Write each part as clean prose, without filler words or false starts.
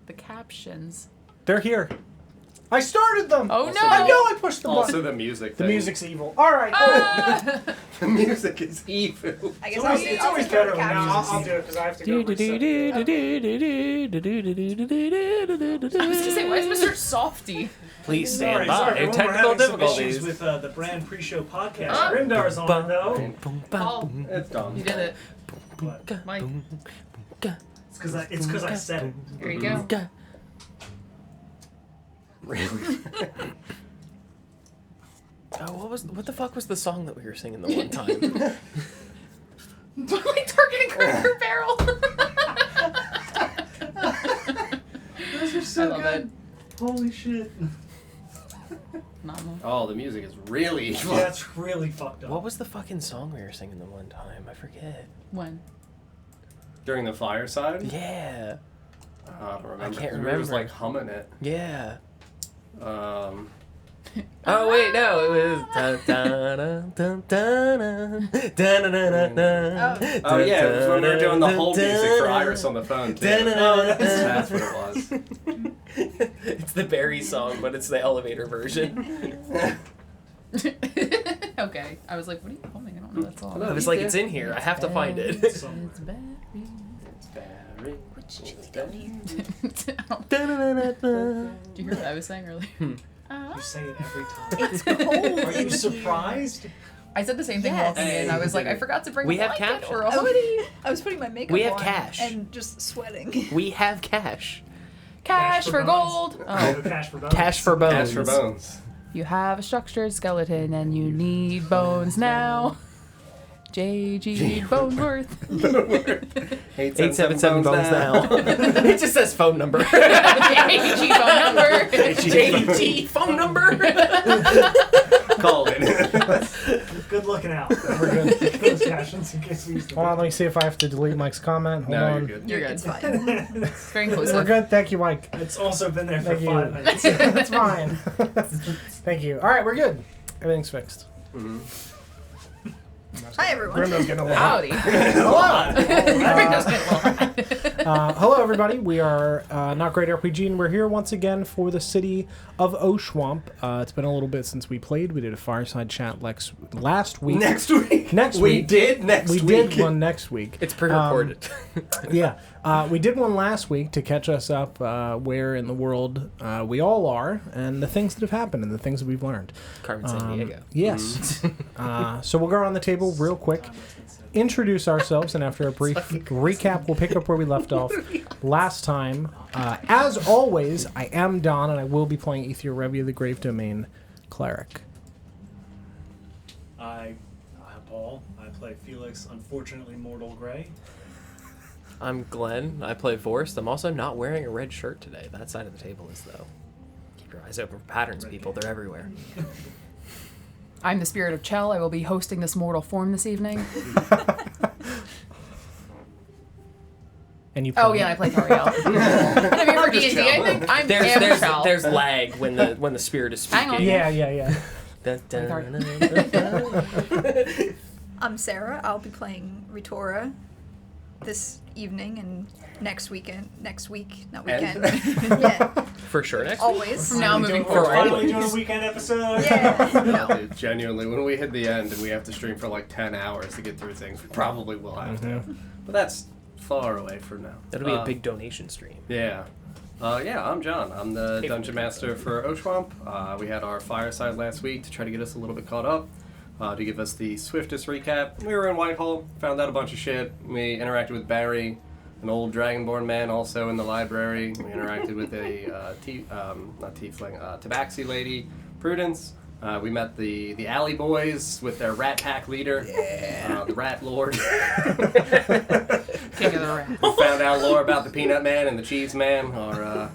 the captions. They're here. I started them! Oh no! I know I pushed the button. Also the music The thing. music's evil. Alright. The music is evil. I guess It's always better when I'll do it because I have to go reset. I was gonna say, why is Mr. Softy? Please stand Sorry, by. when we're Technical having some difficulties. issues with the brand pre-show podcast. Grimdar's on though. Paul, It's done. you did it. What? Mike, It's because I said it. here you go. Really? Oh, what the fuck was the song that we were singing the one time? Like targeting Cracker Barrel. Those are I so love good. Holy shit. Mama. Oh, the music is really evil. Yeah, it's really fucked up. What was the fucking song we were singing the one time? I forget. When? During the fireside? Yeah. I don't remember. I can't We were just remember. like humming it. Yeah. Oh wait, no, it was. Oh yeah, it was when we were doing the whole music for Iris on the phone too. That's what it was. It's the Barry song, but it's the elevator version. Okay. I was like, what are you humming? I don't know that song. I was like, it's in here. I have to find it. It's Barry. Which chili down here? Do you hear what I was saying earlier? You say it every time. It's cold. Are you surprised? I said the same thing Yes. walking in. I was like, I forgot to bring We a have blanket cash. or a hoodie. I was putting my makeup We have on cash. and just sweating. We have cash. Cash for bones. gold. No, Oh. cash for bones. Cash for bones. Cash for bones. You have a structured skeleton and you need bones now. J.G. Bonesworth. 877 bones now. It just says phone number. J.G. phone number. JG phone number. Call it. Good looking out. We're good. Those captions in case we use them. Hold on, let me see if I have to delete Mike's comment. Hold No, on. you're good. You're good. It's fine. It's very inclusive. We're good. Thank you, Mike. It's also been there for Thank you. 5 minutes. That's fine. Thank you. All right, we're good. Everything's fixed. Mm-hmm. Hi, everyone. Grimdar's getting a little Howdy. Hello, everybody. We are Not Great RPG, and we're here once again for the City of Oshuamp. It's been a little bit since we played. We did a fireside chat last week. Next week. Next We week. did next We week. did one next week. It's pre-recorded. Yeah. We did one last week to catch us up where in the world we all are and the things that have happened and the things that we've learned. Carmen San Diego. Yes. So we'll go around the table real quick, introduce ourselves, and after a brief recap, we'll pick up where we left off last time. As always, I am Don, and I will be playing Ether Revia, the Grave Domain Cleric. I'm Paul. I play Felix, unfortunately mortal gray. I'm Glenn. I play Forrest. I'm also not wearing a red shirt today. That side of the table is, though. Keep your eyes open for patterns, people. They're everywhere. I'm the spirit of Chell. I will be hosting this mortal form this evening. And you Oh yeah, I play Tariel. And I'm here for D&D. I think I'm Chell. There's lag when the spirit is speaking. Hang on. Yeah. Dun, dun, Sorry. dun, dun, dun. I'm Sarah. I'll be playing Ritora this evening and next week, not weekend. Yeah, For sure next week. always. From now moving We're forward. finally doing a weekend episode. Yeah. No. Dude, genuinely, when we hit the end and we have to stream for like 10 hours to get through things, we probably will have to. But that's far away from now. That'll be a big donation stream. Yeah. I'm John. I'm the Dungeon Master for Oshuamp. We had our fireside last week to try to get us a little bit caught up. To give us the swiftest recap, we were in Whitehall, found out a bunch of shit. We interacted with Barry, an old Dragonborn man also in the library. We interacted with a Tabaxi lady, Prudence. We met the Alley Boys with their Rat Pack leader, the Rat Lord. King of the Rat. We found out lore about the Peanut Man and the Cheese Man, our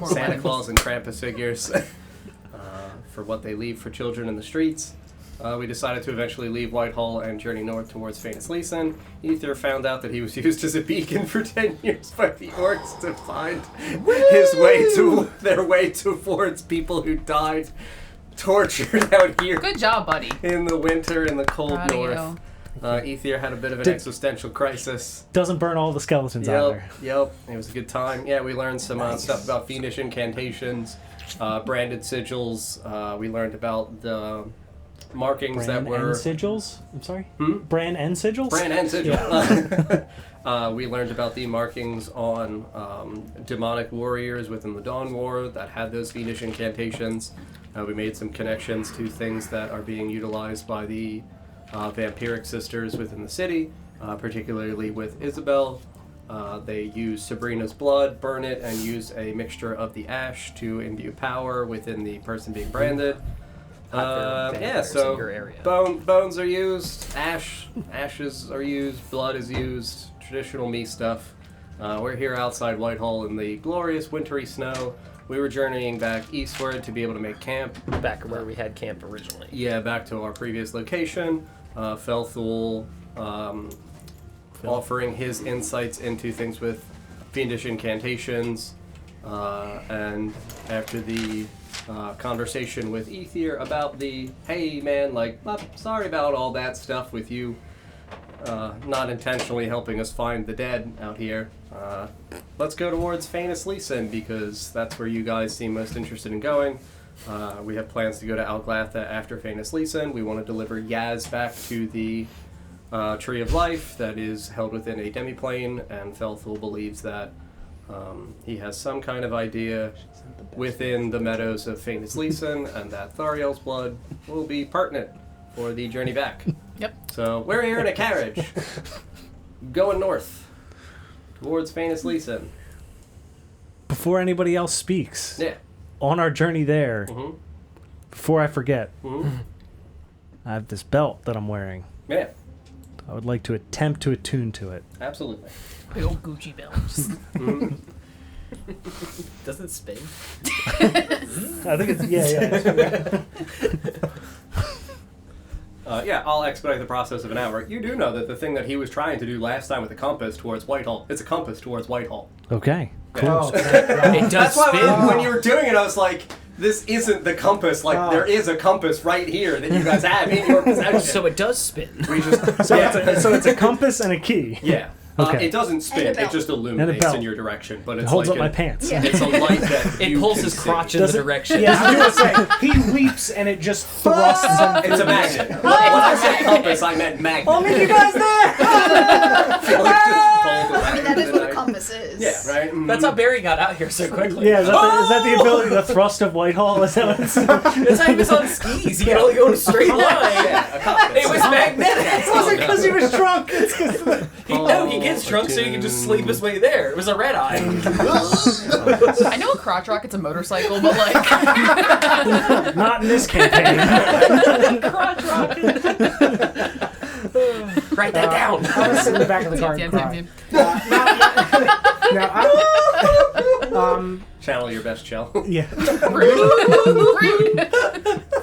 Santa Claus and Krampus figures, for what they leave for children in the streets. We decided to eventually leave Whitehall and journey north towards Famous Leeson. Ether found out that he was used as a beacon for 10 years by the orcs to find their way towards people who died tortured out here Good job, buddy. in the winter in the cold Proud of north. you. Ether had a bit of an existential crisis. Doesn't burn all the skeletons out there. Yep. It was a good time. Yeah, we learned some stuff about fiendish incantations, branded sigils. We learned about the markings Brand that were... and sigils? I'm sorry? Hmm? Brand and sigils? Brand and sigil. Yeah. We learned about the markings on demonic warriors within the Dawn War that had those fiendish incantations. We made some connections to things that are being utilized by the vampiric sisters within the city, particularly with Isabel. They use Sabrina's blood, burn it, and use a mixture of the ash to imbue power within the person being branded. Yeah, so in your area. bones are used, ashes are used, blood is used, traditional me stuff. We're here outside Whitehall in the glorious wintry snow. We were journeying back eastward to be able to make camp. Back where we had camp originally. Yeah, back to our previous location. Felthul offering his insights into things with fiendish incantations. And after the conversation with Ether about the, hey man, like, I'm sorry about all that stuff with you not intentionally helping us find the dead out here. Let's go towards Famous Leeson because that's where you guys seem most interested in going. We have plans to go to Auglatha after Famous Leeson. We want to deliver Yaz back to the Tree of Life that is held within a demiplane, and Felthul believes that he has some kind of idea within the meadows of Famous Leeson, and that Thariel's blood will be pertinent for the journey back. Yep. So we're here in a carriage, going north towards Famous Leeson. Before anybody else speaks, Yeah. on our journey there, Mm-hmm. before I forget, Mm-hmm. I have this belt that I'm wearing. Yeah, I would like to attempt to attune to it. absolutely. Big old Gucci belt. Mm-hmm. Doesn't it spin? I think it's, yeah. Yeah, I'll expedite the process of an hour. You do know that the thing that he was trying to do last time with the compass towards Whitehall, it's a compass towards Whitehall. Okay, Yeah. cool. Oh, thank God. It does That's why spin. when you were doing it, I was like, this isn't the compass. Like, there is a compass right here that you guys have in your possession. So it does spin. We just, So it's a compass and a key. yeah. Okay. It doesn't spin, And a it belt. just And a illuminates belt. in your direction. But It it's holds like up my pants. Yeah. It's a light that It you pulls can his see. crotch in Does the it- direction. Yeah, I was gonna say, he leaps and it just thrusts him. It's a magnet. When I said compass, I meant magnet. I'll meet you guys there! I mean, that is what a compass is. Yeah, right? Mhm. That's how Barry got out here so quickly. Yeah, is that the ability, the thrust of Whitehall? Is that what it's That's how he was on skis. He could only go in a straight line. Yeah, a compass. It was magnetic. Was it because he was drunk? It's 'cause He gets drunk so he can just sleep his way there. It was a red eye. I know a crotch rocket's a motorcycle, but like not in this campaign. crotch rocket. Write that down. I was in the back of the car and Damn, cried. damn, Now, Channel your best shell. yeah, Rude.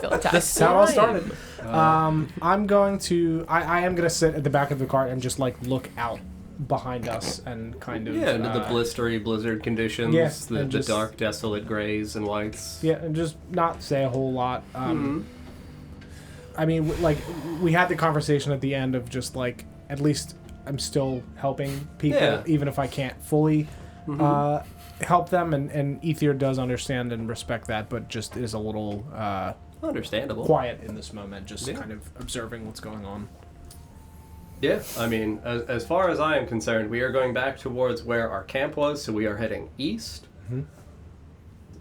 Feel attacked. that's how it all started. I'm going to. I am going to sit at the back of the cart and just like look out behind us and kind of Yeah, into the blistery blizzard conditions, yeah, the and just- dark, desolate grays and whites. Yeah, and just not say a whole lot. Mm-hmm. I mean, like we had the conversation at the end of just like at least I'm still helping people, Yeah. even if I can't fully help them. And Ether does understand and respect that, but just is a little Understandable. quiet in this moment, just Yeah. kind of observing what's going on. Yeah, I mean, as far as I am concerned, we are going back towards where our camp was, so we are heading east.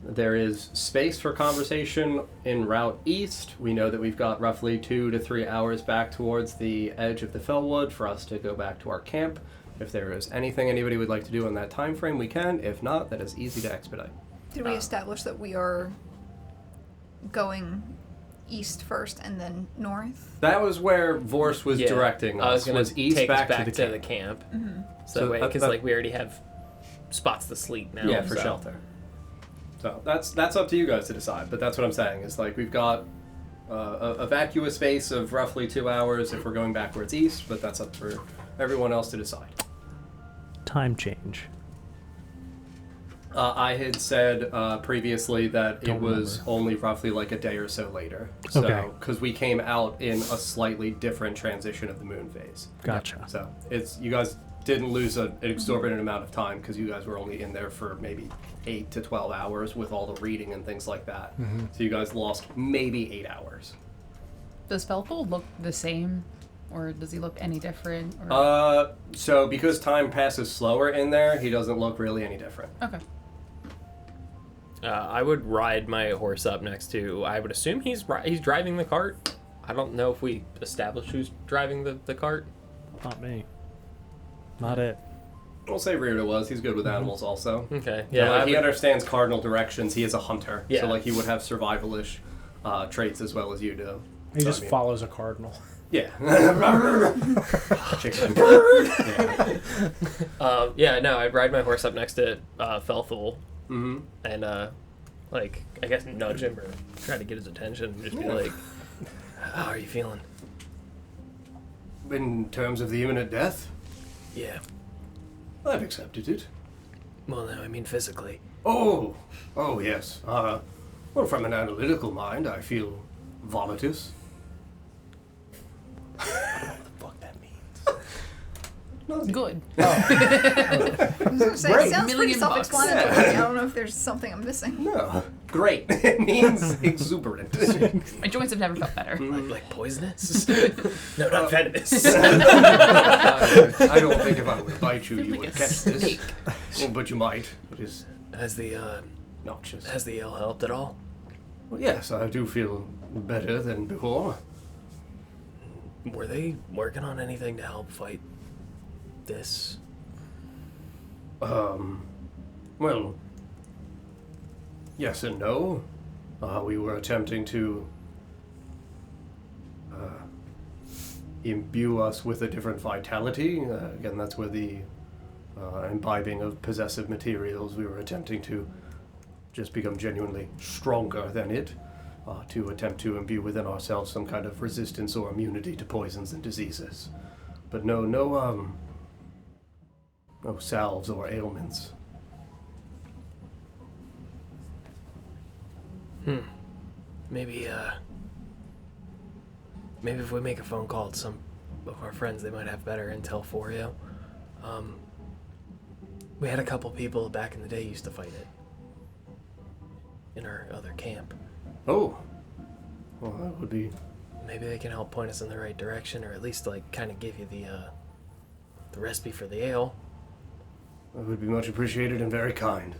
There is space for conversation en route east. We know that we've got roughly 2 to 3 hours back towards the edge of the Fellwood for us to go back to our camp. If there is anything anybody would like to do in that time frame, we can. If not, that is easy to expedite. Did we establish that we are going east first and then north? That was where Vorse was directing us. I was going to east take back, us back to the camp. camp. So So that- because that- like we already have spots to sleep now. Yeah, for so. shelter. So that's up to you guys to decide. But that's what I'm saying is like we've got a vacuous space of roughly 2 hours if we're going backwards east. But that's up for everyone else to decide. Time change. I had said previously that it was only roughly like a day or so later. So, Okay. because we came out in a slightly different transition of the moon phase. Gotcha. So it's you guys didn't lose an exorbitant amount of time because you guys were only in there for maybe 8 to 12 hours with all the reading and things like that. So you guys lost maybe 8 hours. Does Felpool look the same, or does he look any different? Or... So because time passes slower in there, he doesn't look really any different. Okay. I would ride my horse up next to. I would assume he's driving the cart. I don't know if we established who's driving the cart. Not me. Not it. We'll say Rita was. He's good with animals also. Okay. Yeah, Yeah. like he understands cardinal directions. He is a hunter. Yeah. So like he would have survivalish traits as well as you do. He So, just I mean, follows a cardinal. Yeah. Chicken. Yeah. No, I'd ride my horse up next to Felthul Mm-hmm. and like I guess nudge him or try to get his attention. And just be like, "How are you feeling?" In terms of the imminent death, Yeah. I've accepted it. Well, no, I mean physically. Oh yes. Well, from an analytical mind, I feel vomitous. Fuck that means. Good. I was gonna say, Great. it sounds pretty $1,000,000 self-explanatory. I don't know if there's something I'm missing. No, great. It means exuberant. My joints have never felt better. Like poisonous? No, not venomous. I don't think if I would bite you, you Like would a catch this. snake. Well, but you might. It is Has the noxious. ale helped at all? Well, yes, I do feel better than before. Were they working on anything to help fight this? Well, yes and no. We were attempting to imbue us with a different vitality. Again, that's where the imbibing of possessive materials, we were attempting to just become genuinely stronger than it, to attempt to imbue within ourselves some kind of resistance or immunity to poisons and diseases. But no salves or ailments. Maybe if we make a phone call to some of our friends, they might have better intel for you. We had a couple people back in the day used to fight it in our other camp. Oh, well, that would be. Maybe they can help point us in the right direction, or at least like kind of give you the recipe for the ale. That would be much appreciated and very kind.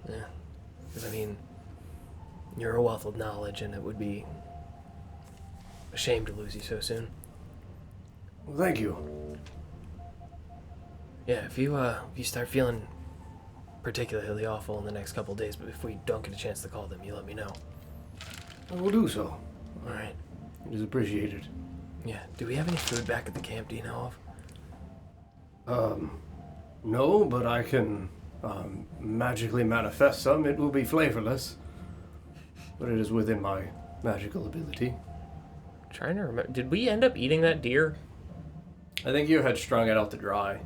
Yeah, because I mean, you're a wealth of knowledge, and it would be a shame to lose you so soon. Well, thank you. Yeah, if you start feeling particularly awful in the next couple of days, but if we don't get a chance to call them, you let me know. I will do so. All right. It is appreciated. Yeah. Do we have any food back at the camp? Do you know of? No, but I can magically manifest some. It will be flavorless, but it is within my magical ability. Trying to remember. Did we end up eating that deer? I think you had strung it out to dry.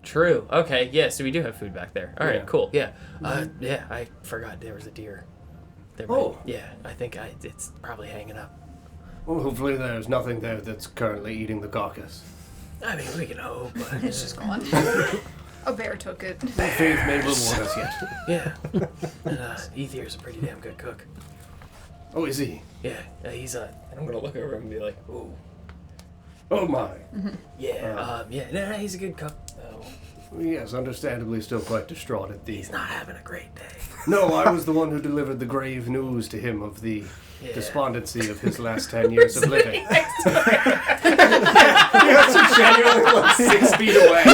True. Okay. Yeah. So we do have food back there. All right. Yeah. Cool. Yeah. Yeah. I forgot there was a deer. There Oh. Yeah. I think it's probably hanging up. Well, hopefully there's nothing there that's currently eating the carcass. I mean, we can hope. But, It's just gone. A bear took it. Faith may reward us yet. Yeah. And Ethier's a pretty damn good cook. Oh, is he? Yeah. He's and I'm gonna look over him and be like, ooh. Oh my. Yeah. No, he's a good cook. Yes, understandably still quite distraught at the... He's not having a great day. No, I was the one who delivered the grave news to him of the Yeah. despondency of his last 10 years of living. Next to You're genuinely like 6 feet away.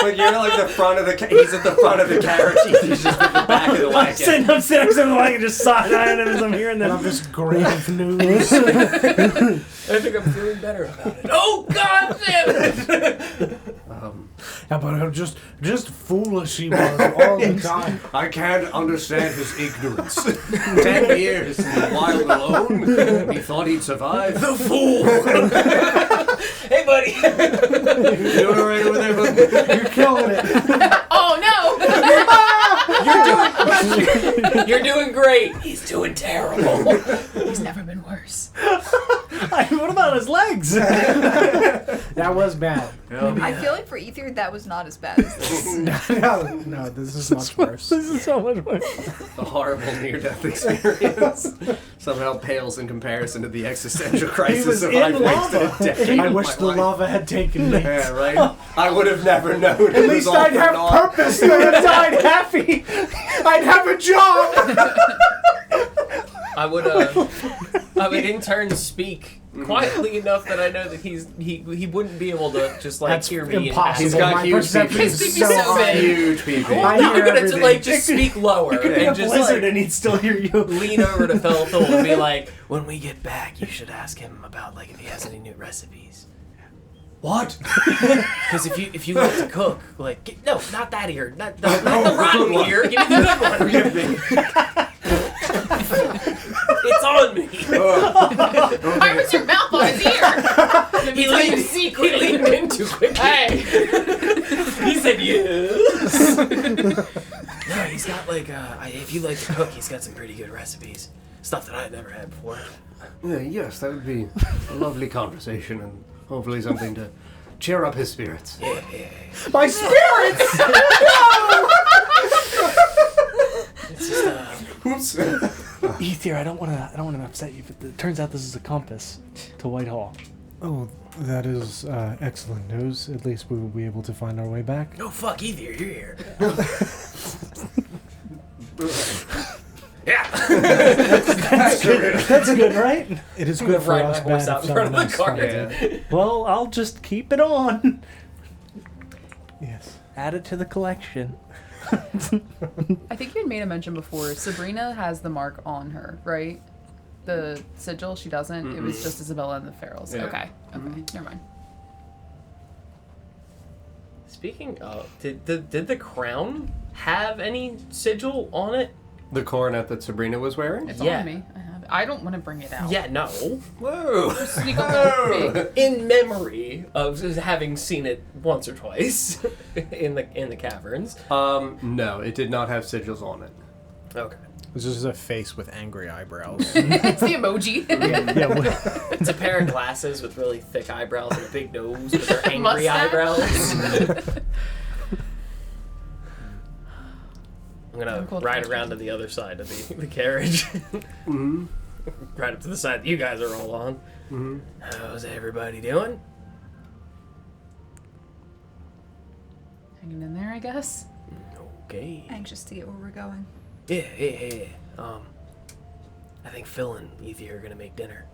Like you're like the front of the he's at the front of the carriage, he's just at the back of the I'm wagon. sitting upstairs in the wagon just side-eyeing him as I'm hearing And them. I'm just grave news. I think I'm feeling better about it. Oh, God damn it! Yeah, but I'm just foolish he was all the time. I can't understand his ignorance. 10 years in the wild alone, he thought he'd survive. The fool! Hey, buddy! You alright over there, bud? You're killing it. Oh no! You're doing great. He's doing terrible. He's never been worse. What about his legs? That was bad. I feel like for Ether, that was not as bad as this. No, this is much worse. This is so much worse. The horrible near-death experience somehow pales in comparison to the existential crisis was of in I've wasted lava. a decade I of wish my the life. lava had taken me. Yeah, right? I would have never known. At least I'd have purpose. I would have died happy. I'd have a job. I would in turn speak quietly enough that I know that he wouldn't be able to just like That's hear me. impossible. He's got My huge perception people. is His so people so high. big. Huge people. I I'm hear gonna everything. like just speak lower It could be a and just blizzard like, and he'd still hear you. lean over to Felthul and be like, "When we get back, you should ask him about like if he has any new recipes." What? Because if you like to cook, like no, not that ear, not the rotten ear. Give me the good one. Forgive me. It's on me. Why was your mouth on his ear? He leaned in too quickly. Hey. He said yes. No, he's got like if you like to cook, he's got some pretty good recipes. Stuff that I'd never had before. Yes, that would be a lovely conversation and hopefully something to cheer up his spirits. Yeah. My spirits. It's just Oops. Ether, I don't want to upset you, but it turns out this is a compass to Whitehall. Oh, that is excellent news. At least we will be able to find our way back. no fuck either. You're here. Yeah. That's good, right? It is I'm good gonna for ride us. my horse Bad out if in front of someone the else car. finds it. Well, I'll just keep it on. Yes. Add it to the collection. I think you had made a mention before. Sabrina has the mark on her, right? The sigil, she doesn't. It was just Isabella and the Ferals. Yeah. Okay. Never mind. Speaking of, did the crown have any sigil on it? The coronet that Sabrina was wearing? It's Yeah. on me. I have it. I don't want to bring it out. Yeah, no. Whoa! Sneak up on me. In memory of having seen it once or twice in the caverns. No, it did not have sigils on it. Okay. This is a face with angry eyebrows. It's the emoji. Yeah, It's a pair of glasses with really thick eyebrows and a big nose with their angry Mustache? eyebrows. I'm gonna Cool ride question. around to the other side of the carriage. Mm-hmm. Right up to the side that you guys are all on. Mm-hmm. How's everybody doing? Hanging in there, I guess. Okay. Anxious to get where we're going. Yeah. I think Phil and Ethy are gonna make dinner.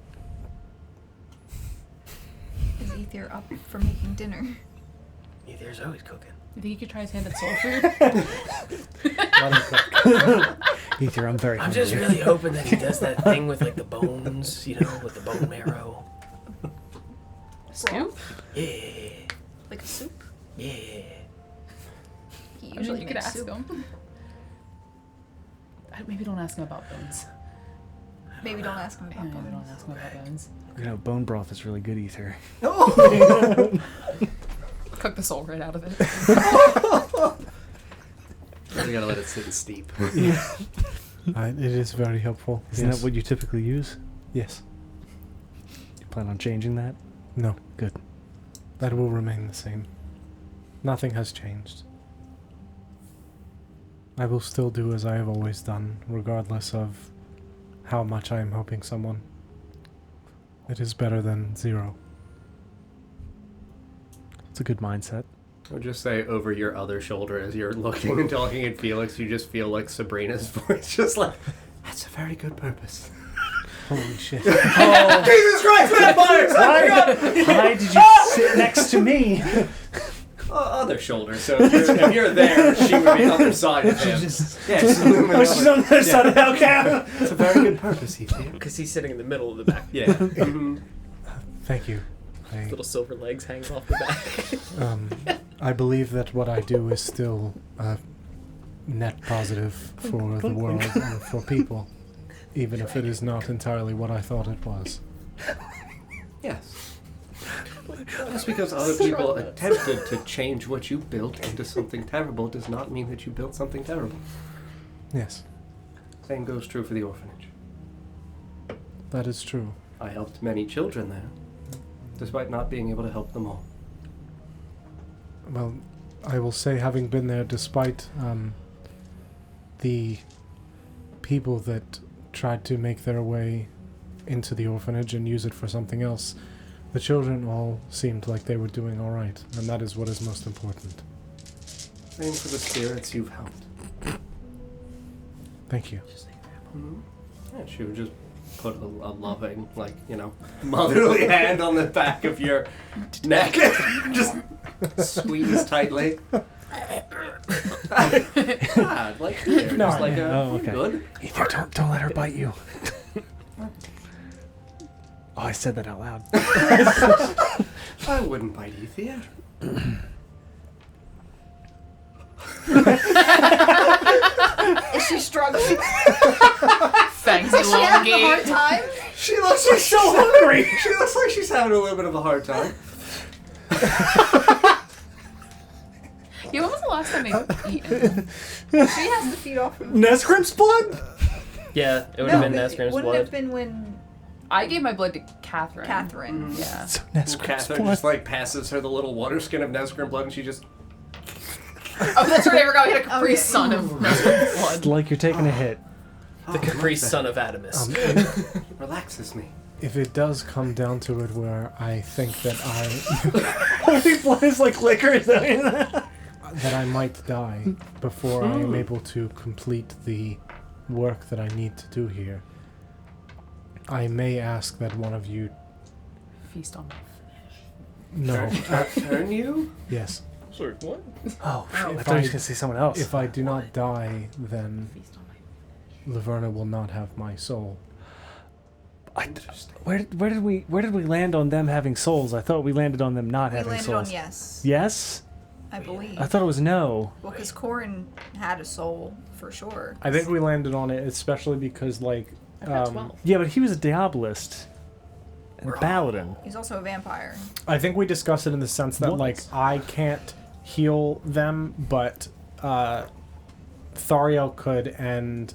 Is Ether up for making dinner? Ethy's always cooking. You think you could try his hand at soul food? Ether, I'm very I'm hungry. just really hoping that he does that thing with like the bones, you know, with the bone marrow. Scoop? Yeah. Like a soup? Yeah. He I mean, usually you could makes ask soup. him. Maybe don't ask him about bones. Maybe don't ask him Yeah, about maybe don't bones. ask him about bones. You know, bone broth is really good, Ether. Cook the soul right out of it. We gotta let it sit and steep. It is very helpful. Isn't Yes. that what you typically use? Yes. You plan on changing that? No. Good. That will remain the same. Nothing has changed. I will still do as I have always done, regardless of how much I am helping someone. It is better than zero. It's a good mindset. Or just say over your other shoulder as you're looking and talking at Felix, you just feel like Sabrina's voice, just like, that's a very good purpose. Holy shit. Jesus Christ, vampires! Why did you sit next to me? Other shoulder, so if you're there, she would be on the other side of him. Yeah, she's on the Oh, she's on the other side of the okay. It's a very good purpose, Ethan. Because he's sitting in the middle of the back. Yeah. Mhm. Thank you. Little silver legs hanging off the back. I believe that what I do is still net positive for the world and for people, even if it is not entirely what I thought it was. Yes. Just because other people attempted to change what you built into something terrible does not mean that you built something terrible. Yes, Same goes true for the orphanage. that is true. I helped many children there, despite not being able to help them all. Well, I will say, having been there, despite the people that tried to make their way into the orphanage and use it for something else, the children all seemed like they were doing all right, and that is what is most important. Same for the spirits you've helped. Thank you. Yeah, she would just put a loving, motherly hand on the back of your neck. Just squeeze tightly. God, like here. No, Just like oh, okay. good. Ether, don't let her bite you. Oh, I said that out loud. I wouldn't bite Ether. Is she struggling? Fangs Is she having a hard elongate. time? She looks like so hungry. She looks like she's having a little bit of a hard time. Yeah, when was the last time they've eaten? She has to feed off of Nesgrim's blood? Yeah, it would have been Nesgrim's wouldn't blood. have been when I gave my blood to Catherine. Catherine. Yeah. So Nesgrim's Catherine blood. just passes her the little water skin of Nesgrim blood, and she just Oh, that's right. I forgot we had a Capri Okay. Sun of Nesgrim's blood. It's like you're taking a hit. The Capri Son of Adamus. relaxes me. If it does come down to it where I think that Holy blood is like liquor. that I might die before I am able to complete the work that I need to do here, I may ask that one of you... Feast on. No. Turn you? Yes. Sorry, what? Oh, shit. I If thought you I- was going to say someone else. If I do not die, then Feast on my. Laverna will not have my soul. Where did we land on them having souls? I thought we landed on them not we having landed souls. on yes, Yes? I believe. I thought it was no. Well, because Corin had a soul for sure. I think we landed on it, especially because, I've got 12. Yeah, but he was a Diabolist. And a Paladin. He's also a vampire. I think we discussed it in the sense that, What? I can't heal them, but Thariel could, and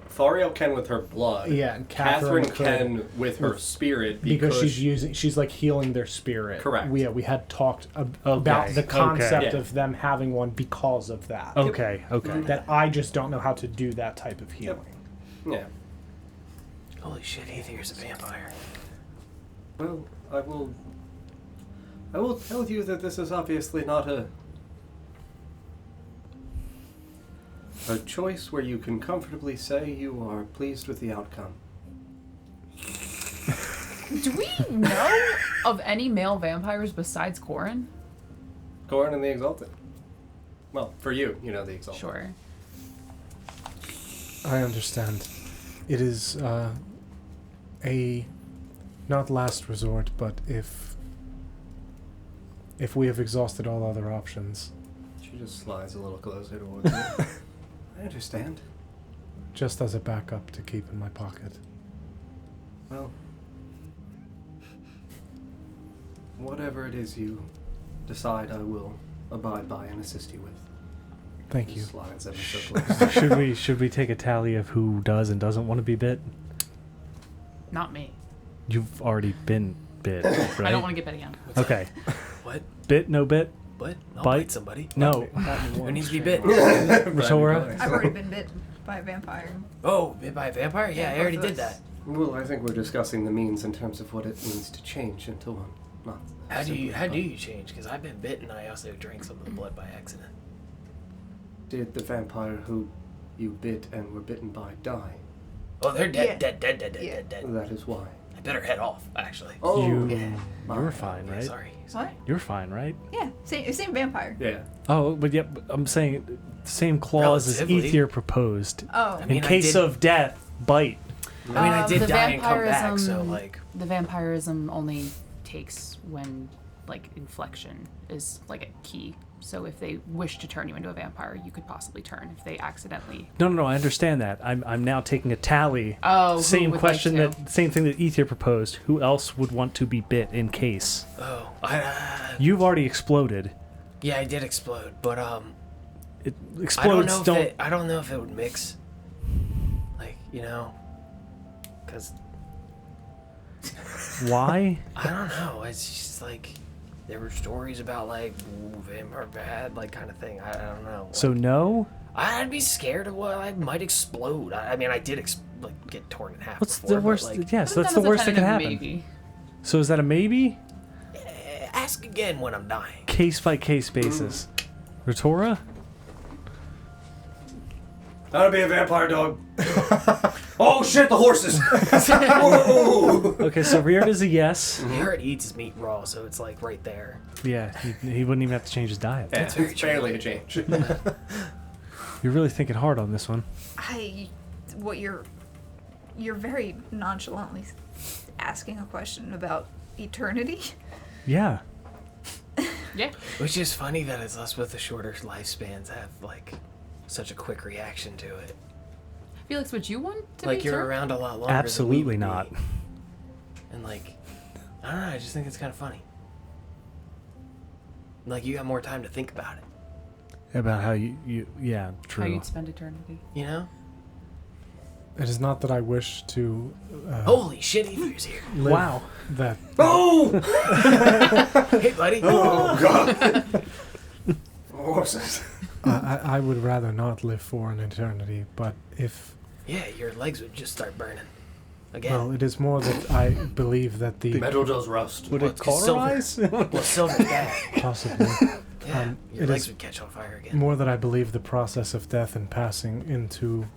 Thariel can with her blood. yeah, and Catherine could, can with her spirit because she's like healing their spirit. Correct. We had talked about Okay, the concept okay. of them having one because of that. Okay, okay. That I just don't know how to do that type of healing. Yeah. Holy shit, Aether's a vampire. Well, I will tell you that this is obviously not a choice where you can comfortably say you are pleased with the outcome. Do we know of any male vampires besides Corin? Goran and the Exalted. Well, for you, you know the Exalted. Sure. I understand. It is a not last resort, but if we have exhausted all other options, She just slides a little closer towards you. I understand. just as a backup to keep in my pocket. Well, whatever it is you decide, I will abide by and assist you with. Thank She you. slides ever so close. should we take a tally of who does and doesn't want to be bit? Not me. You've already been bit, right? I don't want to get bit again. Okay. What? Bit, no bit? What? I'll Bite? bite somebody. No. Who needs to be bit? Ratora? I've already been bit by a vampire. Oh, bit by a vampire? Yeah, I already did that. Well, I think we're discussing the means in terms of what it means to change into one. Not How do simply you bite. change? Because I've been bit and I also drank some of the blood by accident. Did the vampire who you bit and were bitten by die? Oh, they're dead, Yeah. dead. Yeah. That is why. I better head off, actually. Oh, You yeah. were fine, right? Sorry. What? You're fine, right? Yeah, same vampire. Yeah. Oh, but yep, I'm saying same clause as Relatively. Ether proposed. Oh, I mean, In I case did- of death, bite. I mean, I did the die and come back, vampirism- so, like... The vampirism only takes when, like, inflection is, like, a key. So if they wish to turn you into a vampire, you could possibly turn if they accidentally... No, I understand that. I'm now taking a tally. Oh, who Same would question like to? that same thing that Ether proposed. Who else would want to be bit in case? Oh, You've already exploded. yeah, I did explode, but, it explodes. I don't know if it would mix. Like, because Why? I don't know. It's just like there were stories about like vampire bad, like kind of thing. I don't know. So no. I'd be scared of what I might explode. I mean, I did get torn in half. What's before, the worst? But, like, Yes, that's the worst that could happen. Maybe. So is that a maybe? ask again when I'm dying. Case by case basis. Ritora? That'll be a vampire dog. Oh shit, the horses! Whoa! Okay, so Reard is a yes. He already eats his meat raw, so it's like right there. Yeah, he wouldn't even have to change his diet. Yeah, it's barely a change. You're really thinking hard on this one. You're very nonchalantly asking a question about eternity. Yeah. Yeah. Which is funny that it's us with the shorter lifespans have like such a quick reaction to it. Felix, would you want to Like be you're turned? around a lot longer. Absolutely than we would not. be. And like, I don't know. I just think it's kind of funny. Like you got more time to think about it. About how you yeah, true. How you'd spend eternity. You know? It is not that I wish to Holy shit, Ether's here. live Wow. that. Oh! Hey, buddy. Oh god! Horses. I would rather not live for an eternity, but if... Yeah, your legs would just start burning. Again. Well, it is more that I believe that the... Metal does rust. Would it Well, cauterize? Well, silver's bad. Possibly. Yeah, your it legs is would catch on fire again. more that I believe the process of death and passing into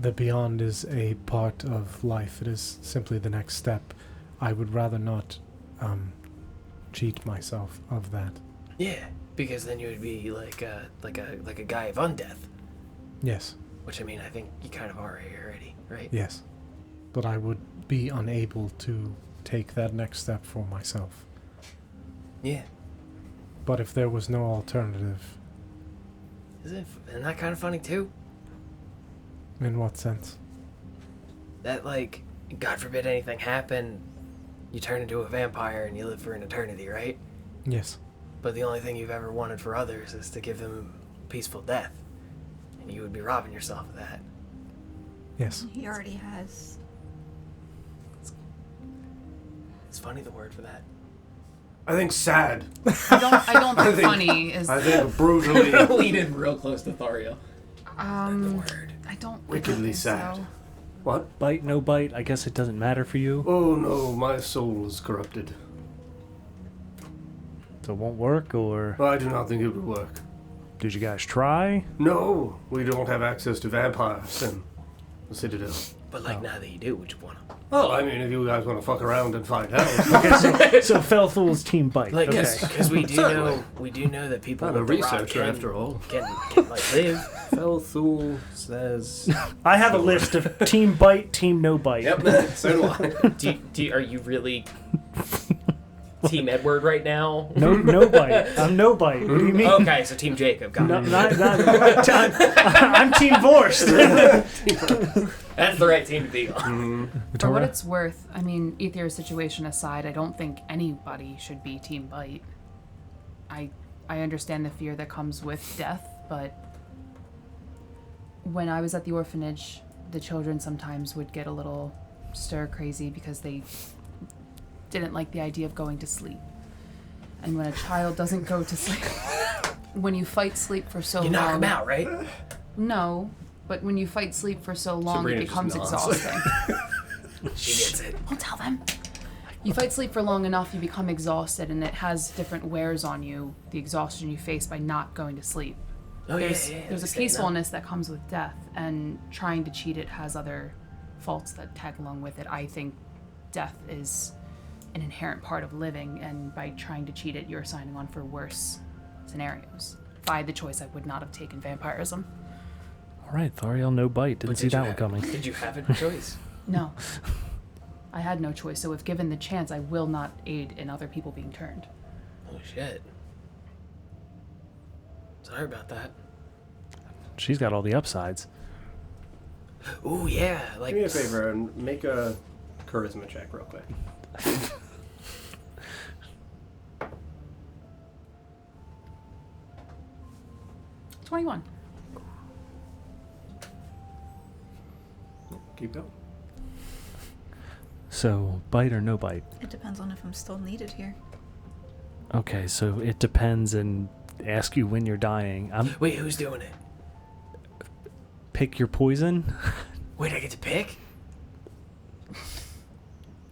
the beyond is a part of life. It is simply the next step. I would rather not cheat myself of that. Yeah, because then you would be like a guy of undeath. Yes, Which I mean, I think you kind of are already, right? yes. But I would be unable to take that next step for myself. Yeah. But if there was no alternative, Isn't that kind of funny too? in what sense? That like, God forbid anything happen, you turn into a vampire and you live for an eternity, right? Yes. But the only thing you've ever wanted for others is to give them a peaceful death. And you would be robbing yourself of that. Yes. He already has. It's funny the word for that. I think sad. I don't think think- funny is. I think brutally. Lean in real close to Thariel. The word. I don't. Wickedly think sad. So. What? Bite, no bite. I guess it doesn't matter for you. Oh no, my soul is corrupted. So it won't work, or I do not think it would work. did you guys try? No, we don't have access to vampires in the Citadel. But like now that you do, would you want to? Well, I mean, if you guys want to fuck around and find out. So Fell Fool's team bite. Like, okay. because we Certainly. do know that people I'm a with the rock researcher can, after all. can like live. Felthul says. I have a list of team bite, team no bite. Yep, so do I. Are you really Team Edward right now? No bite. I'm no bite. What do you mean? Okay, so Team Jacob. Got No, it. I'm team Vorst. That's the right team to be on. For what it's worth, I mean, Ether's situation aside, I don't think anybody should be Team Bite. I understand the fear that comes with death, but when I was at the orphanage, the children sometimes would get a little stir crazy because they didn't like the idea of going to sleep. And when a child doesn't go to sleep, when you fight sleep for so You long, knock them out, right? No, but when you fight sleep for so long, Sabrina it just becomes nods. exhausting. She gets it. Don't tell them. You fight sleep for long enough, you become exhausted, and it has different wears on you, the exhaustion you face by not going to sleep. Oh There's yeah. a peacefulness that comes with death, and trying to cheat it has other faults that tag along with it. I think death is an inherent part of living, and by trying to cheat it, you're signing on for worse scenarios. If I had the choice, I would not have taken vampirism. All right, Thariel, no bite. Didn't But see did that you one have- coming. Did you have a choice? No. I had no choice, so if given the chance, I will not aid in other people being turned. Oh shit. Sorry about that. She's got all the upsides. Ooh yeah, like Do me a favor and make a charisma check real quick. 21. keep going. So, bite or no bite? It depends on if I'm still needed here. Okay, so it depends and ask you when you're dying. Wait, who's doing it? Pick your poison. Wait, I get to pick?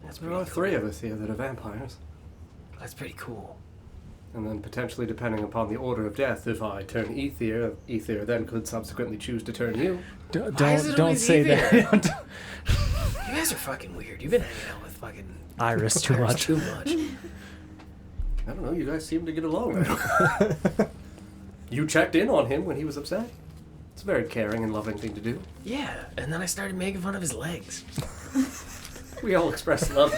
That's There pretty are cool. 3 of us here that are vampires. That's pretty cool. And then potentially, depending upon the order of death, if I turn Ether then could subsequently choose to turn you. Why is it Don't always say Ether? that. You guys are fucking weird. You've been hanging out with fucking Iris too much. Too much. I don't know, you guys seem to get along. You checked in on him when he was upset. It's a very caring and loving thing to do. Yeah, and then I started making fun of his legs. We all express love.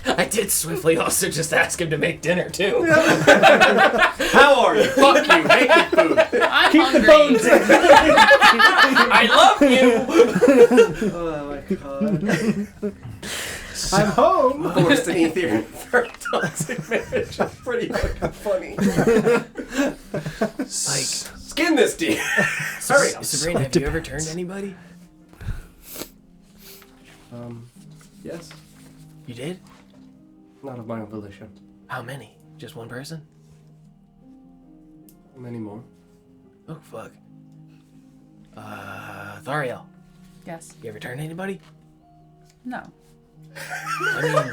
I did swiftly also just ask him to make dinner too. How are you? Fuck you, make me food. I'm Keep hungry. the bones in. I love you. Oh my god. I'm home. Forced an Ether for a toxic marriage is pretty fucking funny. Like, Skin this deer. Hurry up. Sabrina, have you ever turned anybody? Yes. You did? Not of my own volition. How many? Just one person? Many more. Oh fuck. Thariel, Yes. you ever turned anybody? No. I mean,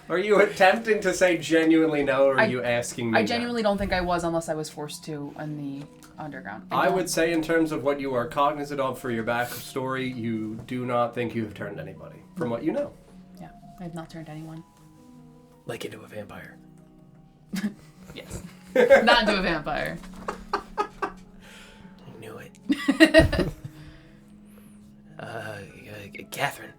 Are you attempting to say genuinely no, or are you asking me? I genuinely don't think I was unless I was forced to in the underground. I don't- would say, in terms of what you are cognizant of for your backstory, you do not think you have turned anybody, from what you know. Yeah, I have not turned anyone. like into a vampire. Yes. Not into a vampire. I knew it. Catherine,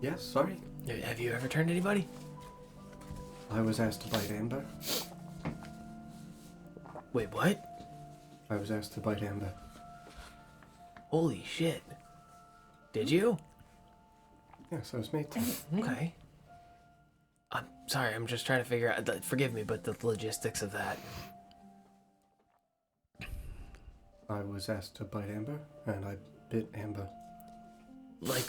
Yes, sorry. have you ever turned anybody? I was asked to bite Amber. Wait, what? I was asked to bite Amber. Holy shit. Did you? Yes, I was made to. Okay. I'm sorry, I'm just trying to figure out, forgive me, but the logistics of that. I was asked to bite Amber, and I bit Amber. Like,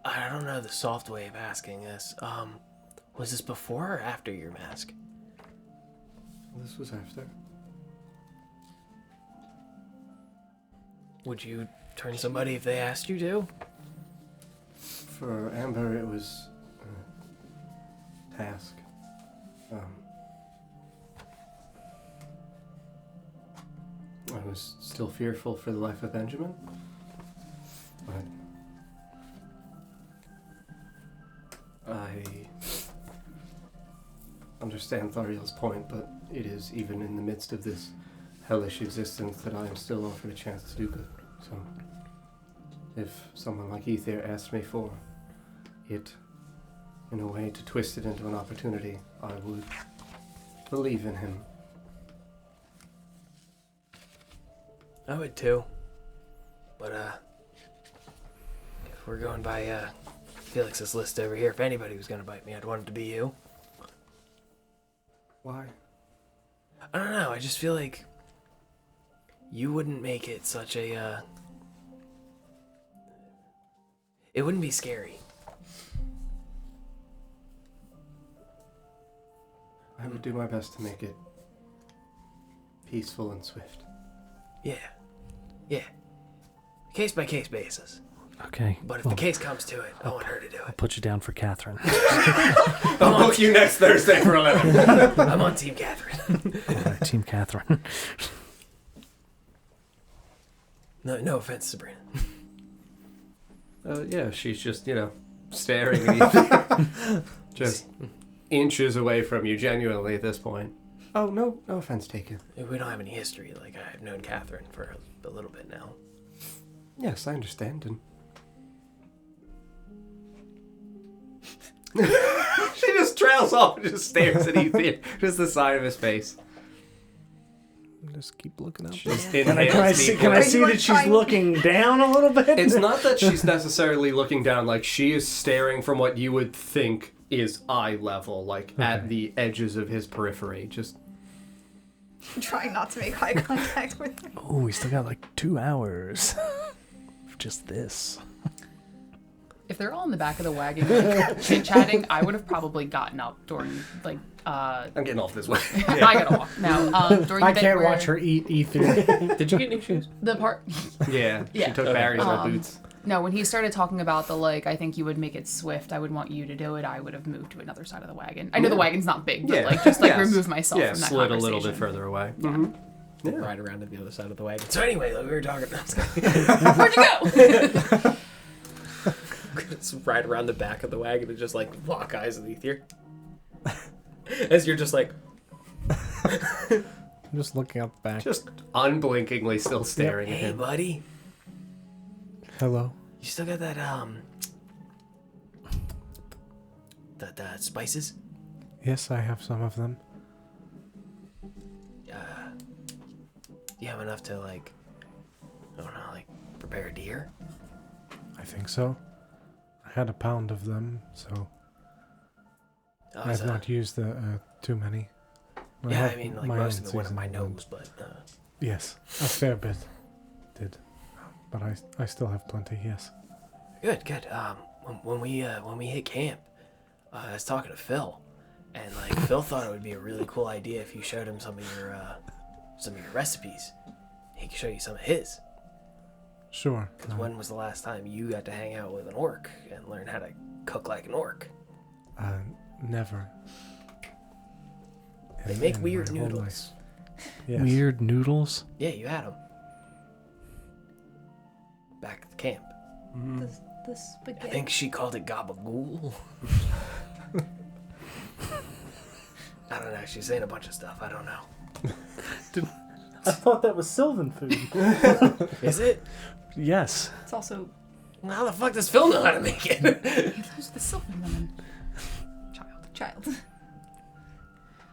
I don't know the soft way of asking this. Was this before or after your mask? This was after. Would you turn somebody if they asked you to? For Amber, it was a task. I was still fearful for the life of Benjamin, but I understand Thariel's point, but it is even in the midst of this hellish existence that I am still offered a chance to do good. So, if someone like Ether asked me for it, in a way to twist it into an opportunity, I would believe in him. I would too. But, if we're going by, Felix's list over here, if anybody was gonna bite me, I'd want it to be you. Why? I don't know, I just feel like you wouldn't make it such a, it wouldn't be scary. I would do my best to make it peaceful and swift. Yeah. Yeah. Case by case basis. Okay. But if the case comes to it, I want her to do I'll it. put you down for Catherine. I'll book you next Thursday for 11. I'm on Team Catherine. All right, Team Catherine. No offense, Sabrina. Yeah, she's just, staring at you. Just inches away from you, genuinely, at this point. Oh, no offense taken. We don't have any history. Like, I've known Catherine for a little bit now. Yes, I understand, and... she just trails off and just stares at Ethan. Just the side of his face. Just keep looking up. Just Can I inhales see, deeply. can I Are see you that she's trying- looking down a little bit? It's not that she's necessarily looking down, like she is staring from what you would think is eye level, like at the edges of his periphery. Just Trying not to make eye contact with her. Oh, we still got like 2 hours. of just this. If they're all in the back of the wagon like, chit-chatting, I would have probably gotten up during, like, I'm getting off this way. I gotta walk now. During the I bit can't where watch her eat ether. Did you get new shoes? The part... Yeah, Yeah. she took Barry's old boots. No, when he started talking about the, like, I think you would make it swift, I would want you to do it, I would have moved to another side of the wagon. I know the wagon's not big, but, like, just, like, Yes. remove myself Yeah, from that slid a conversation. little bit further away. Ride around to the other side of the wagon. So anyway, like we were talking about. Where'd you go? Just ride around the back of the wagon and just like lock eyes with Ether. As you're just like, I'm just looking up the back. Just unblinkingly still staring at hey him. buddy, Hello. you still got that the spices? Yes, I have some of them. Do you have enough to like, I don't know, like prepare a deer? I think so. I had a pound of them, so Oh, I have not used too many. yeah, have I mean like my most own of it went in my seasoning. nose, but Yes, a fair bit did, but I still have plenty. Yes. good. When we hit camp, I was talking to Phil, and like Phil thought it would be a really cool idea if you showed him some of your recipes. He could show you some of his. Sure. Because when was the last time you got to hang out with an orc and learn how to cook like an orc? Never. They make In weird my whole noodles. life. Yes. Weird noodles. Yeah, you had them. Back at the camp. The I spaghetti. think she called it gabagool. I don't know. She's saying a bunch of stuff. I don't know. I thought that was Sylvan food. Is it? Yes. It's also Well, how the fuck does Phil know how to make it? Who's the Sylvan woman? child.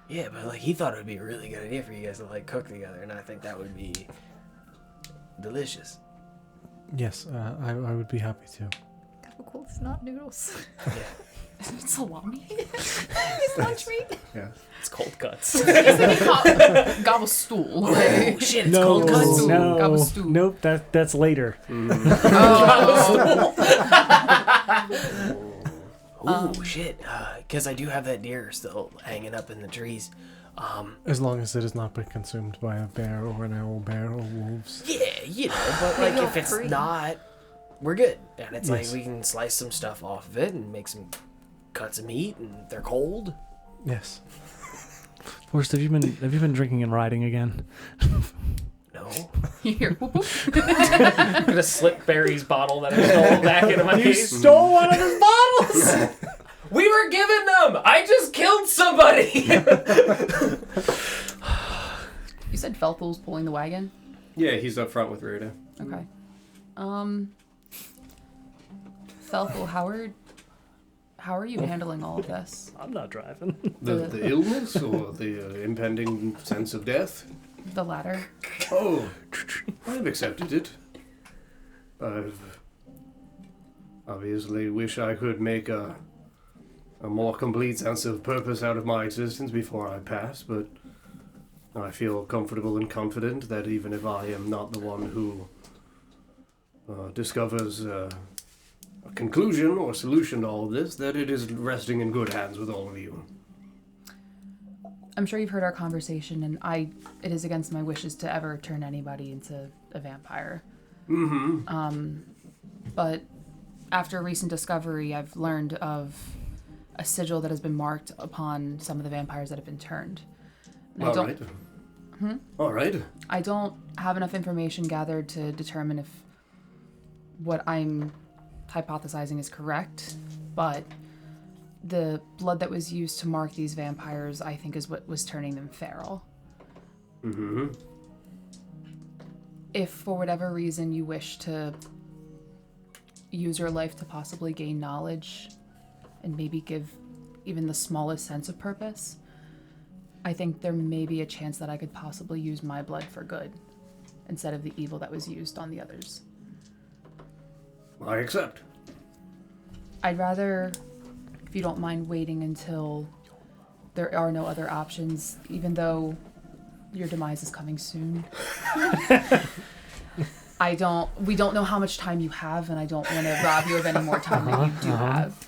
Yeah, but like he thought it would be a really good idea for you guys to like cook together, and I think that would be delicious. Yes, I would be happy to. Gabagool is not noodles. Yeah, It's salami. It's lunch meat. Yeah. it's cold cuts. Gobble stool. Oh shit! It's No, cold cuts. no, Gobble stew. nope. That's later. Oh shit! Because I do have that deer still hanging up in the trees. As long as it has not been consumed by a bear or an owl bear or wolves. Yeah, you know, but like if it's not, we're good. And it's Yes. like we can slice some stuff off of it and make some cuts of meat, and they're cold. Yes. Forrest, have you been drinking and riding again? No. Here. Whoop, whoop. I'm gonna slip Barry's bottle that I stole back into my case. Stole one of his bottles! We were given them. I just killed somebody. You said Felthul's pulling the wagon? Yeah, he's up front with Ruda. Okay. Felthul, how are you handling all of this? I'm not driving. The illness or the impending sense of death? The latter? Oh, I've accepted it. I've obviously wish I could make a more complete sense of purpose out of my existence before I pass, but I feel comfortable and confident that even if I am not the one who discovers a conclusion or solution to all of this, that it is resting in good hands with all of you. I'm sure you've heard our conversation, and it is against my wishes to ever turn anybody into a vampire. Mm-hmm. But after a recent discovery, I've learned of a sigil that has been marked upon some of the vampires that have been turned. And All right. All right. I don't have enough information gathered to determine if what I'm hypothesizing is correct, but the blood that was used to mark these vampires, I think, is what was turning them feral. Mm-hmm. If for whatever reason you wish to use your life to possibly gain knowledge and maybe give even the smallest sense of purpose, I think there may be a chance that I could possibly use my blood for good instead of the evil that was used on the others. I accept. I'd rather, if you don't mind, waiting until there are no other options, even though your demise is coming soon. We don't know how much time you have, and I don't want to rob you of any more time that you do have.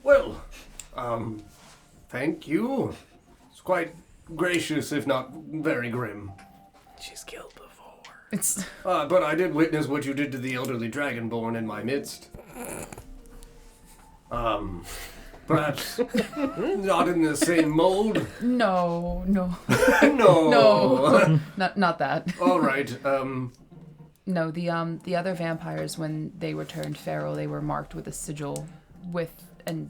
Well, thank you. It's quite gracious, if not very grim. She's killed before. It's But I did witness what you did to the elderly dragonborn in my midst. Perhaps not in the same mold. no. No. No. not that. All right. No, the other vampires, when they were turned feral, they were marked with a sigil and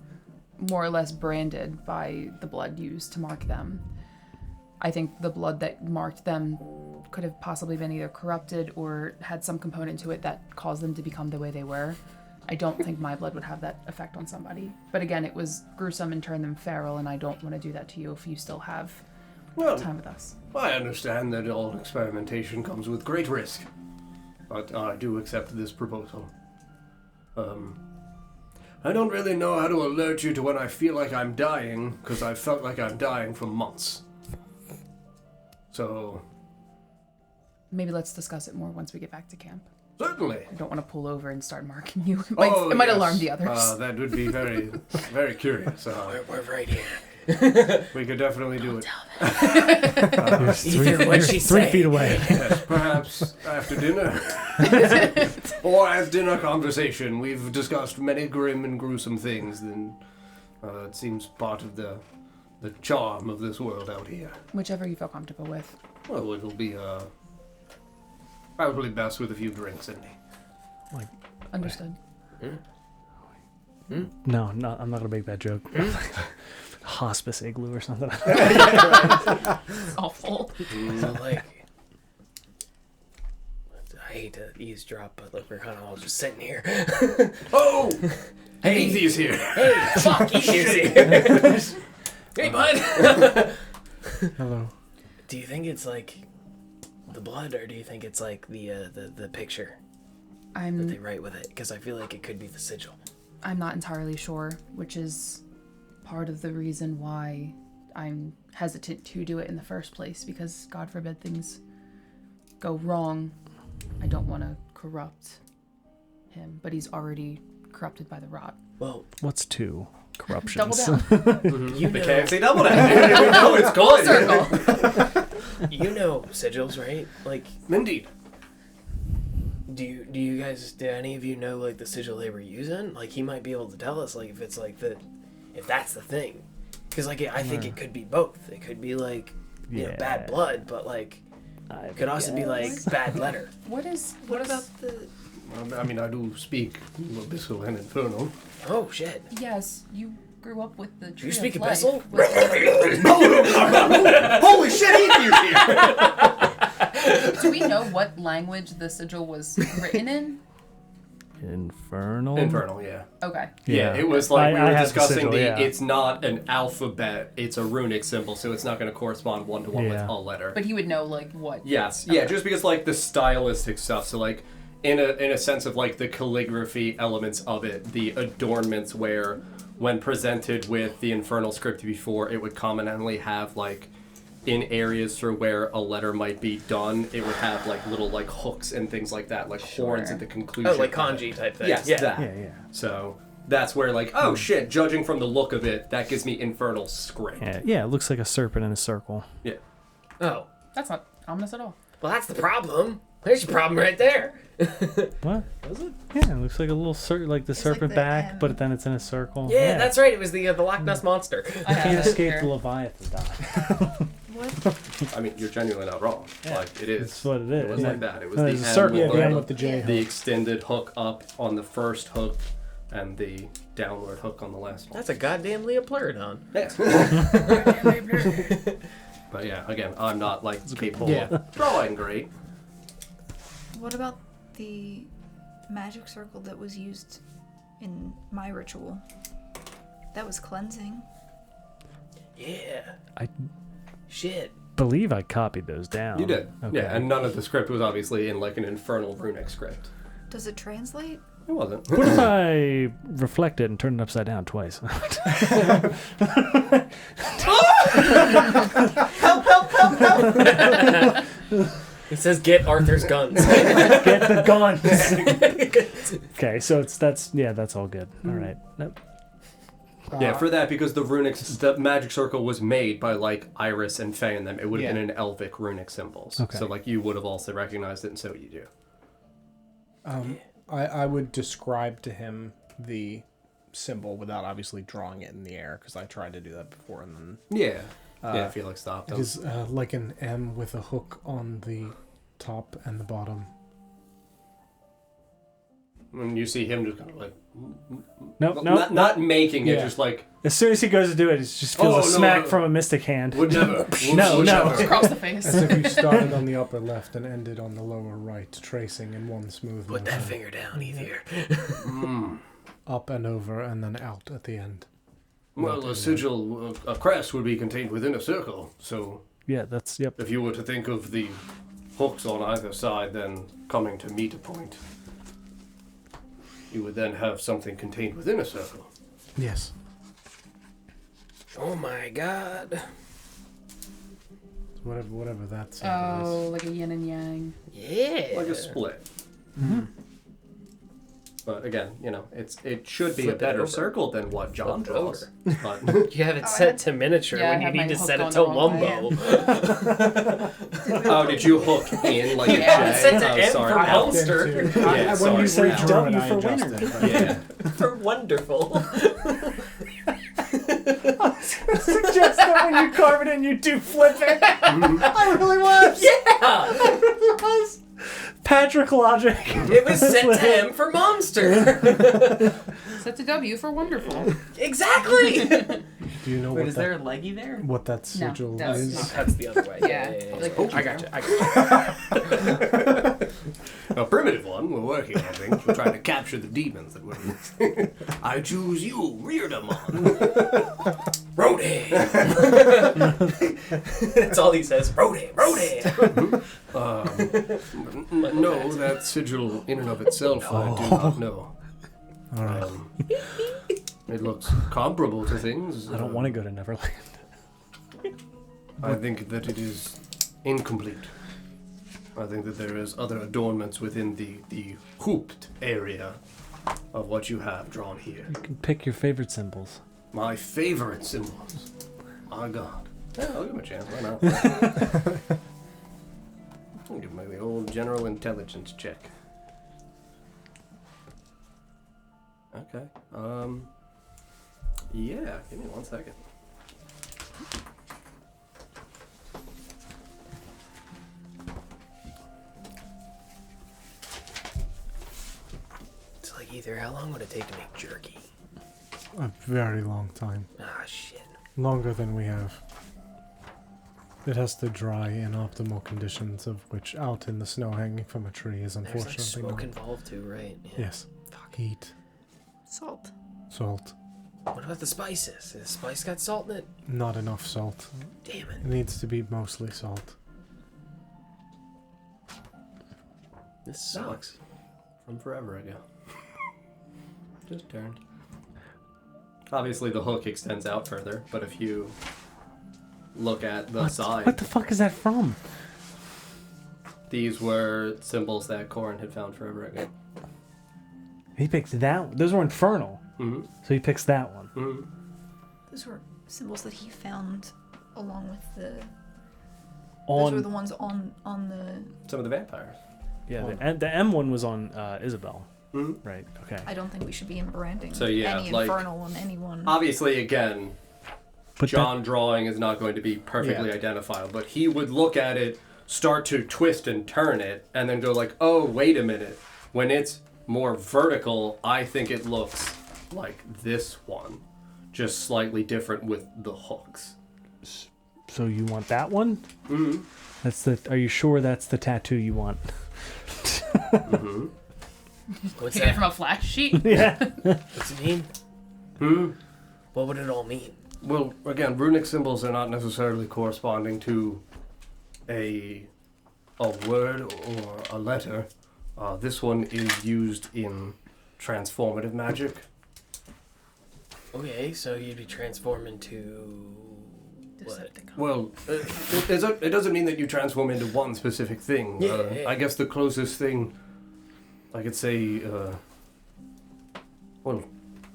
more or less branded by the blood used to mark them. I think the blood that marked them could have possibly been either corrupted or had some component to it that caused them to become the way they were. I don't think my blood would have that effect on somebody. But again, it was gruesome and turned them feral, and I don't want to do that to you if you still have time with us. I understand that all experimentation comes with great risk, but I do accept this proposal. I don't really know how to alert you to when I feel like I'm dying, because I've felt like I'm dying for months. So... Maybe let's discuss it more once we get back to camp. Certainly. I don't want to pull over and start marking you. It might alarm the others. That would be very, very curious. We're right here. We could definitely do it. What'd she say? 3 feet away. Yes, perhaps after dinner. Or as dinner conversation. We've discussed many grim and gruesome things, and it seems part of the charm of this world out here. Whichever you feel comfortable with. Well, it'll be probably best with a few drinks in me. Understood. No, I'm not gonna make that joke. Hospice igloo or something. Awful. So like, I hate to eavesdrop, but like we're kind of all just sitting here. Oh! Hey, Easy's here. hey, fuck, easy. Hey, bud. Hello. Do you think it's like the blood, or do you think it's like the picture that they write with it? Because I feel like it could be the sigil. I'm not entirely sure, which is part of the reason why I'm hesitant to do it in the first place, because God forbid things go wrong. I don't want to corrupt him, but he's already corrupted by the rot. Well, What's 2 corruptions? Double down. you The know, KFC double down. We know it's good. Circle. you know sigils, right? Like, Indeed. do you guys, do any of you know like the sigil they were using? Like, he might be able to tell us like if it's like if that's the thing, because like I think it could be both. It could be like you know, bad blood, but like it could also be like bad letter. What about the... I mean, I do speak Abyssal and Infernal. Oh shit! Yes, you grew up with the tree You speak of life. Abyssal? Holy shit, Ethan's here! Do we know what language the sigil was written in? Infernal. Infernal, yeah. Okay. Yeah, it was like we I were have the discussing sigil, yeah. it's not an alphabet, it's a runic symbol, so it's not going to correspond one-to-one with a letter. But he would know, like, what? Yes, yeah, just because, like, the stylistic stuff, so, like, in a sense of, like, the calligraphy elements of it, the adornments where, when presented with the Infernal script before, it would commonly have, like, in areas through where a letter might be done, it would have, like, little, like, hooks and things like that, like horns at the conclusion. Oh, like kanji type thing. Yes, Yeah. that. Yeah. So that's where, like, oh shit, judging from the look of it, that gives me Infernal script. Yeah, it looks like a serpent in a circle. Yeah. Oh, That's not ominous at all. well, that's the problem. There's your problem right there. What? Is it? Yeah, it looks like a little like the serpent the back, M. but then it's in a circle. Yeah, that's right. It was the Loch Ness monster. I You can't have it escape here. the Leviathan die. What? I mean, you're genuinely not wrong. Like, it is. That's what it is. It was like that. It was No, the there's a M circle with at the end the, with the J. the extended hook up on the first hook and the downward hook on the last one. That's a goddamn Leopleurodon. Yeah. But yeah, again, I'm not, like, capable of drawing great. What about the magic circle that was used in my ritual? That was cleansing. Yeah. I Shit. believe I copied those down. You did. Okay. Yeah, and none of the script was obviously in, like, an infernal runic script. Does it translate? It wasn't. What if I reflect it and turn it upside down twice? Help! It says get Arthur's guns. Get the guns. Okay, so that's all good. All right. Nope. Yeah, for that, because the magic circle was made by, like, Iris and Faye and them. It would have been an Elvic runic symbols. Okay. So, like, you would have also recognized it, and so you do. I would describe to him the symbol without obviously drawing it in the air, because I tried to do that before, and then... Yeah. I feel like stopped. It is like an M with a hook on the top and the bottom. When you see him just kind of like... Nope. Not making it, Yeah. just like... As soon as he goes to do it, it just feels a smack from a mystic hand. Would never. No. Across the face. As if you started on the upper left and ended on the lower right, tracing in one smooth Put that motion. finger down, Ether. Up and over and then out at the end. Well, a sigil, a crest would be contained within a circle. So Yeah, that's yep. if you were to think of the hooks on either side, then coming to meet a point, you would then have something contained within a circle. Yes. Oh my god. Whatever that symbol is. Oh, like a yin and yang. Yeah. Like a split. But again, it should be Flip a it better over. circle than what John Flip it draws. But You have it set to miniature Yeah, I when you have need my to hook set it going to the wrong Lumbo. oh, did you hook in like a Yeah, J? set to Oh, M sorry. for I hooked monster. into- Yeah, when sorry. you say Now. W I for adjusted. winner. Yeah. For wonderful. Suggest that when you carve it in, you do flip it. I really was. Yeah. Patrick logic. It was set to M for monster. Set to W for wonderful. Exactly. Do you know Wait, what is that, there a leggy there? what that sigil that's is? not. That's the other way. Yeah. Like, I got you. A primitive one we're working on things. We're trying to capture the demons that we're I choose you, Reardamon. Rodan. That's all he says. Rodan. No, that sigil in and of itself I do not know. All right. It looks comparable to things. I don't want to go to Neverland. I think that it is incomplete. I think that there is other adornments within the hooped area of what you have drawn here. You can pick your favorite symbols. My favorite symbols. My God. Yeah, I'll give him a chance. Why not? I'll give him the old general intelligence check. Okay. Yeah, give me 1 second. It's like either how long would it take to make jerky? A very long time. Ah, shit. Longer than we have. It has to dry in optimal conditions, of which out in the snow hanging from a tree is There's like unfortunately smoke not. involved too, right? Yeah. Yes. Fuck. Heat, Salt. salt. What about the spices? Has the spice got salt in it? Not enough salt. Damn it. It needs to be mostly salt. This sucks. From forever ago. Just turned. Obviously the hook extends out further, but if you look at the side, What the fuck is that from? these were symbols that Corin had found forever ago. He picks that one. Those were infernal. Mm-hmm. So he picks that one. Mm-hmm. Those were symbols that he found along with the. Those On were the ones on the. Some of the vampires. yeah, the M one was on Isabel. Mm-hmm. Right. Okay. I don't think we should be branding So, yeah, any like- infernal on anyone. Obviously, again, But John drawing is not going to be perfectly Yeah. identifiable, but he would look at it, start to twist and turn it, and then go like, oh, wait a minute. When it's more vertical, I think it looks like this one, just slightly different with the hooks. So you want that one? Mm-hmm. That's the. Are you sure that's the tattoo you want? Mm-hmm. What's Taken it that? from a flash sheet. Yeah. What's it mean? Hmm? What would it all mean? Well, again, runic symbols are not necessarily corresponding to a word or a letter. This one is used in transformative magic. Okay, so you'd be transforming to Well, it doesn't mean that you transform into one specific thing. Yeah. I guess the closest thing I could say,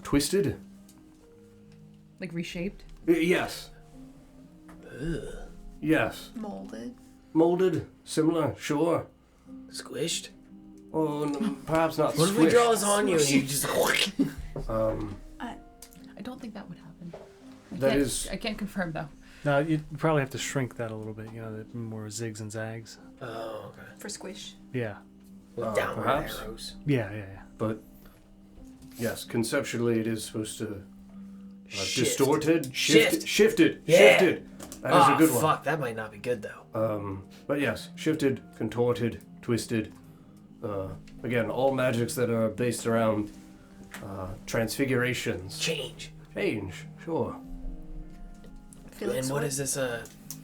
twisted? Like reshaped? Yes. Ugh. Yes. Molded. Molded? Similar? Sure. Squished? Oh, perhaps not What if we squished. draw this on you and you just... I don't think that would happen. I can't confirm though. No, you'd probably have to shrink that a little bit. You know, the more zigs and zags. Oh, okay. For squish. Yeah. With downward perhaps. arrows. Yeah. But, yes, conceptually it is supposed to... Shift. distorted? Shift. Shifted. Yeah. Shifted. That is a good one. Fuck, that might not be good, though. But yes, shifted, contorted, twisted. Again, all magics that are based around transfigurations. Change. Change, sure. Felix, And what is this,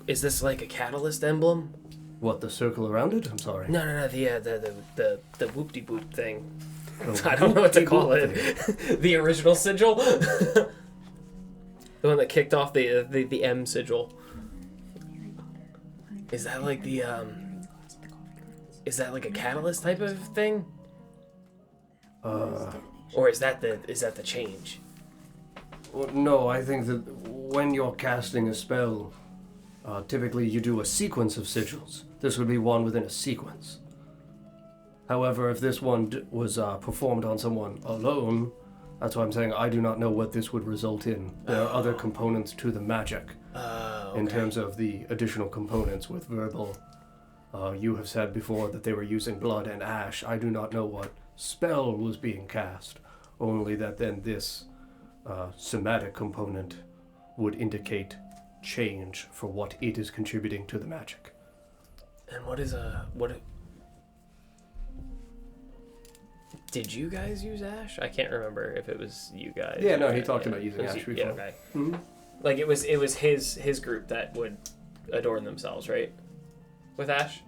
is this like a catalyst emblem? What, the circle around it? I'm sorry. No, the whoop-de-boop thing. I don't know what to call it. The original sigil? The one that kicked off the M sigil. Is that like the, is that like a catalyst type of thing? Or is that the change? Well, no, I think that when you're casting a spell, typically you do a sequence of sigils. This would be one within a sequence. However, if this one was performed on someone alone, that's why I'm saying I do not know what this would result in. There are other components to the magic. Okay. In terms of the additional components with verbal. You have said before that they were using blood and ash. I do not know what spell was being cast, only that then this somatic component would indicate change for what it is contributing to the magic. And did you guys use ash? I can't remember if it was you guys. Yeah, no, he talked about using ash before. Yeah, okay. Mm-hmm. Like it was his group that would adorn themselves, right? With ash?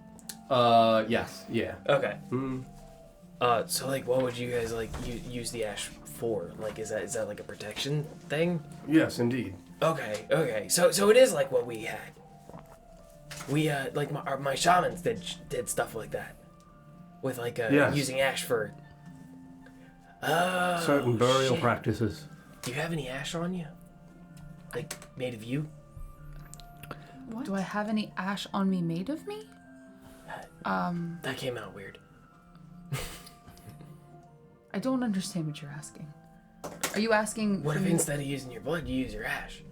Yes, yeah. Okay. Mm-hmm. So like what would you guys like use the ash for? Like is that like a protection thing? Yes, indeed. Okay. So it is like what we had. We like my shamans did stuff like that. With like Yes. using ash for Certain burial shit. practices. Do you have any ash on you? Like made of you? What? Do I have any ash on me made of me? That came out weird. I don't understand what you're asking. Are you asking? What if instead of using your blood, you use your ash?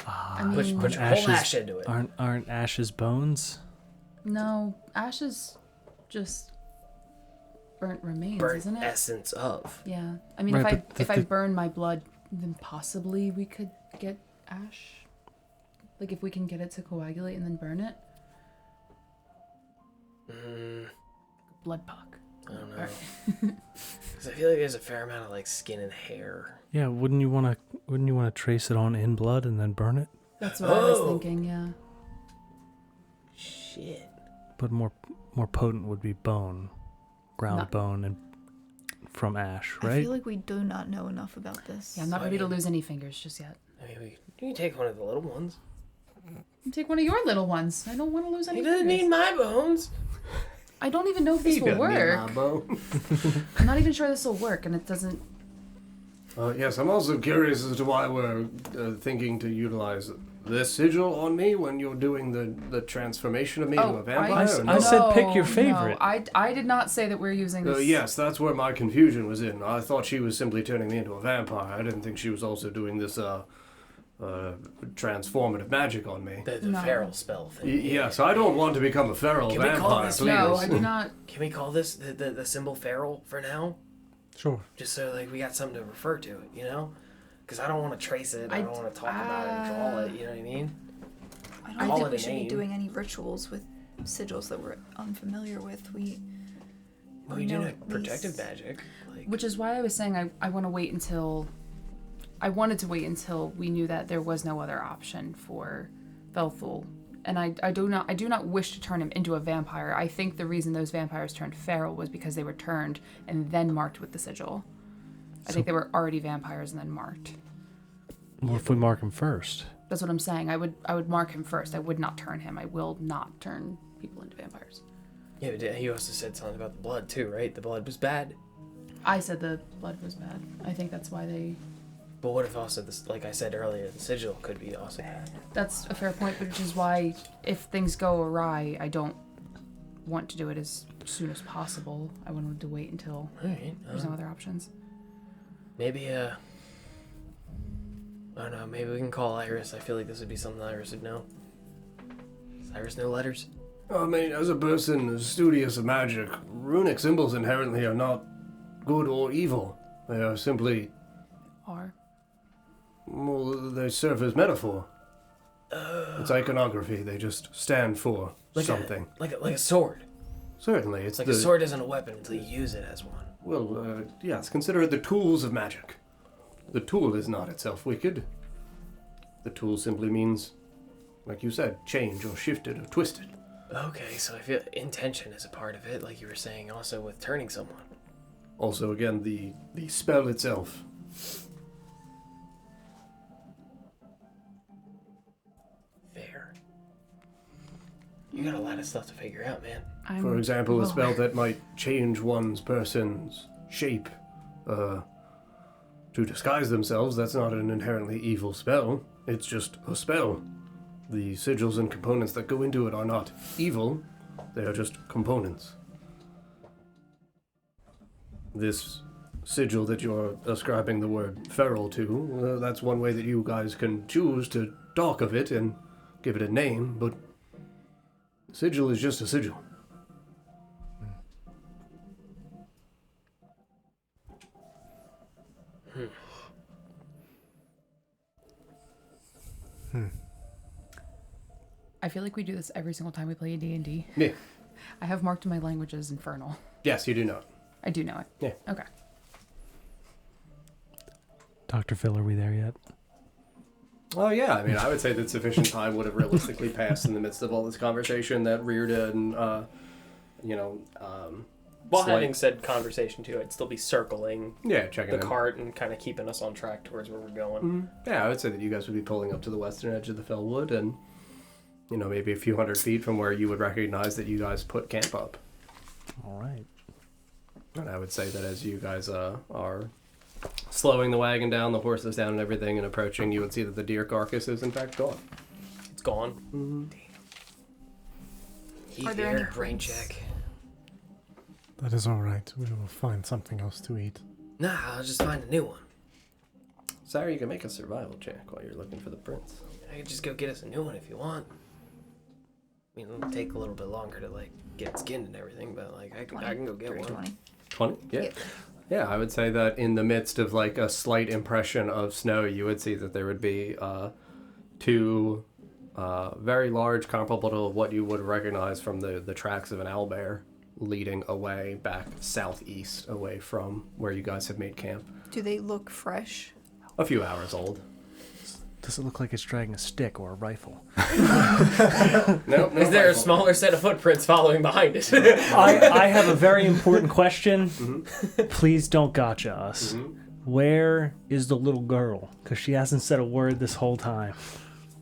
I mean, Put your whole ash into it. Aren't ashes bones? no, ash is just burnt remains, Burnt isn't it? essence of. Yeah. I mean, Right, if but I burn my blood, then possibly we could get ash. Like if we can get it to coagulate and then burn it. Blood puck. I don't know. Because I feel like there's a fair amount of like skin and hair. Yeah. Wouldn't you want to trace it on in blood and then burn it? That's what I was Oh. thinking. Yeah. Shit. But more potent would be bone, ground Not- bone, and from ash, I right? feel like we do not know enough about this. Yeah, I'm not So, I ready to mean- lose any fingers just yet. I mean, you can take one of the little ones. Take one of your little ones. I don't want to lose any He doesn't fingers. need my bones. I don't even know if this You will got me, work. Mabo. I'm not even sure this will work, and it doesn't. Yes, I'm also curious as to why we're thinking to utilize this sigil on me when you're doing the transformation of me to a vampire. or no? I said pick your No, favorite. I did not say that we're using this. Yes, that's where my confusion was in. I thought she was simply turning me into a vampire. I didn't think she was also doing this transformative magic on me. The No. feral spell thing. Yes, I don't want to become a feral Can we vampire. call this- please. No, I do not. Can we call this the symbol feral for now? Sure. Just so like we got something to refer to it, you know? Because I don't want to trace it. I I don't want to talk about it and draw it. You know what I mean? I Call don't think it we a should be name. doing any rituals with sigils that we're unfamiliar with. We We do know like at protective least- magic. Like, Which is why I was saying I want to wait until. I wanted to wait until we knew that there was no other option for Velthul. And I do not wish to turn him into a vampire. I think the reason those vampires turned feral was because they were turned and then marked with the sigil. I think they were already vampires and then marked. Well, if we mark him first. That's what I'm saying. I would mark him first. I would not turn him. I will not turn people into vampires. Yeah, but he also said something about the blood too, right? The blood was bad. I said the blood was bad. I think that's why they... But what if also, this, like I said earlier, the sigil could be also bad? That's a fair point, which is why if things go awry, I don't want to do it as soon as possible. I wanted to wait until there's no other options. Maybe, I don't know, maybe we can call Iris. I feel like this would be something Iris would know. Does Iris know letters? I mean, as a person studious of magic, runic symbols inherently are not good or evil. They are simply... Are? Well, they serve as metaphor. It's iconography. They just stand for Like something. Like a sword. Certainly, it's Like the... a sword isn't a weapon until you use it as one. Well, yes, consider it the tools of magic. The tool is not itself wicked. The tool simply means, like you said, change or shifted or twisted. Okay, so I feel intention is a part of it, like you were saying also with turning someone. Also, again, the spell itself. Fair. You got a lot of stuff to figure out, man. For example, a spell that might change one's person's shape to disguise themselves, that's not an inherently evil spell. It's just a spell. The sigils and components that go into it are not evil. They are just components. This sigil that you're ascribing the word feral to, that's one way that you guys can choose to talk of it and give it a name, but sigil is just a sigil. I feel like we do this every single time we play a D&D. Yeah. I have marked in my language as infernal. Yes, you do know it. I do know it. Yeah. Okay. Dr. Phil, are we there yet? Oh yeah, I mean, I would say that sufficient time would have realistically passed in the midst of all this conversation that reared and, While having said conversation too, I'd still be circling checking the in. cart and kind of keeping us on track towards where we're going. Mm-hmm. Yeah, I would say that you guys would be pulling up to the western edge of the Fellwood and, maybe a few hundred feet from where you would recognize that you guys put camp up. All right. And I would say that as you guys are slowing the wagon down, the horses down and everything, and approaching, you would see that the deer carcass is in fact gone. It's gone. Mm-hmm. Are there any brain prints? check? That is all right. We will find something else to eat. Nah, I'll just find a new one. Sorry, you can make a survival check while you're looking for the prints. I could just go get us a new one if you want. I mean, it'll take a little bit longer to, get it skinned and everything, but, I can go get one. 320. 20? Yeah. Yep. Yeah, I would say that in the midst of a slight impression of snow, you would see that there would be two very large, comparable to what you would recognize from the tracks of an owlbear leading away back southeast away from where you guys have made camp. Do they look fresh? A few hours old. Does it look like it's dragging a stick or a rifle? Nope. Is there a smaller set of footprints following behind it? I have a very important question. Mm-hmm. Please don't gotcha us. Mm-hmm. Where is the little girl? Because she hasn't said a word this whole time.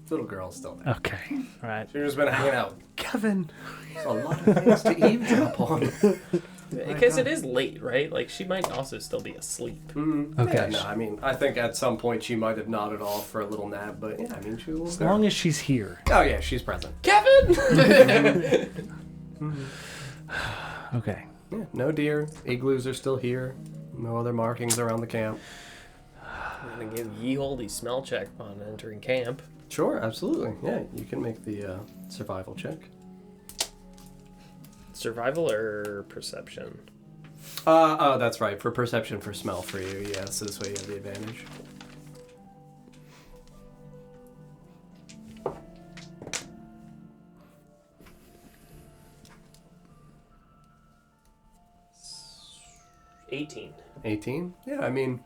Little girl's still there. Okay. All right. She's just been hanging out. Kevin. There's a lot of things to eavesdrop on. Because it is late, right? She might also still be asleep. Mm-hmm. Okay. Yeah, no, I mean, I think at some point she might have nodded off for a little nap, but yeah, I mean, she's a little As girl. long as she's here. Oh yeah, she's present. Kevin! Okay. Yeah, no deer. Igloos are still here. No other markings around the camp. I'm going to give Yeehold a smell check on entering camp. Sure, absolutely. Yeah, you can make the survival check. Survival or perception? Oh, that's right. For perception, for smell for you. Yeah, so this way you have the advantage. $18. 18? Yeah, I mean,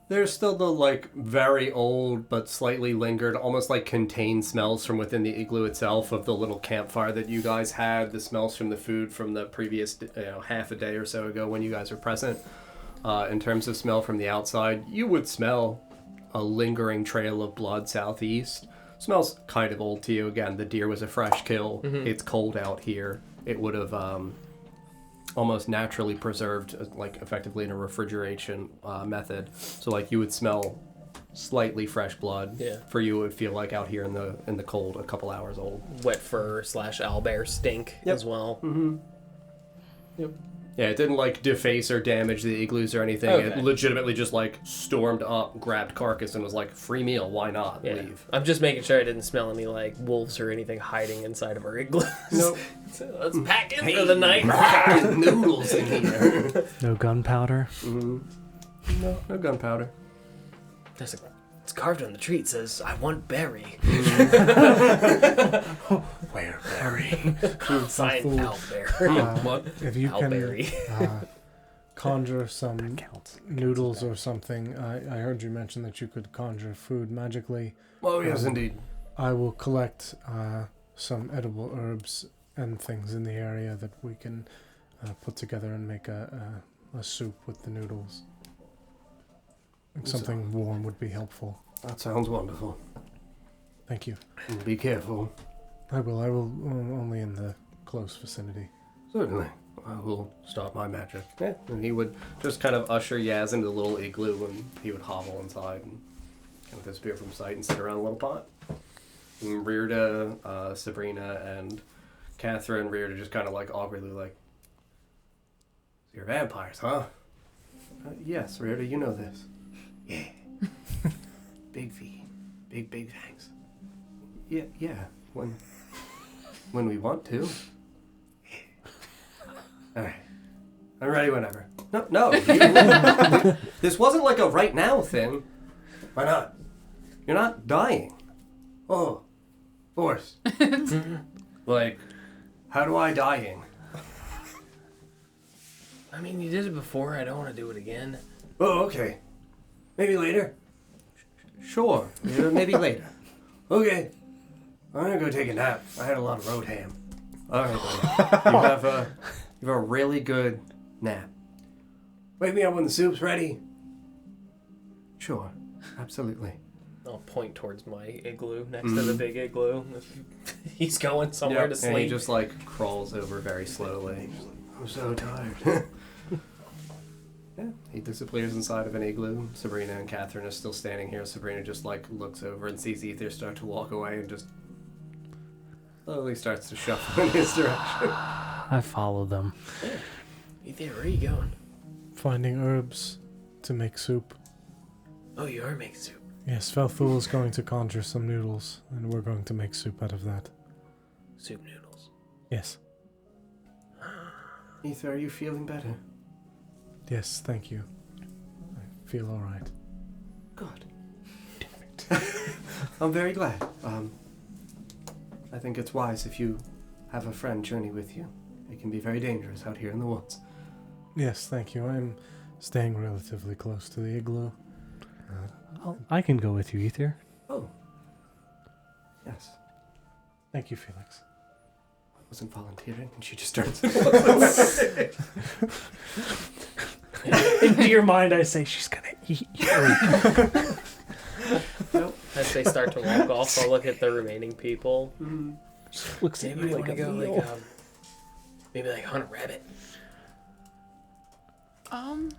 there's still the, very old but slightly lingered, almost contained smells from within the igloo itself of the little campfire that you guys had, the smells from the food from the previous, half a day or so ago when you guys were present. In terms of smell from the outside, you would smell a lingering trail of blood southeast. Smells kind of old to you. Again, the deer was a fresh kill. It's cold out here. It would have almost naturally preserved, like effectively in a refrigeration method. So like you would smell slightly fresh blood. Yeah. For you, it would feel like out here in the cold, a couple hours old. Wet fur / owlbear stink as well. Yep. Yeah, it didn't like deface or damage the igloos or anything. Okay. It legitimately just like stormed up, grabbed carcass, and was like, "Free meal, why not? Yeah. Leave." I'm just making sure I didn't smell any like wolves or anything hiding inside of our igloos. Nope. So let's pack in for the night. Fucking noodles in here. No gunpowder. No gunpowder. It's carved on the tree. It says, "I want berry." Where berry? Signed fool. owlbear. What? If you Owlberry. can conjure some Counts. noodles or something, I heard you mention that you could conjure food magically. Oh yes, indeed. I will collect some edible herbs and things in the area that we can put together and make a soup with the noodles. Something warm would be helpful. That sounds wonderful. Thank you. Be careful. I will only in the close vicinity. Certainly. I will start my magic. Yeah. And he would just kind of usher Yaz into the little igloo, and he would hobble inside and kind of disappear from sight and sit around a little pot. And Rearda, Sabrina, and Catherine, Rearda just kind of like awkwardly like, "You're vampires, huh?" Yes, Rearda, you know this. Yeah. Big V. Big fangs. Yeah. When we want to. Alright. I'm ready whenever. No. This wasn't like a right now thing. Why not? You're not dying. Oh. Of course. Like, how do I dying? I mean, you did it before. I don't want to do it again. Oh, okay. Maybe later. Sure. Maybe later. Okay. I'm gonna go take a nap. I had a lot of road ham. Alright, buddy. You have a really good nap. Wake me up when the soup's ready. Sure. Absolutely. I'll point towards my igloo next to the big igloo. He's going somewhere to sleep. And he just like crawls over very slowly. I'm so tired. Yeah, he disappears inside of an igloo. Sabrina and Catherine are still standing here. Sabrina just like looks over and sees Ether start to walk away and just slowly starts to shuffle in his direction. I follow them. Ethan, where are you going? Finding herbs to make soup. Oh, you are making soup. Yes, Felthul is going to conjure some noodles, and we're going to make soup out of that. Soup noodles. Yes. Ether, are you feeling better? Yes, thank you. I feel all right. Good. I'm very glad. I think it's wise if you have a friend journey with you. It can be very dangerous out here in the woods. Yes, thank you. I'm staying relatively close to the igloo. I can go with you, Ether. Oh. Yes. Thank you, Felix. I wasn't volunteering, and she just turns. Into your mind, I say, she's gonna eat you. Nope. As they start to walk off, I'll look at the remaining people. Looks at Anybody you want like to a go, meal. like, maybe like hunt a rabbit?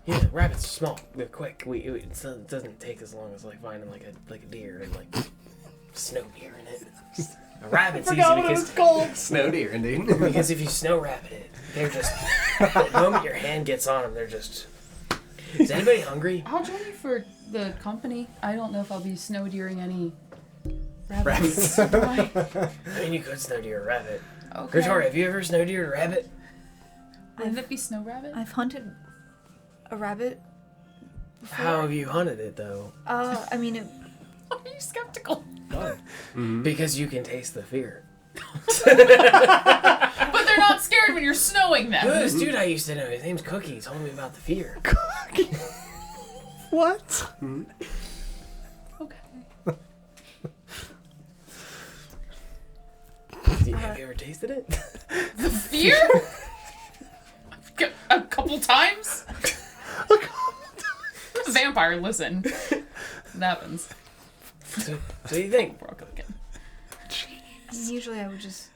Yeah, rabbits are small. They're quick. It doesn't take as long as like finding like a deer and like snow deer in it. A rabbit's easy because Snow deer, indeed. because if you snow rabbit it, they're just the moment your hand gets on them, they're just. Is anybody hungry? I'll join you for the company. I don't know if I'll be snow deering any Rabbits. Right. I mean, you could snow deer a rabbit. Okay. Victoria, have you ever snow deer a rabbit? Wouldn't it be snow rabbit? I've hunted a rabbit before. How have you hunted it though? I mean, Why are you skeptical? Because you can taste the fear. But they're not scared when you're snowing them. This dude I used to know, his name's Cookie, he told me about the fear. What? Okay. Have you ever tasted it? The fear? A couple times? Vampire, listen. It happens. So what do you think? We're all cooking. Usually I would just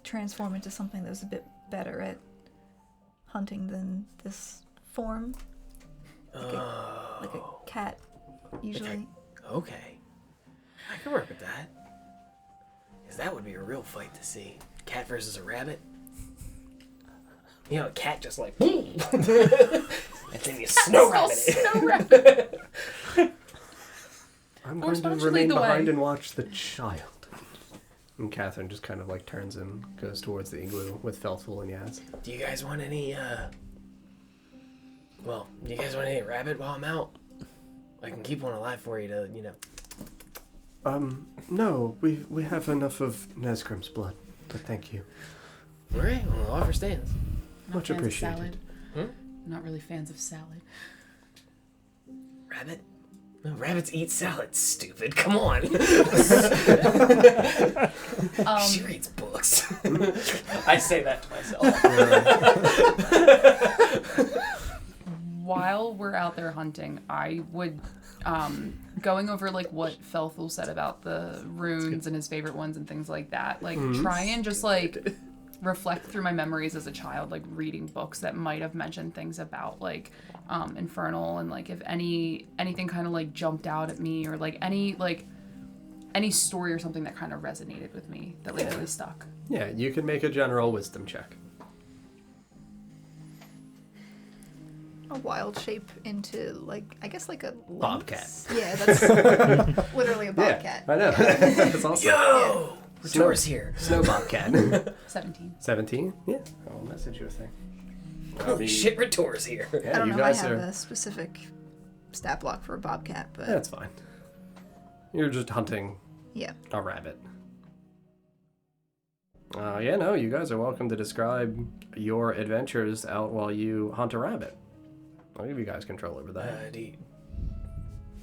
transform into something that was a bit better at hunting than this form. Like a cat, usually. Okay. I can work with that. Because that would be a real fight to see. Cat versus a rabbit. You know, a cat just like... and then you snow rabbit it. I'm Or going to Sponge, remain lead the behind way. and watch the child. And Catherine just kind of like turns and goes towards the igloo with Felthul and Yaz. Do you guys want any, well, do you guys want any rabbit while I'm out? I can keep one alive for you to, you know... No, we have enough of Nesgrim's blood, but thank you. Alright, well, offer stands. Not Much fans of appreciated. salad. Hmm? Not really fans of salad. Rabbit? No, rabbits eat salad, stupid. Come on. She reads books. I say that to myself. While we're out there hunting, I would, going over like what Felthul said about the runes and his favorite ones and things like that, like try and just like reflect through my memories as a child, like reading books that might have mentioned things about like Infernal, and like if anything kind of like jumped out at me, or like any story or something that kind of resonated with me that like really stuck. Yeah, you can make a general wisdom check. A wild shape into like, I guess like a lynx? Bobcat. Yeah, that's literally a bobcat. Yeah, I know. That's awesome. Yo! Ratora's here. Snow Bobcat. 17. 17? Yeah. I'll message you a thing. Holy shit, Ratora's here. Yeah, I don't you know if I guys have are. a specific stat block for a bobcat, but That's fine. You're just hunting yeah. a rabbit. Yeah, no, you guys are welcome to describe your adventures out while you hunt a rabbit. I'll give you guys control over that. Do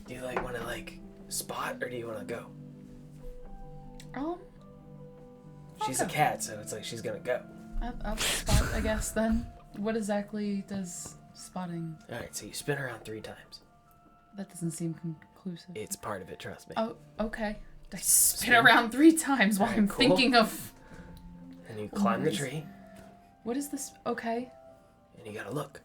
you like want to like spot, or do you want to go? She's a cat, so it's like she's gonna go. I'll spot, I guess, then. What exactly does spotting... Alright, so you spin around 3 times. That doesn't seem conclusive. It's part of it, trust me. Oh, okay. I spin around 3 times while Alright, I'm cool. thinking of... And you climb the Nice. tree, What is this? Okay. and you gotta look.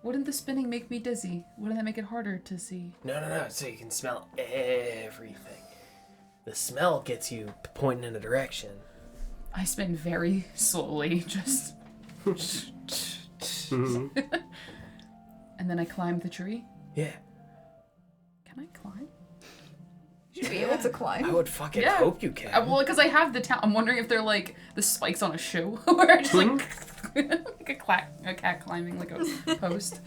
Wouldn't the spinning make me dizzy? Wouldn't that make it harder to see? No, so you can smell everything. The smell gets you pointing in a direction. I spin very slowly, just... Mhm. And then I climb the tree. Yeah. Can I climb? You should be able to climb. I would fucking Yeah. hope you can. Well, because I have the I'm wondering if they're like the spikes on a shoe, where I just like a cat climbing like a post.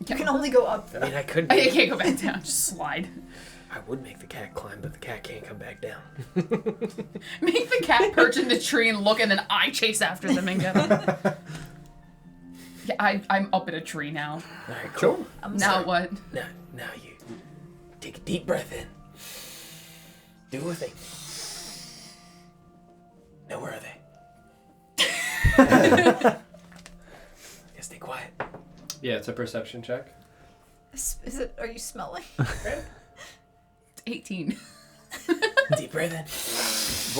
You can only go up. I mean, I could. I can't go back down. Just slide. I would make the cat climb, but the cat can't come back down. Make the cat perch in the tree and look, and then I chase after them and get them. Yeah, I'm up in a tree now. All right, cool. Now what? Now you take a deep breath in. Do a thing. Now where are they? Yeah, stay quiet. Yeah, it's a perception check. Is it? Are you smelling? 18. Deep breath in.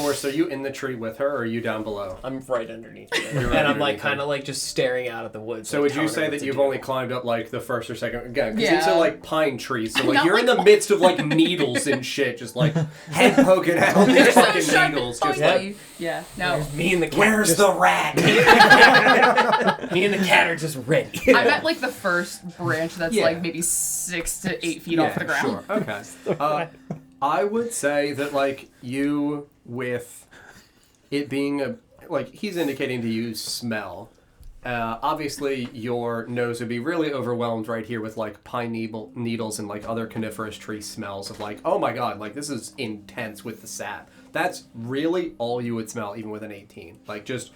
Vorst, are you in the tree with her, or are you down below? I'm right underneath it. You're And right I'm like underneath kind it. of like just staring out at the woods. So like, would you telling her say what that to you've do. only climbed up like the first or second again? Because Yeah. these are like pine trees, so I'm like not, you're in the like- midst of like needles and shit, just like head poking out these They're so fucking sharp needles. and Just pointy. Yeah, no. Me and the cat. where's the rat? Me and the cat are just ready. I'm at like the first branch that's Yeah. like maybe 6 to 8 feet off the ground. Sure. Okay. I would say that like you with it being a like he's indicating to you smell. Obviously, your nose would be really overwhelmed right here with like pine needles and like other coniferous tree smells of like, oh my god, like this is intense with the sap. That's really all you would smell, even with an 18. Like just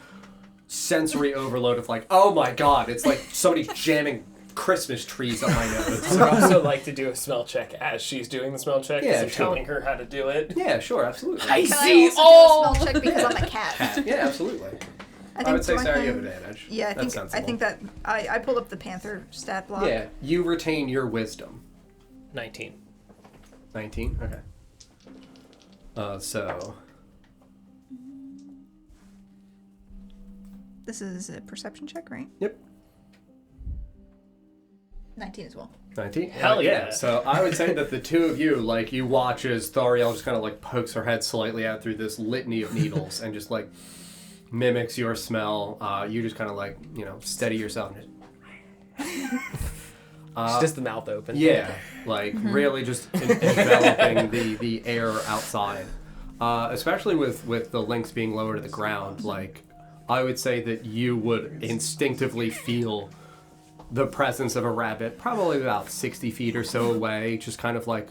sensory overload of like, oh my god, it's like somebody jamming Christmas trees up my nose. I would also like to do a smell check as she's doing the smell check. Yeah, so sure. telling her how to do it. Yeah, sure, absolutely. I Can see I also all. do a smell check because I'm a cat? Yeah, absolutely. I would say, for my Sarah, you have thing- advantage. Yeah, That's I sensible. think that I pulled up the panther stat block. Yeah, you retain your wisdom. 19. 19? Okay. So This is a perception check, right? Yep. 19 as well. 19? Hell yeah. So I would say that the two of you, like, you watch as Thariel just kind of, like, pokes her head slightly out through this litany of needles and just, like, mimics your smell. You just kind of, like, you know, steady yourself. It's just the mouth open. Yeah, like, really just enveloping the air outside. Especially with the lynx being lower to the ground, like, I would say that you would instinctively feel the presence of a rabbit, probably about 60 feet or so away, just kind of like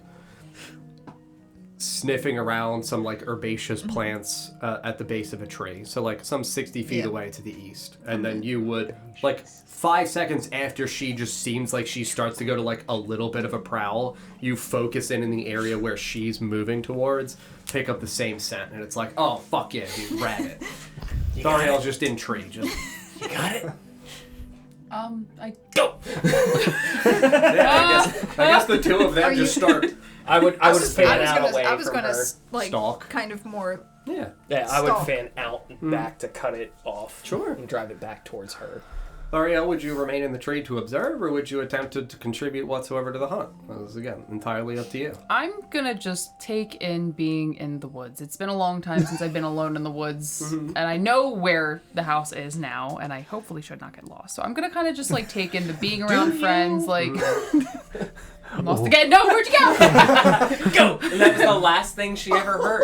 sniffing around some like herbaceous plants at the base of a tree. So like some 60 feet away to the east. And then you would, like 5 seconds after she just seems like she starts to go to like a little bit of a prowl, you focus in the area where she's moving towards, pick up the same scent. And it's like, oh, fuck yeah, dude, rabbit. Thariel's just in tree. Just You got it? I Go! I guess the two of them just start. I would fan out away I was from gonna her. like Stalk. kind of more. Yeah. Yeah, I would Stalk. fan out and back to cut it off. Sure. And drive it back towards her. Thariel, would you remain in the tree to observe, or would you attempt to contribute whatsoever to the hunt? That was, again, entirely up to you. I'm gonna just take in being in the woods. It's been a long time since I've been alone in the woods, and I know where the house is now, and I hopefully should not get lost. So I'm gonna kind of just like take in the being around friends, like. I'm lost again. No, where'd you go? Go! And that was the last thing she ever heard.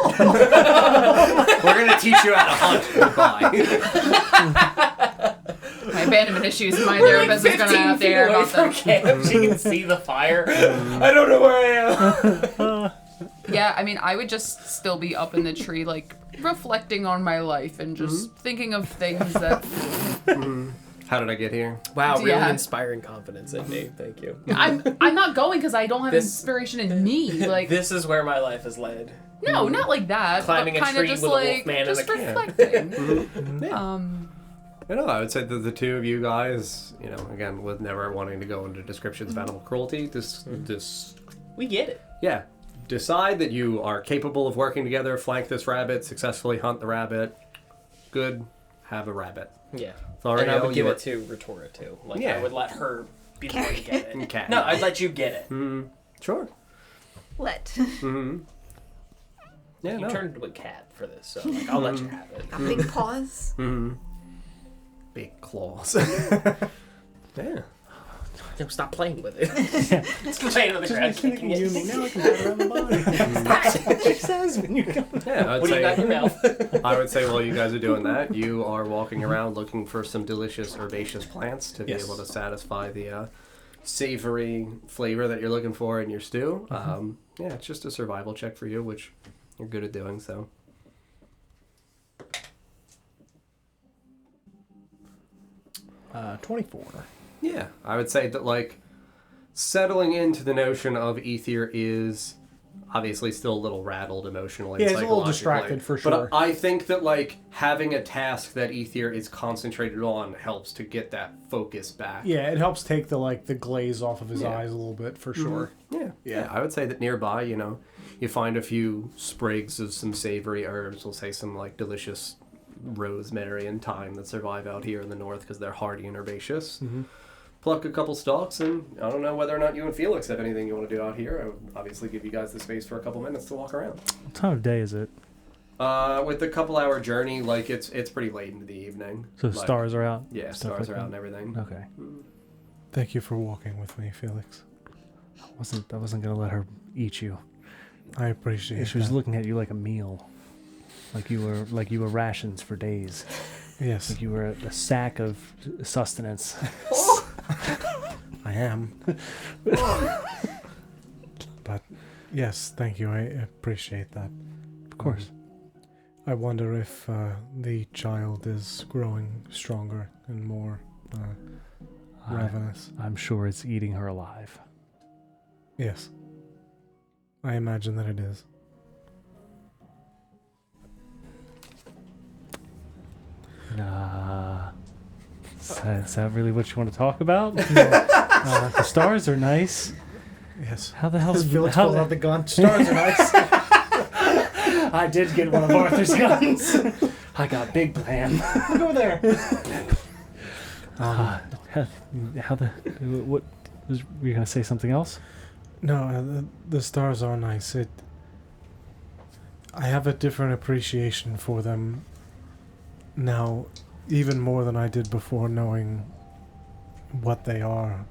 We're gonna teach you how to hunt. Goodbye. My abandonment issues. My therapist is gonna have to hear about them. Camp. She can see the fire. I don't know where I am. Yeah, I mean, I would just still be up in the tree, like reflecting on my life and just thinking of things that. How did I get here? Wow, really Yeah. inspiring confidence in me. Thank you. I'm not going because I don't have inspiration in me. Like This is where my life has led. no, not like that. Climbing but a kind of tree just with a like wolf man just and a cat. reflecting. You know, I would say that the two of you guys, you know, again, with never wanting to go into descriptions of animal cruelty, this, We get it. yeah, decide that you are capable of working together, flank this rabbit, successfully hunt the rabbit. Good, have a rabbit. Yeah. Thariel, And I would give you it to Retora too. Like Yeah. I would let her be the one to get it. Cat. No, I'd let you get it. Sure. Let. Yeah, You no. turned into a cat for this, so like, I'll let you have it. Got big paws. Big claws. yeah. No, stop playing with it. Stop playing with the ground. Kicking it. Now I can pat around the body. That's what she says when you come. Yeah, I'd What do you got in your say, mouth? I would say while you guys are doing that, you are walking around looking for some delicious herbaceous plants to be Yes. able to satisfy the savory flavor that you're looking for in your stew. Yeah, it's just a survival check for you, which you're good at doing, so. Uh, 24. Yeah, I would say that, like, settling into the notion of Ether is obviously still a little rattled emotionally. Yeah, and he's a little psychologically. distracted for But sure. I think that, like, having a task that Ether is concentrated on helps to get that focus back. Yeah, it helps take the glaze off of his Yeah. eyes a little bit for sure. Yeah, I would say that nearby, you know, you find a few sprigs of some savory herbs, we'll say some, like, delicious rosemary and thyme that survive out here in the north because they're hardy and herbaceous. Pluck a couple stalks, and I don't know whether or not you and Felix have anything you want to do out here. I would obviously give you guys the space for a couple minutes to walk around. What time of day is it? With the couple-hour journey, like, it's pretty late into the evening. So the Like, stars are out? Yeah, Stuff stars like are out that? and everything. Okay. Thank you for walking with me, Felix. I wasn't gonna let her eat you. I appreciate She was that. looking at you like a meal. Like you were rations for days. Yes, Like you were a sack of sustenance. I am. But yes, thank you. I appreciate that. Of course. I wonder if the child is growing stronger and more ravenous. I'm sure it's eating her alive. Yes. I imagine that it is. Is that really what you want to talk about? The stars are nice. Yes. How the hell's Felix how pulls out the gun. Stars are nice. I did get one of Arthur's guns. I got big plan. Look over there. What were you gonna say something else? No, the stars are nice. I have a different appreciation for them now, even more than I did before knowing what they are.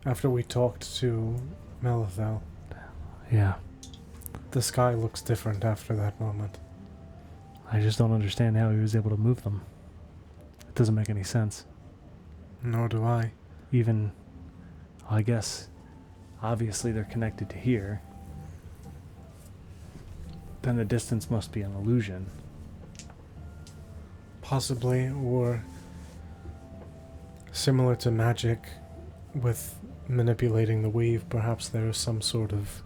After we talked to Melithel, Yeah. the sky looks different after that moment. I just don't understand how he was able to move them. It doesn't make any sense. Nor do I. Even, I guess, obviously they're connected to here. Then the distance must be an illusion. Possibly, or similar to magic with manipulating the weave, perhaps there is some sort of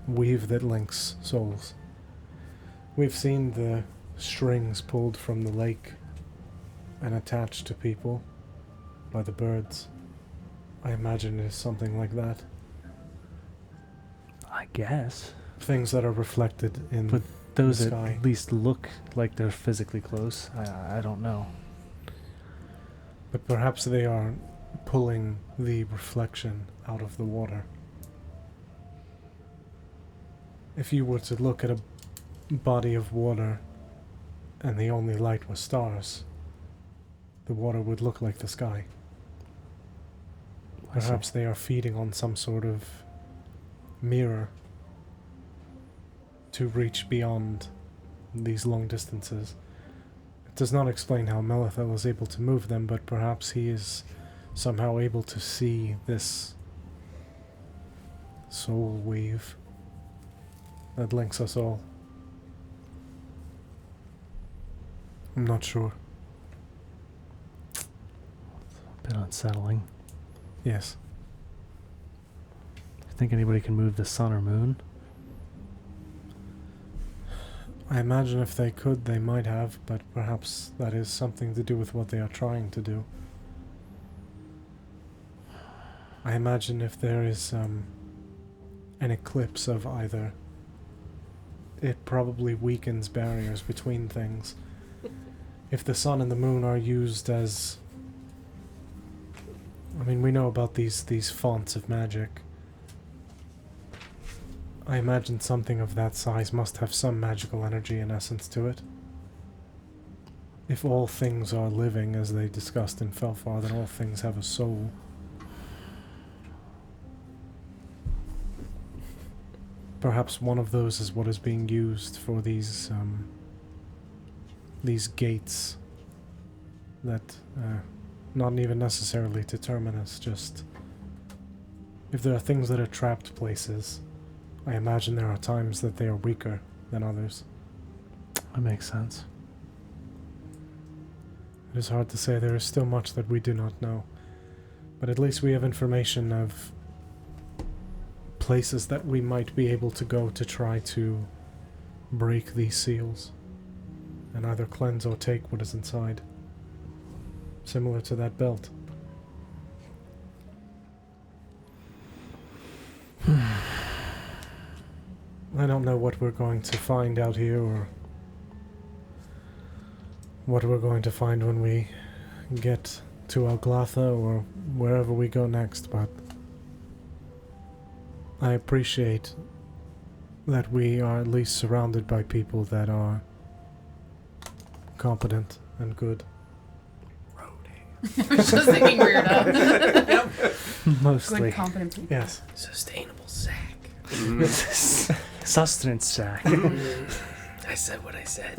weave that links souls. We've seen the strings pulled from the lake and attached to people by the birds. I imagine it is something like that. I guess. Things that are reflected in But those the that sky. at least look like they're physically close, I don't know. But perhaps they are pulling the reflection out of the water. If you were to look at a body of water and the only light was stars, the water would look like the sky. I see. Perhaps they are feeding on some sort of mirror to reach beyond these long distances. It does not explain how Melithel is able to move them, but perhaps he is somehow able to see this soul weave that links us all. I'm not sure. A bit unsettling. Yes. Think anybody can move the sun or moon? I imagine if they could, they might have, but perhaps that is something to do with what they are trying to do. I imagine if there is an eclipse of either, it probably weakens barriers between things. If the sun and the moon are used as... I mean, we know about these fonts of magic. I imagine something of that size must have some magical energy and essence to it. If all things are living, as they discussed in Felfar, then all things have a soul. Perhaps one of those is what is being used for these gates that not even necessarily to terminus, just if there are things that are trapped places, I imagine there are times that they are weaker than others. That makes sense. It is hard to say. There is still much that we do not know, but at least we have information of places that we might be able to go to try to break these seals and either cleanse or take what is inside. Similar to that belt. I don't know what we're going to find out here or what we're going to find when we get to Auglatha or wherever we go next, but I appreciate that we are at least surrounded by people that are competent and good. I was just thinking weirdo. Mostly. Good, competent people. Yes. Sustainable sack. Sustenance sack. I said what I said.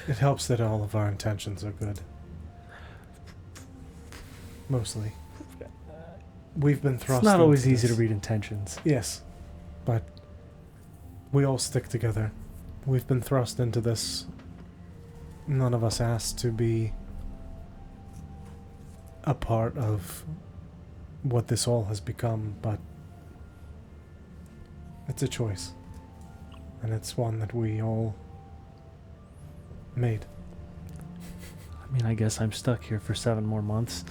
It helps that all of our intentions are good. Mostly. We've been thrust It's not always into easy to this. read intentions. Yes, but we all stick together. We've been thrust into this. None of us asked to be a part of what this all has become, but it's a choice. And it's one that we all made. I mean, I guess I'm stuck here for 7 more months.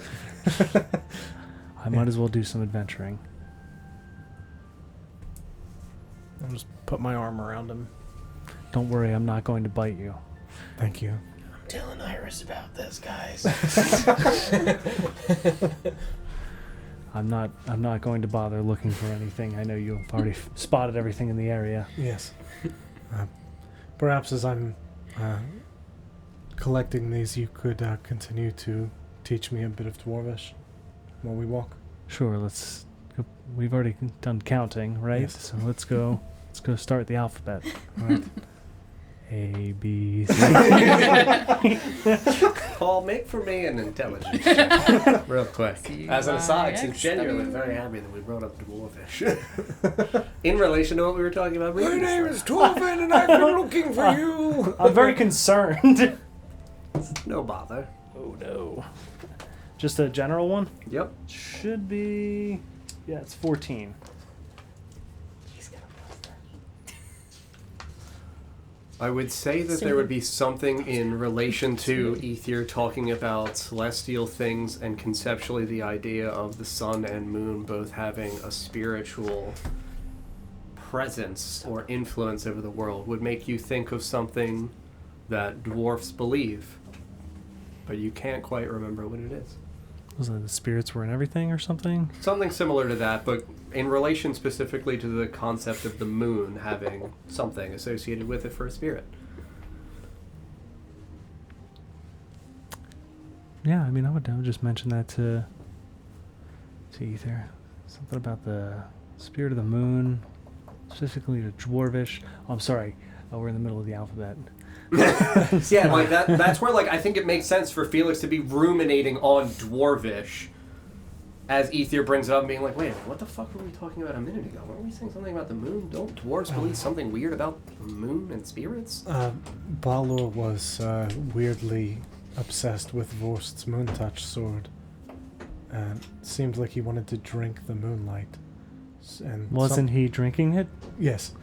I might as well do some adventuring. I'll just put my arm around him. Don't worry, I'm not going to bite you. Thank you. I'm telling Iris about this, guys. I'm not going to bother looking for anything. I know you've already spotted everything in the area. Yes. Perhaps as I'm collecting these, you could continue to teach me a bit of Dwarvish while we walk. Sure, let's go. We've already done counting, right? Yes. So let's go start the alphabet. All right. A, B, C. Paul, make for me an intelligence check. Real quick. As an aside, since genuinely very happy that we brought up Dwarvish. In relation to what we were talking about previously. My name is Dwarven and I've been looking for you. I'm very concerned. No bother. Oh no. Just a general one? Yep. Should be... Yeah, it's 14. I would say that there would be something in relation to Ether talking about celestial things and conceptually the idea of the sun and moon both having a spiritual presence or influence over the world would make you think of something that dwarfs believe, but you can't quite remember what it is. Was it the spirits were in everything or something? Something similar to that, but in relation specifically to the concept of the moon having something associated with it for a spirit. Yeah, I mean, I would just mention that to Ether. Something about the spirit of the moon, specifically to Dwarvish. Oh, I'm sorry. Oh, we're in the middle of the alphabet. Yeah, like that's where I think it makes sense for Felix to be ruminating on Dwarvish as Ether brings it up and being like, wait, what the fuck were we talking about a minute ago? Weren't we saying something about the moon? Don't dwarves believe something weird about the moon and spirits? Balor was weirdly obsessed with Vorst's Moontouch sword. Seemed like he wanted to drink the moonlight. And Wasn't he drinking it? Yes.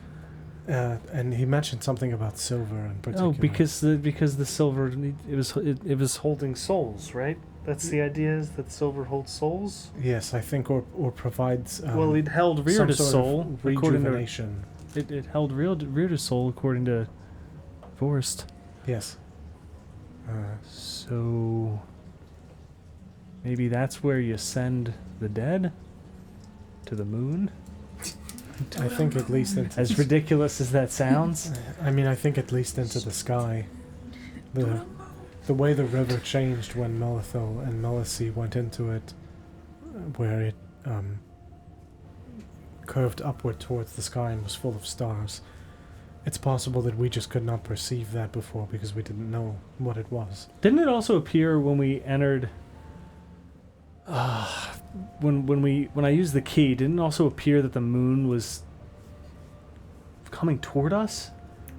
And he mentioned something about silver in particular. Oh, because the silver it was holding souls, right? That's the idea, is that silver holds souls. Yes, I think, or provides. Well, it held Rearda's soul rejuvenation. It held Rearda's soul according to Vorst. Yes. So maybe that's where you send the dead to the moon. I think at least into As ridiculous as that sounds. I mean, I think at least into the sky. The way the river changed when Melithil and Melisy went into it, where it curved upward towards the sky and was full of stars. It's possible that we just could not perceive that before because we didn't know what it was. Didn't it also appear when we entered? When I used the key, didn't it also appear that the moon was coming toward us?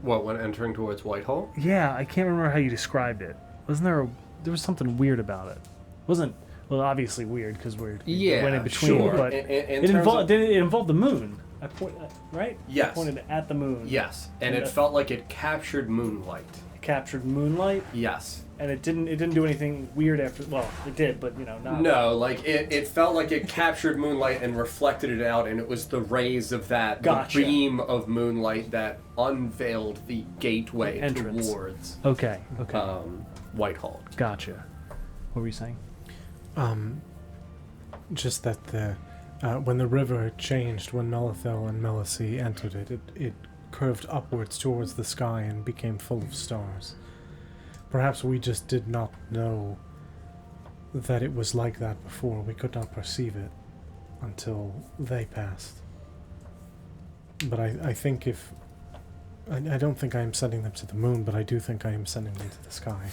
What, when entering towards Whitehall? Yeah, I can't remember how you described it. Wasn't there? There was something weird about it. Wasn't obviously weird because we went in between. Sure. But In it terms involved the moon. Right? Yes. I pointed at the moon. Yes, and it felt like it captured moonlight. It captured moonlight. Yes. And it didn't do anything weird after. Well, it did, but not. No, it felt like it captured moonlight and reflected it out, and it was the rays of that, Gotcha. the beam of moonlight that unveiled the gateway Entrance. towards Okay. Whitehall. Gotcha. What were you saying? Just that when the river changed, when Melithil and Melisy entered it curved upwards towards the sky and became full of stars. Perhaps we just did not know that it was like that before. We could not perceive it until they passed. But I think if... I don't think I am sending them to the moon, but I do think I am sending them to the sky.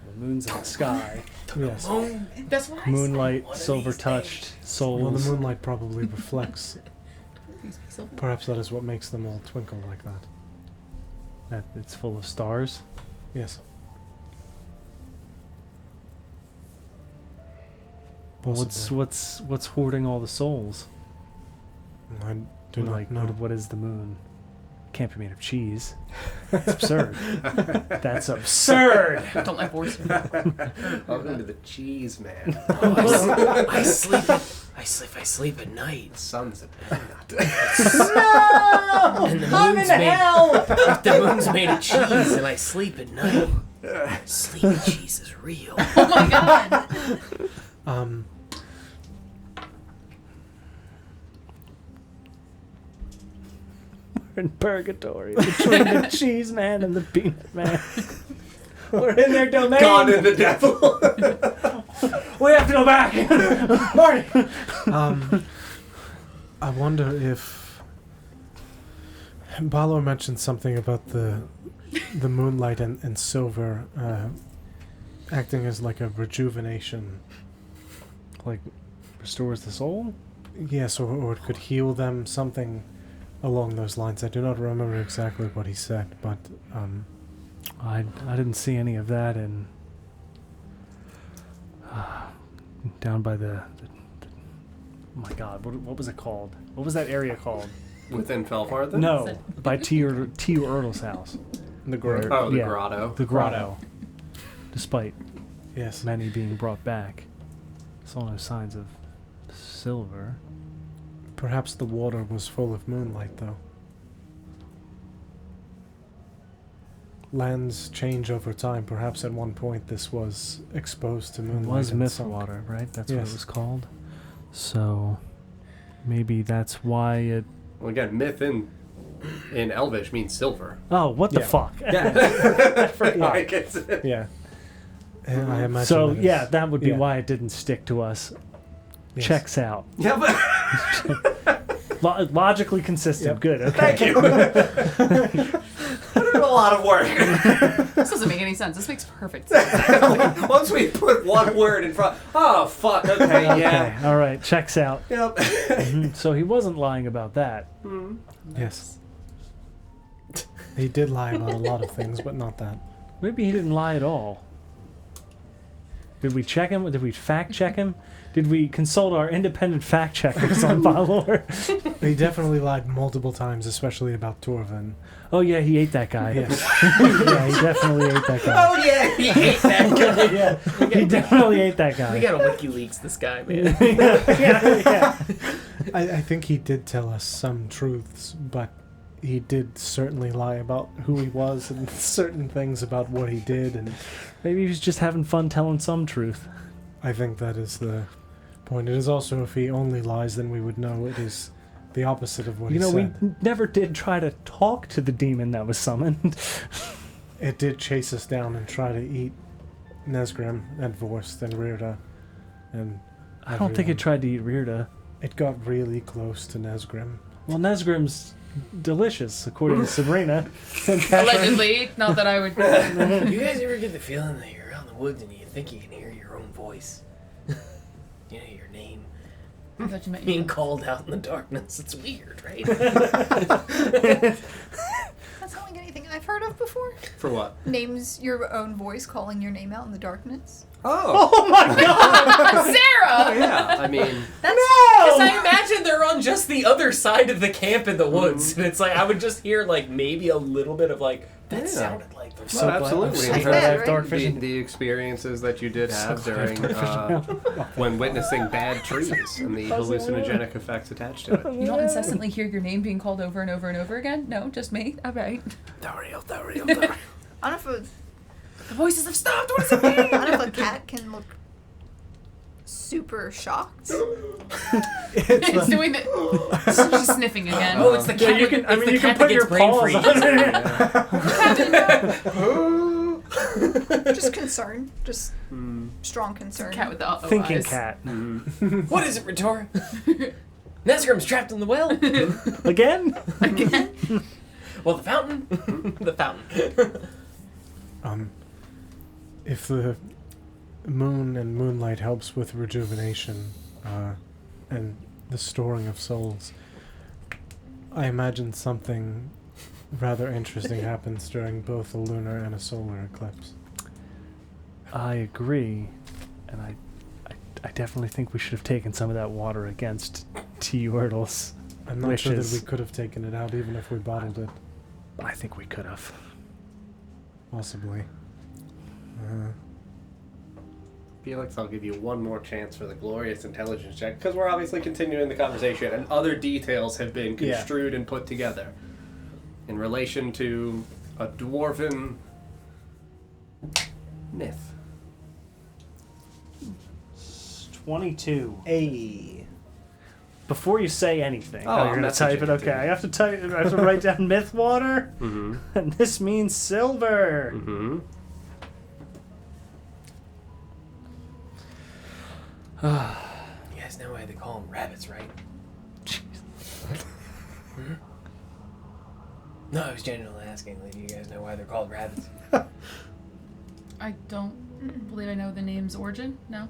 The moon's in the sky. Yes. That's what Moonlight, One of silver these touched Well, the souls. moonlight probably reflects. Perhaps that is what makes them all twinkle like that. That it's full of stars. Yes. Well, Possibly. what's hoarding all the souls? I do not know. What is the moon? Can't be made of cheese. That's absurd. That's absurd. Don't let Boris. Welcome to the cheese man. I sleep at night. Sons of peanut. And the moon's if the moon's made of cheese and I sleep at night, sleeping cheese is real. Oh my god! We're in purgatory between the cheese man and the peanut man. We're in their domain. God and the devil. We have to go back. Marty. I wonder if Balor mentioned something about the moonlight and silver acting as like a rejuvenation. Like, restores the soul? Yes, or it could heal them, something along those lines. I do not remember exactly what he said, but I didn't see any of that in down by the oh my god, what was it called? What was that area called? Within Felfarth? No, by T. Ertle's house. the grotto. Oh, the Yeah. grotto. The grotto. Despite Yes. many being brought back, saw no signs of silver. Perhaps the water was full of moonlight, though. Lands change over time. Perhaps at one point this was exposed to It moonlight. was and myth sunk. water, right? That's what Yes. it was called. So maybe that's why it. Well, again, myth in Elvish means silver. Oh, what the Yeah. fuck? Like it's, Yeah. And I imagine So that is- yeah, that would be yeah. why it didn't stick to us. Yes. Checks out. yeah, but Logically consistent. Yep. Good. Okay. thank you. Put in a lot of work. This doesn't make any sense. This makes perfect sense. Once we put one word in front, oh fuck. Okay, yeah. Okay. All right. Checks out. Yep. Mhm. So he wasn't lying about that. Yes. He did lie about a lot of things, but not that. Maybe he didn't lie at all. Did we check him? Did we fact check him? Did we consult our independent fact checkers on Balor? He definitely lied multiple times, especially about Torvin. Oh yeah, he ate that guy. Yes. Yeah, he definitely ate that guy. Oh yeah, he ate that guy. Yeah, he definitely ate that guy. We gotta WikiLeaks this guy, man. yeah. I think he did tell us some truths, but he did certainly lie about who he was and certain things about what he did, and Maybe he was just having fun telling some truth. I think that is the point. It is also, if he only lies, then we would know it is the opposite of what You he know, said. we never did try to talk to the demon that was summoned. It did chase us down and try to eat Nesgrim and Vorst and Rirda, and I don't think it everyone. tried to eat Rirda. It got really close to Nesgrim. Well, Nesgrim's delicious, according to Sabrina. And Catherine. Allegedly, not that I would. You guys ever get the feeling that you're out in the woods and you think you can hear your own voice? You know, your name I thought you meant being called out in the darkness. It's weird, right? That's not like anything I've heard of before. For what? Names your own voice calling your name out in the darkness. Oh. Oh my god! Sarah. Yeah. I mean, Because I imagine they're on just the other side of the camp in the woods, and it's like I would just hear like maybe a little bit of like that Yeah. sounded like the So glad- absolutely. I'm In so terms glad I of have dark vision. the experiences that you did have So glad I have during dark vision when witnessing bad trees and the hallucinogenic effects attached to it. You don't incessantly hear your name being called over and over and over again? No, just me? All right. Dario. I don't know if The voices have stopped. What does it mean? I don't know if a cat can look super shocked. It's doing the. She's sniffing again. Oh, it's the cat. you can. It's I mean, the you can cat put that your gets brain paws on freeze. it. Just concern. Just strong concern. Cat with the uh-oh Thinking eyes. cat. What is it, Retor? Nesgrim's trapped in the well. Again? Again? Well, the fountain. The fountain. If the moon and moonlight helps with rejuvenation and the storing of souls, I imagine something rather interesting happens during both a lunar and a solar eclipse. I agree, and I definitely think we should have taken some of that water against T. Wordle's I'm not sure that wishes. we could have taken it out even if we bottled it. I think we could have. Possibly. Felix, I'll give you one more chance for the glorious intelligence check, because we're obviously continuing the conversation, and other details have been Yeah. construed and put together. in relation to a dwarven myth. 22. A. Before you say anything, Oh, you're I'm gonna type it. messaging it Okay, to you. I have to type. I have to write down myth water, Mm-hmm. and this means silver. Mm-hmm. You guys know why they call them rabbits, right? Hmm? No, I was genuinely asking. Like, you guys know why they're called rabbits? I don't believe I know the name's origin. No.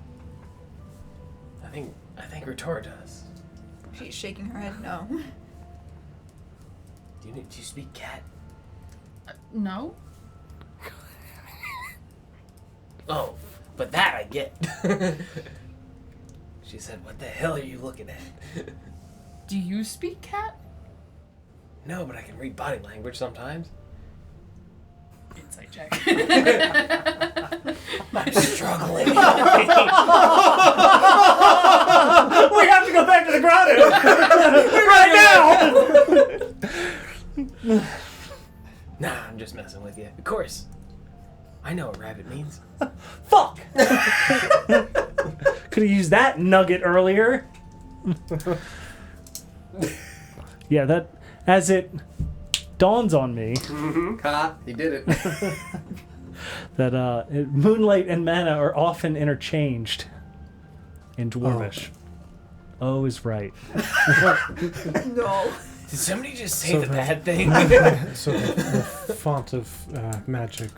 I think Retor does. She's shaking her head no. Do you speak cat? No. Oh, but that I get. She said, "What the hell are you looking at?" Do you speak cat? No, but I can read body language sometimes. Insight check. I'm struggling. We have to go back to the grotto right now. Nah, I'm just messing with you. Of course. I know what rabbit means. Fuck. Could have used that nugget earlier. Yeah, that as it dawns on me Mm-hmm. Ha! He did it. that moonlight and mana are often interchanged in Dwarvish. O is right. No. Did somebody just say So the the- bad thing? So the font of magic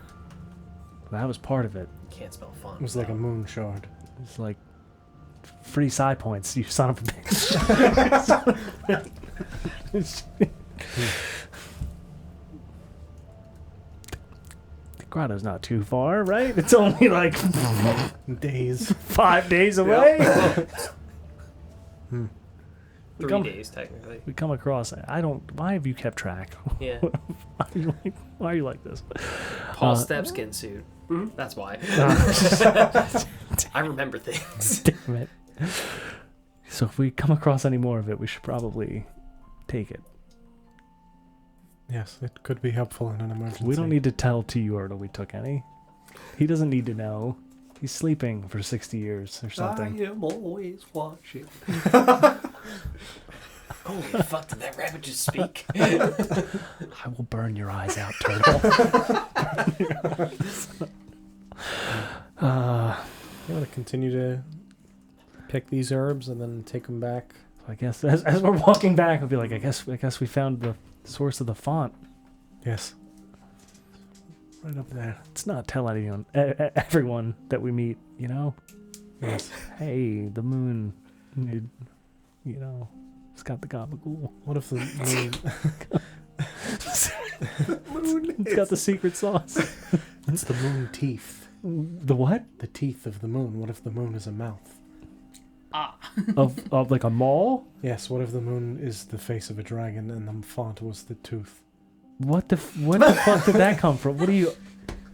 That was part of it. Can't spell font. was like a moon shard. It's like free psi points, you son of a bitch. The grotto's not too far, right? It's only like Days. 5 days away. 3 come- days, technically. We come across. I don't. Why have you kept track? Yeah. Why are you like this? Paul Steps getting sued. That's why. I remember things. Damn it. So if we come across any more of it, we should probably take it. Yes, it could be helpful in an emergency. We don't need to tell T-Yor that we took any. He doesn't need to know. He's sleeping for 60 years or something. I am always watching. Holy fuck, did that rabbit just speak? I will burn your eyes out, turtle. You want to continue to pick these herbs and then take them back? I guess as we're walking back, I'll be like, I guess we found the source of the font. Yes. Right up there. Let's not tell anyone, everyone that we meet. You know, Yes. hey, the moon, you know, it's got the gabagool. What if the moon... It's got the secret sauce. It's the moon teeth. The what? The teeth of the moon. What if the moon is a mouth? of like a mall? Yes, what if the moon is the face of a dragon and the font was the tooth? What the fuck did that come from? What are you?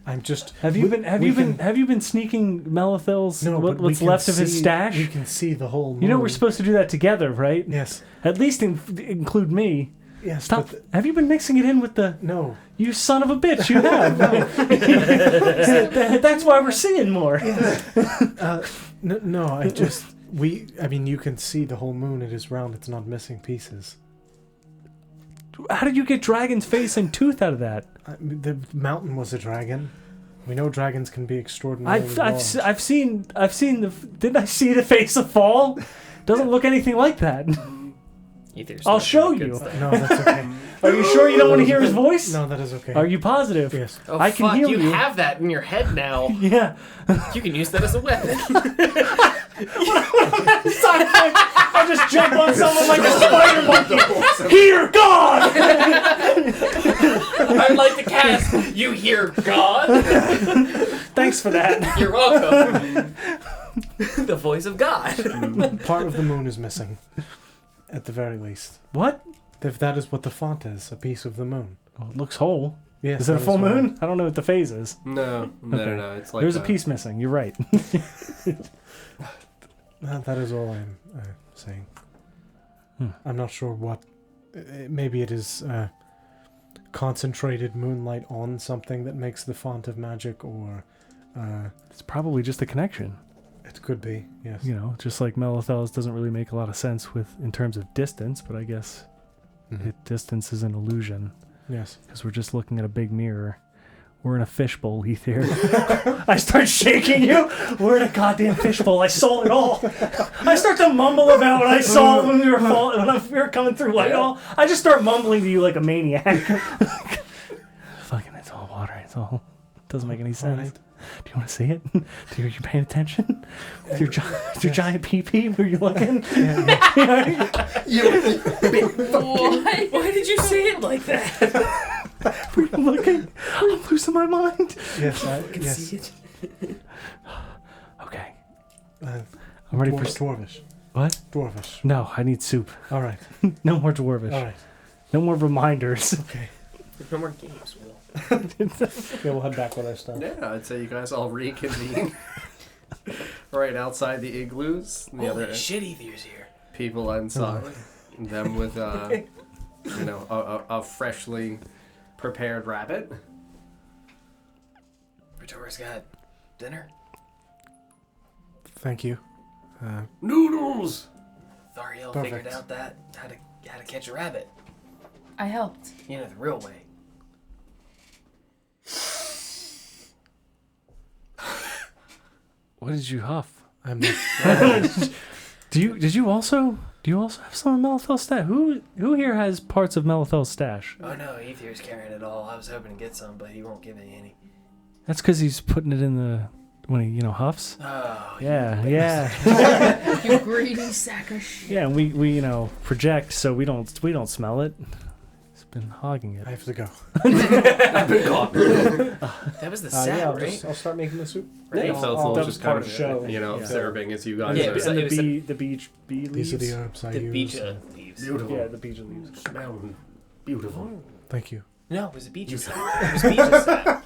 I'm just... Have you been sneaking Melithil's No, but we what's can left of his see- stash? We can see the whole moon. You know we're supposed to do that together, right? Yes. At least include me. Yes, Stop. but... Have you been mixing it in with the... No. You son of a bitch, you have. That's why we're seeing more. No, I just... I mean, you can see the whole moon. It is round. It's not missing pieces. How did you get dragon's face and tooth out of that? The mountain was a dragon. We know dragons can be extraordinarily large. I've seen the... Didn't I see the face of Fall? Doesn't look anything like that. I'll show you. No, that's okay. Are you sure you don't want to hear his voice? No, that is okay. Are you positive? Yes. Oh, I can fuck, heal you you. have that in your head now. Yeah. You can use that as a weapon. I just jump on someone like a spider monkey. Here, God! I'd like to cast You Hear God. Thanks for that. You're welcome. The voice of God. Part of the moon is missing. At the very least. What? If that is what the font is, a piece of the moon. Oh, it looks whole. Yes. Is it a that full why. moon? I don't know what the phase is. No. Okay. It's like There's a piece missing. You're right. That is all I'm saying. Hmm. I'm not sure what... maybe it is concentrated moonlight on something that makes the font of magic, or It's probably just a connection. it could be, yes. You know, just like Melithel's doesn't really make a lot of sense in terms of distance, but I guess distance is an illusion Yes. because we're just looking at a big mirror. We're in a fishbowl, Heath here. I start shaking you. We're in a goddamn fishbowl. I saw it all. I start to mumble about what I saw when we were coming through Whitehall. I just start mumbling to you like a maniac. Fucking, it's all water. It's all. Doesn't make any sense. Right. Do you want to see it? Are you paying attention? With your giant pee-pee, were you looking? Why did you say it like that? Were you looking? I'm losing my mind. Yes, can see it. Okay. I'm ready for Dwarvish. What? Dwarvish. No, I need soup. All right. No more dwarvish. All right. No more reminders. Okay. No more games, Will. Yeah, we'll head back with our stuff. Yeah, I'd say you guys all reconvene right outside the igloos. The other Holy shit, Ether's here. people inside, them with a freshly prepared rabbit. Ritora's got dinner. Thank you. Noodles. Thariel Perfect. figured out that how to catch a rabbit. I helped. You know, the real way. What did you huff? I'm Did you also have some of Melithel's stash? Who here has parts of Melithel's stash? Oh no, Ether's carrying it all. I was hoping to get some, but he won't give me any. That's because he's putting it in the when he huffs. Oh. Yeah. You greedy sack of shit. Yeah, and we project so we don't smell it. He's been hogging it. I have to go. I've been caught. That was the set, Yeah, right? I'll start making the soup. Yeah, so it's that just was kind part of of the show. Yeah. serving as you guys Yeah, are. it was And like- the beach bee leaves. These are the herbs I The use. beach leaves. Beautiful. Yeah, the beach leaves. Smelling beautiful. Thank you. No, it was a beach's set. It was beach's set.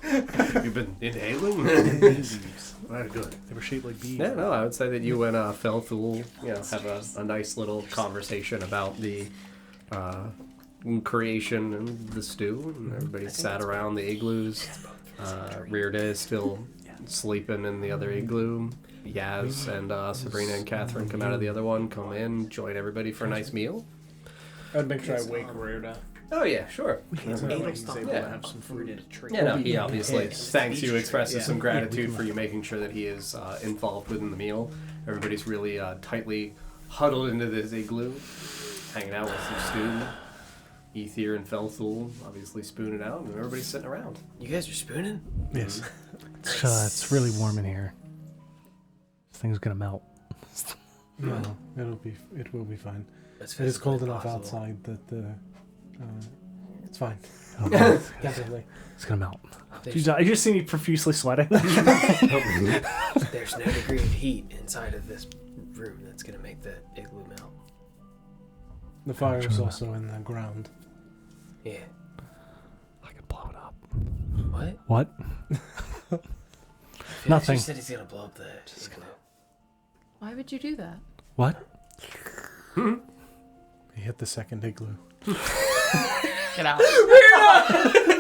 You've been inhaling? Very good. They were shaped like bees. Yeah, no, I would say that you and Felthul, have a nice little conversation about the creation and the stew. And everybody sat around the igloos. Rearda is still sleeping in the other igloo. Yaz and Sabrina and Catherine come out of the other one, come in, join everybody for a nice meal. I'd make sure I wake Rhoda. Oh, yeah, sure. So that way he's able Yeah. to have some food. Yeah, no, he obviously thanks you, expresses Yeah. some gratitude for you making sure that he is involved within the meal. Everybody's really tightly huddled into this igloo, hanging out with some stew. Ether and Felthul obviously spooning out, and everybody's sitting around. You guys are spooning? Yes. It's really warm in here. This thing's gonna melt. No, it will be fine. That's It is cold physically enough possible. outside that it's fine. It'll melt. Definitely. It's gonna melt. There's, I just see me profusely sweating. there's no degree of heat inside of this room that's gonna make the igloo melt. The fire is True. also in the ground. Yeah. I could blow it up. What? What? Felix Nothing. just said he's gonna blow up the igloo. Why would you do that? What? He hit the second igloo. Get out.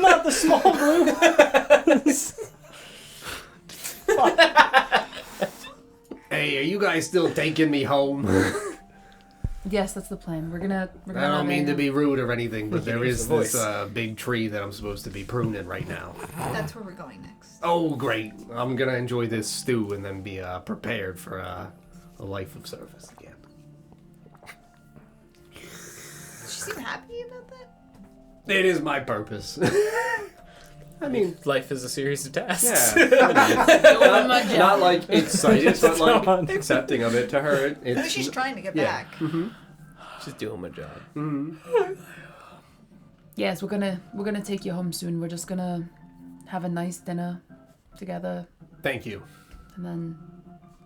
Not the small glue. Hey, are you guys still taking me home? Yes, that's the plan. We're gonna. I don't mean to be rude or anything, but there use is the this voice. big tree that I'm supposed to be pruning right now. That's where we're going next. Oh, great. I'm going to enjoy this stew and then be prepared for a life of service again. Does she seem happy about that? It is my purpose. I mean, Life is a series of tasks. yeah. Doing my job. Not like excited, but like accepting of it to her. I know It's, she's trying to get yeah. back. Just doing my job. Yes, we're gonna take you home soon. We're just gonna have a nice dinner together Thank you. and then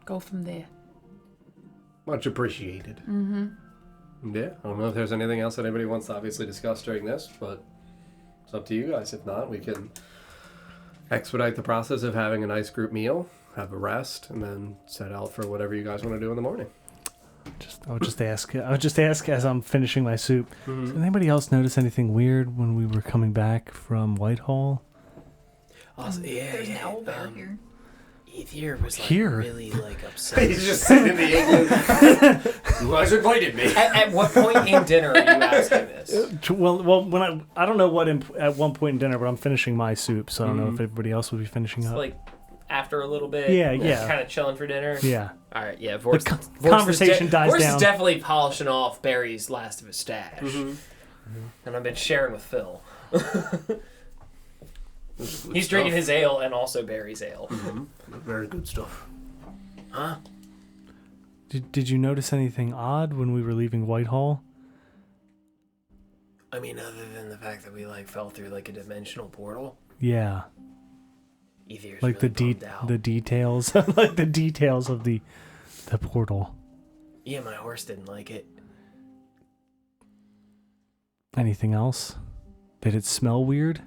go from there. Much appreciated. Yeah, I don't know if there's anything else that anybody wants to obviously discuss during this, but it's up to you guys. If not, we can expedite the process of having a nice group meal, have a rest, and then set out for whatever you guys want to do in the morning. I would just ask as I'm finishing my soup. Does anybody else notice anything weird when we were coming back from Whitehall? Also, There's an owl bear here. Ether was like Here? really like upset. He's just sitting in the igloo. You guys invited me. At what point in dinner are you asking this? Well, when I don't know what at one point in dinner, but I'm finishing my soup, so I don't know if everybody else will be finishing It's up. like after a little bit. Yeah. Kind of chilling for dinner. Yeah. All right. Yeah. Vorst, Conversation dies Vorst down. is definitely polishing off Barry's last of his stash, and I've been sharing with Phil. He's drinking his ale and also Barry's ale. Very good stuff. Huh? Did you notice anything odd when we were leaving Whitehall? I mean, other than the fact that we like fell through like a dimensional portal. Yeah. Ether's Like really bummed out. the details, like the details of the portal. Yeah, my horse didn't like it. Anything else? Did it smell weird?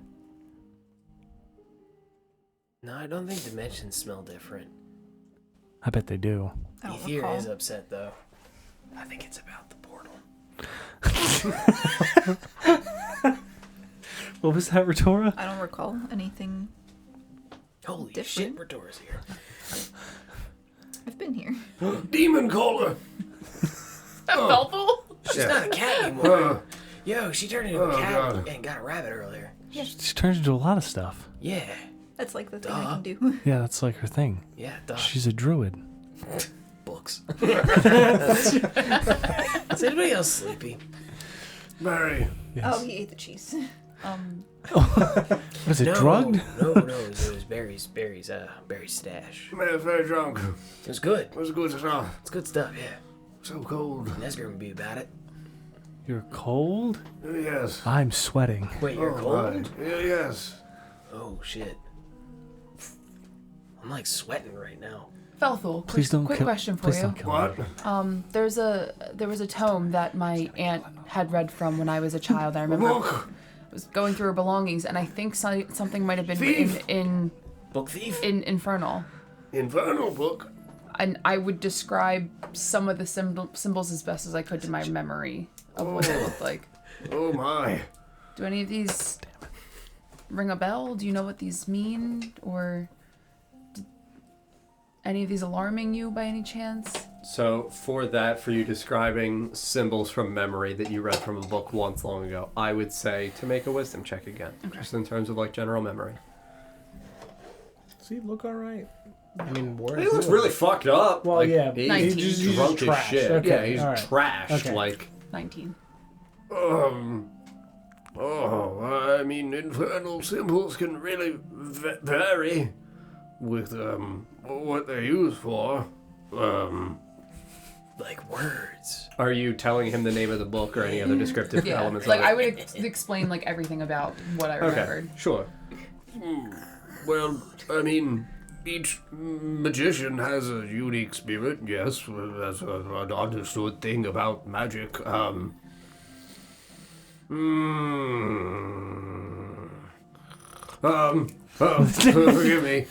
No, I don't think dimensions smell different. I bet they do. I don't Ether recall. is upset though. I think it's about the portal. What was that, Retora? I don't recall anything. Holy Different. shit, Redora's here. I've been here. Demon caller. Helpful. She's not a cat anymore. Yo, she turned into a cat God. and got a rabbit earlier. She turns into a lot of stuff. Yeah. That's like the thing I Duh. can do. Yeah, that's like her thing. Yeah, duh. She's a druid. Books. Is anybody else sleepy? Barry. Yes. Oh, he ate the cheese. Was it no, drugged? No, it was Barry's stash. Man, very drunk. It was good. It was good stuff. It's good stuff, yeah. So cold. Nesgrim would be about it. You're cold? Yes. I'm sweating. Wait, you're cold? Right. Yes. Oh, shit. I'm like sweating right now. Felthul, Please don't quick kill. question for Please you. don't kill What? me. There was a tome that my aunt had read from when I was a child. I remember Look. I was going through her belongings, and I think something might have been Thief. written Book thief? in Infernal. Infernal book. And I would describe some of the symbols as best as I could to my memory of what they looked like. Oh my. Do any of these ring a bell? Do you know what these mean? Or any of these alarming you by any chance? So for you describing symbols from memory that you read from a book once long ago, I would say to make a wisdom check again. Okay. Just in terms of like general memory. See, look all right. I mean, He looks really fucked up. Well, like, yeah, He's 19. he's drunk just as trashed. shit. Okay, Yeah, he's all right. trashed. Okay. Like, 19. I mean, infernal symbols can really vary with what they're used for. Like words. Are you telling him the name of the book or any other descriptive Yeah, elements like of it? I would explain like everything about what I remembered. Okay, sure. Well, I mean, each magician has a unique spirit, yes. That's an understood thing about magic. Forgive me.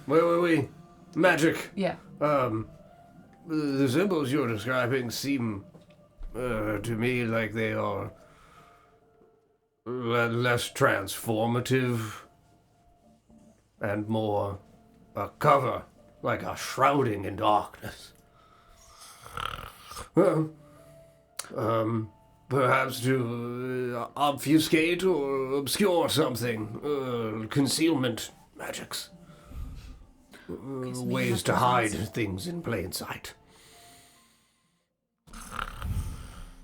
Where were we? Magic. Yeah. The symbols you're describing seem to me like they are less transformative and more a cover, like a shrouding in darkness. Perhaps to obfuscate or obscure something. Concealment magics. Ways to hide things in plain sight.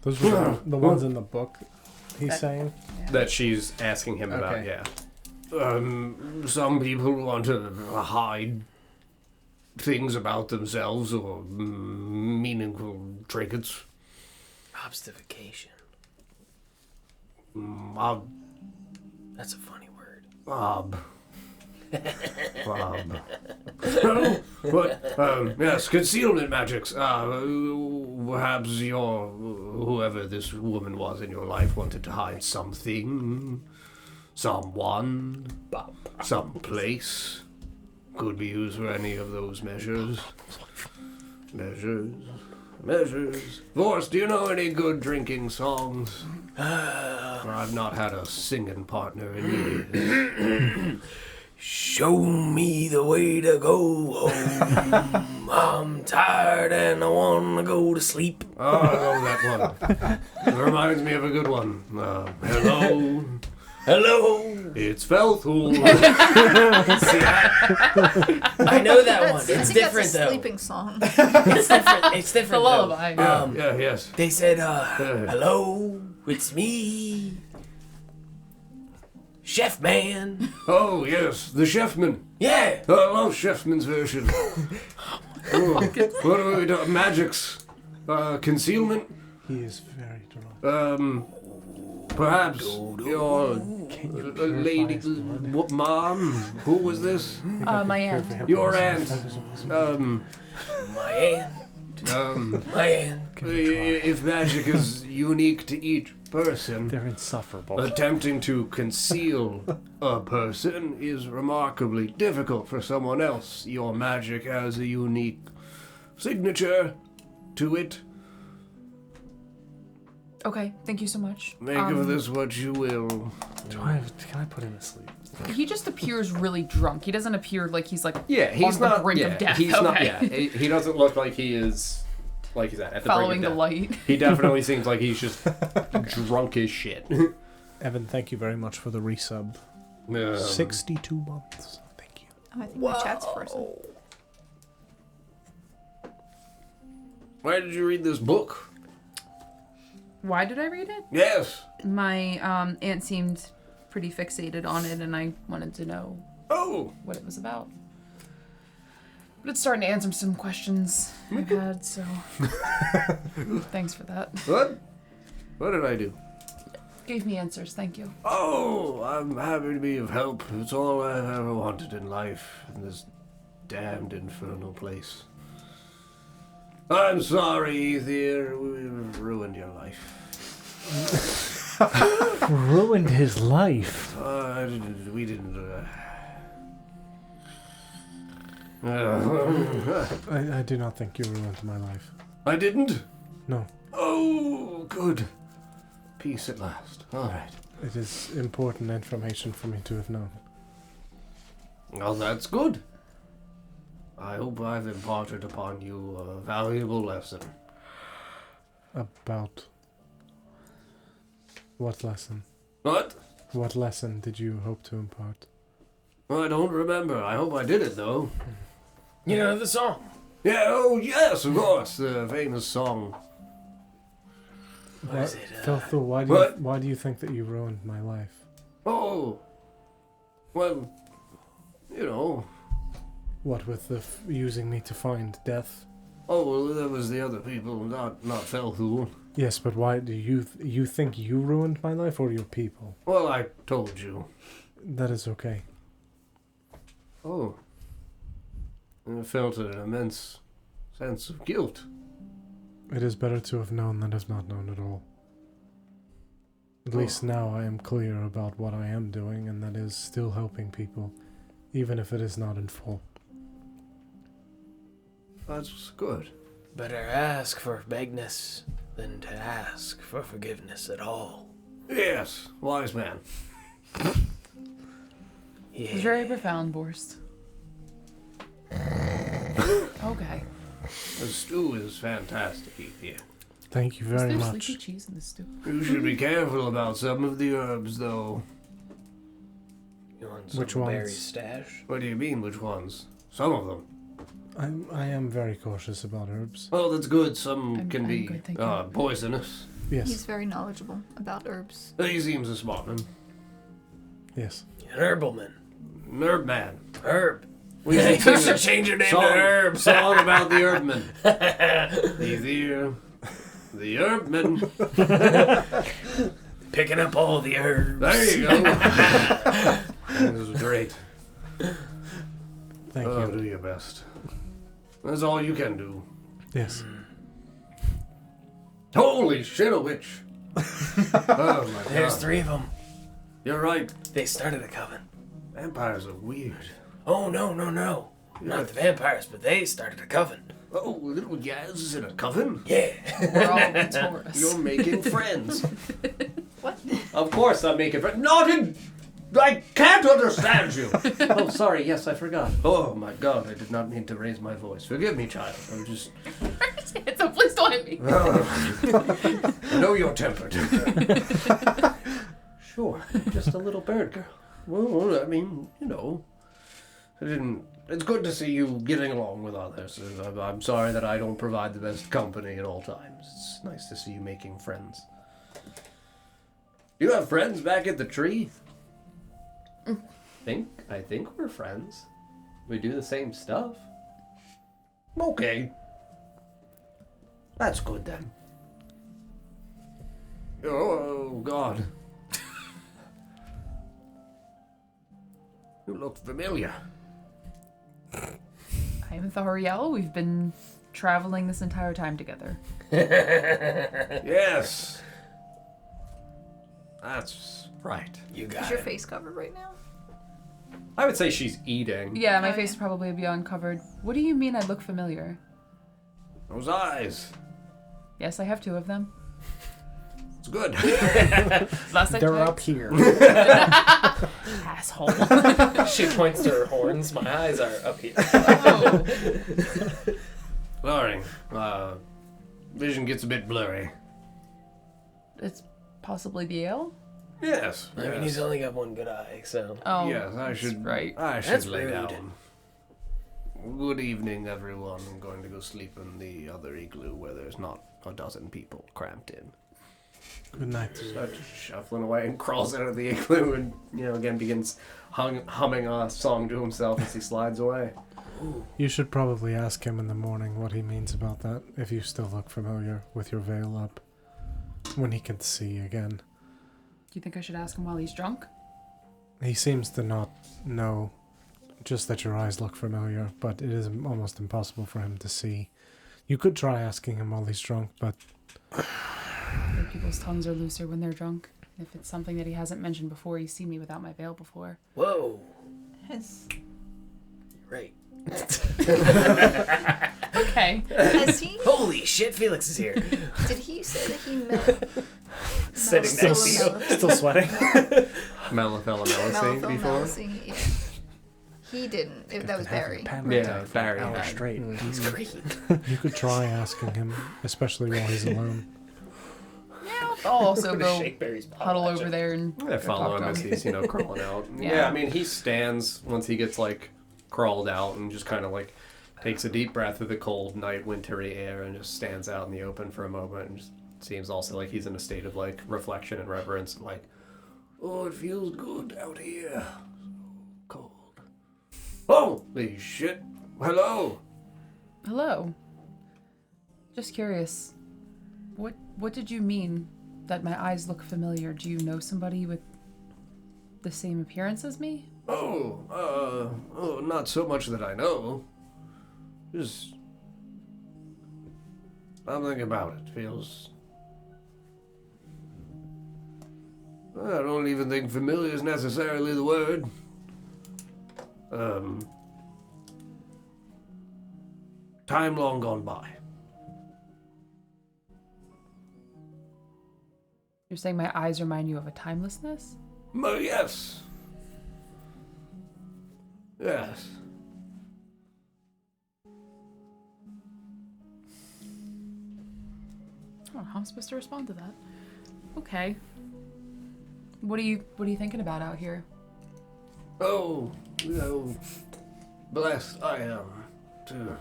Those were the ones in the book he's saying. That she's asking him about, Okay. yeah. Some people want to hide things about themselves or meaningful trinkets. Obstification. That's a funny word. Bob. But, yes, concealment magics. Perhaps whoever this woman was in your life wanted to hide something, someone, some place. Could be used for any of those measures. measures. Vorst, do you know any good drinking songs? I've not had a singing partner in years. Show me the way to go home. I'm tired and I want to go to sleep. Oh, I love that one. It reminds me of a good one. Hello. Hello. It's Felthul. See, I know that one. I It's think different that's a though. sleeping song. It's different. It's different. The lullaby. though. Yes. They said, hello, it's me, Chef Man. Oh, yes, the Chefman. Yeah. I love Chefman's version. What are we doing? Magics. Concealment. He is very drunk. Perhaps your lady, his blood? mom. Who was this? My aunt. Your aunt. My aunt. My aunt. If magic is unique to each person, They're insufferable. attempting to conceal a person is remarkably difficult for someone else. Your magic has a unique signature to it. Okay, thank you so much. Make of this what you will. Can I put him to sleep? He just appears really drunk. He doesn't appear like he's like Yeah, he's on the not. brink Yeah, of death. he's not. Okay. Yeah, he doesn't look like he is. Like he's at the Following brink the of death. light. He definitely seems like he's just drunk as shit. Evan, thank you very much for the resub. 62 months. Thank you. I think my chat's frozen. Why did you read this book? Why did I read it? Yes. My aunt seemed pretty fixated on it, and I wanted to know what it was about. But it's starting to answer some questions I've had, so thanks for that. What? What did I do? Gave me answers, thank you. Oh, I'm happy to be of help. It's all I've ever wanted in life, in this damned infernal place. I'm sorry, Ether. We've ruined your life. Ruined his life. We didn't. I do not think you ruined my life. I didn't? No. Oh, good. Peace at last. All right. It is important information for me to have known. Well, that's good. I hope I've imparted upon you a valuable lesson. About what lesson? What? What lesson did you hope to impart? Well, I don't remember. I hope I did it, though. You know the song? Yeah, oh, yes, of course. The famous song. What is it? Felthul, why do you think that you ruined my life? Oh. Well, you know. What with the using me to find death? Oh, well, that was the other people, not Felthul. Yes, but why do you think you ruined my life or your people? Well, I told you. That is okay. Oh. I felt an immense sense of guilt. It is better to have known than have not known at all. At least now I am clear about what I am doing, and that is still helping people, even if it is not in full. That's good. Better ask for forgiveness than to ask for forgiveness at all. Yes, wise man. It was very profound, Borst. Okay. The stew is fantastic, Ether. Thank you Is very there much. sleepy cheese in the stew? You should be careful about some of the herbs, though. You want some Which ones? berry stash? What do you mean, which ones? Some of them. I am very cautious about herbs. Well, that's good. Some can I'm be good, thank you. poisonous. Yes, He's very knowledgeable about herbs. He seems a smart man. yes. An herbalman. Herb man. Herb. We You should should change your name song, to Herb. Song about the herbman. The herbman. Picking up all the herbs. There you go. This is great. Thank you. Do your best. That's all you can do. Yes. Holy shit, a witch. Oh my There's god. 3 of them. You're right. They started a coven. Vampires are weird. Oh, no. Not the vampires, but they started a coven. Oh, little Yaz in a coven? Yeah. We're all Taurus. You're making friends. What? Of course I'm making friends. Not in... I can't understand you. Oh, sorry. Yes, I forgot. Oh, my God. I did not mean to raise my voice. Forgive me, child. I'm just... So please don't hit me. I know you're tempered. Sure. Just a little bird girl. Well, I mean, you know... It's good to see you getting along with others. I'm sorry that I don't provide the best company at all times. It's nice to see you making friends. You have friends back at the tree? I think we're friends. We do the same stuff. Okay. That's good then. Oh, God. You look familiar. I'm Thariel. We've been traveling this entire time together. Yes. That's right. You got Is your it. face covered right now? I would say she's eating. Yeah, my Oh, face yeah. would probably be uncovered. What do you mean I look familiar? Those eyes. Yes, I have 2 of them. It's good. Last I They're checked. up here. Asshole. She points to her horns. My eyes are up here. Oh. Sorry. Vision gets a bit blurry. It's possibly the ale? Yes. I mean, he's only got one good eye, so. Oh, Yes, I that's should. right. I should That's lay rude. down. Good evening, everyone. I'm going to go sleep in the other igloo where there's not a dozen people cramped in. Good night. Starts shuffling away and crawls out of the igloo and, again begins humming a song to himself as he slides away. You should probably ask him in the morning what he means about that, if you still look familiar with your veil up. When he can see again. Do you think I should ask him while he's drunk? He seems to not know just that your eyes look familiar, but it is almost impossible for him to see. You could try asking him while he's drunk, but... Maybe people's tongues are looser when they're drunk. If it's something that he hasn't mentioned before, he's seen me without my veil before. Whoa. Has Right. Okay. has he? Holy shit, Felix is here. Did he say that he met? Sitting next to you. Still sweating. Melithela before? Yeah. He didn't. That was Barry. Yeah, Barry. Hour had- straight. He's great. You could try asking him, especially while he's alone. Yeah, I'll also I'm go gonna shake Barry's paw, huddle watch over it. there and I follow him talk as to he's, crawling out. Yeah. Yeah, I mean, he stands once he gets, crawled out and just kind of, takes a deep breath of the cold night wintry air and just stands out in the open for a moment and just seems also like he's in a state of, reflection and reverence and, oh, it feels good out here. So cold. Holy shit. Hello. Hello. Just curious. What did you mean that my eyes look familiar? Do you know somebody with the same appearance as me? Oh, not so much that I know. Just something about it feels... I don't even think familiar is necessarily the word. Time long gone by. You're saying my eyes remind you of a timelessness? Oh, yes. Yes. I don't know how I'm supposed to respond to that. Okay. What are you thinking about out here? Oh, blessed I am to,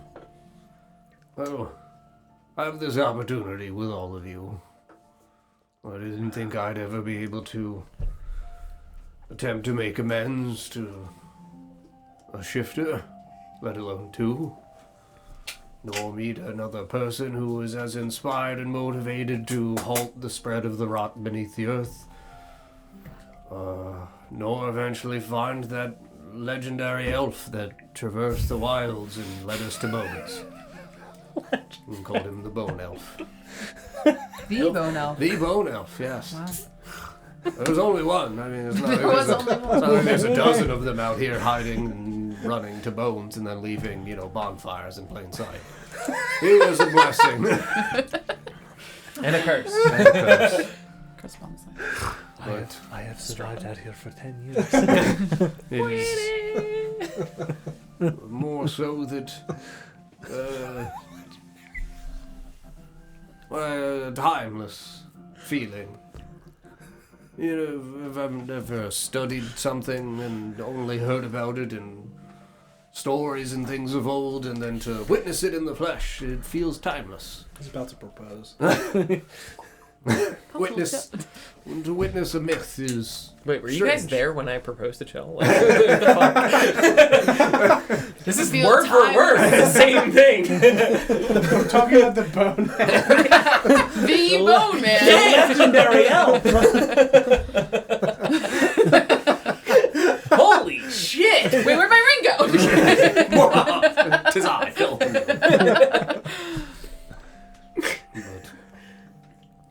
have this opportunity with all of you. I didn't think I'd ever be able to attempt to make amends to a shifter, let alone 2. Nor meet another person who is as inspired and motivated to halt the spread of the rot beneath the earth. Nor eventually find that legendary elf that traversed the wilds and led us to bones. We called him the Bone Elf. The Bone Elf. The Bone Elf, yes. Wow. There's only one. I mean, it's not, There was only it's not like there's a dozen of them out here hiding and running to bones and then leaving, bonfires in plain sight. Here's a blessing. And a curse. And a curse. Correspondence. I have survived out here for 10 years. It is more so that a timeless feeling. If I've never studied something and only heard about it in stories and things of old, and then to witness it in the flesh, it feels timeless. He's about to propose. To witness a myth is. Wait, were you strange. guys there when I proposed to Chell? Like, what the fuck? This is Feel word for word the same thing. We're talking about the bone. The Bone Man. Legendary elf. Holy shit! Wait, where'd my ring go? Tis I, Phil.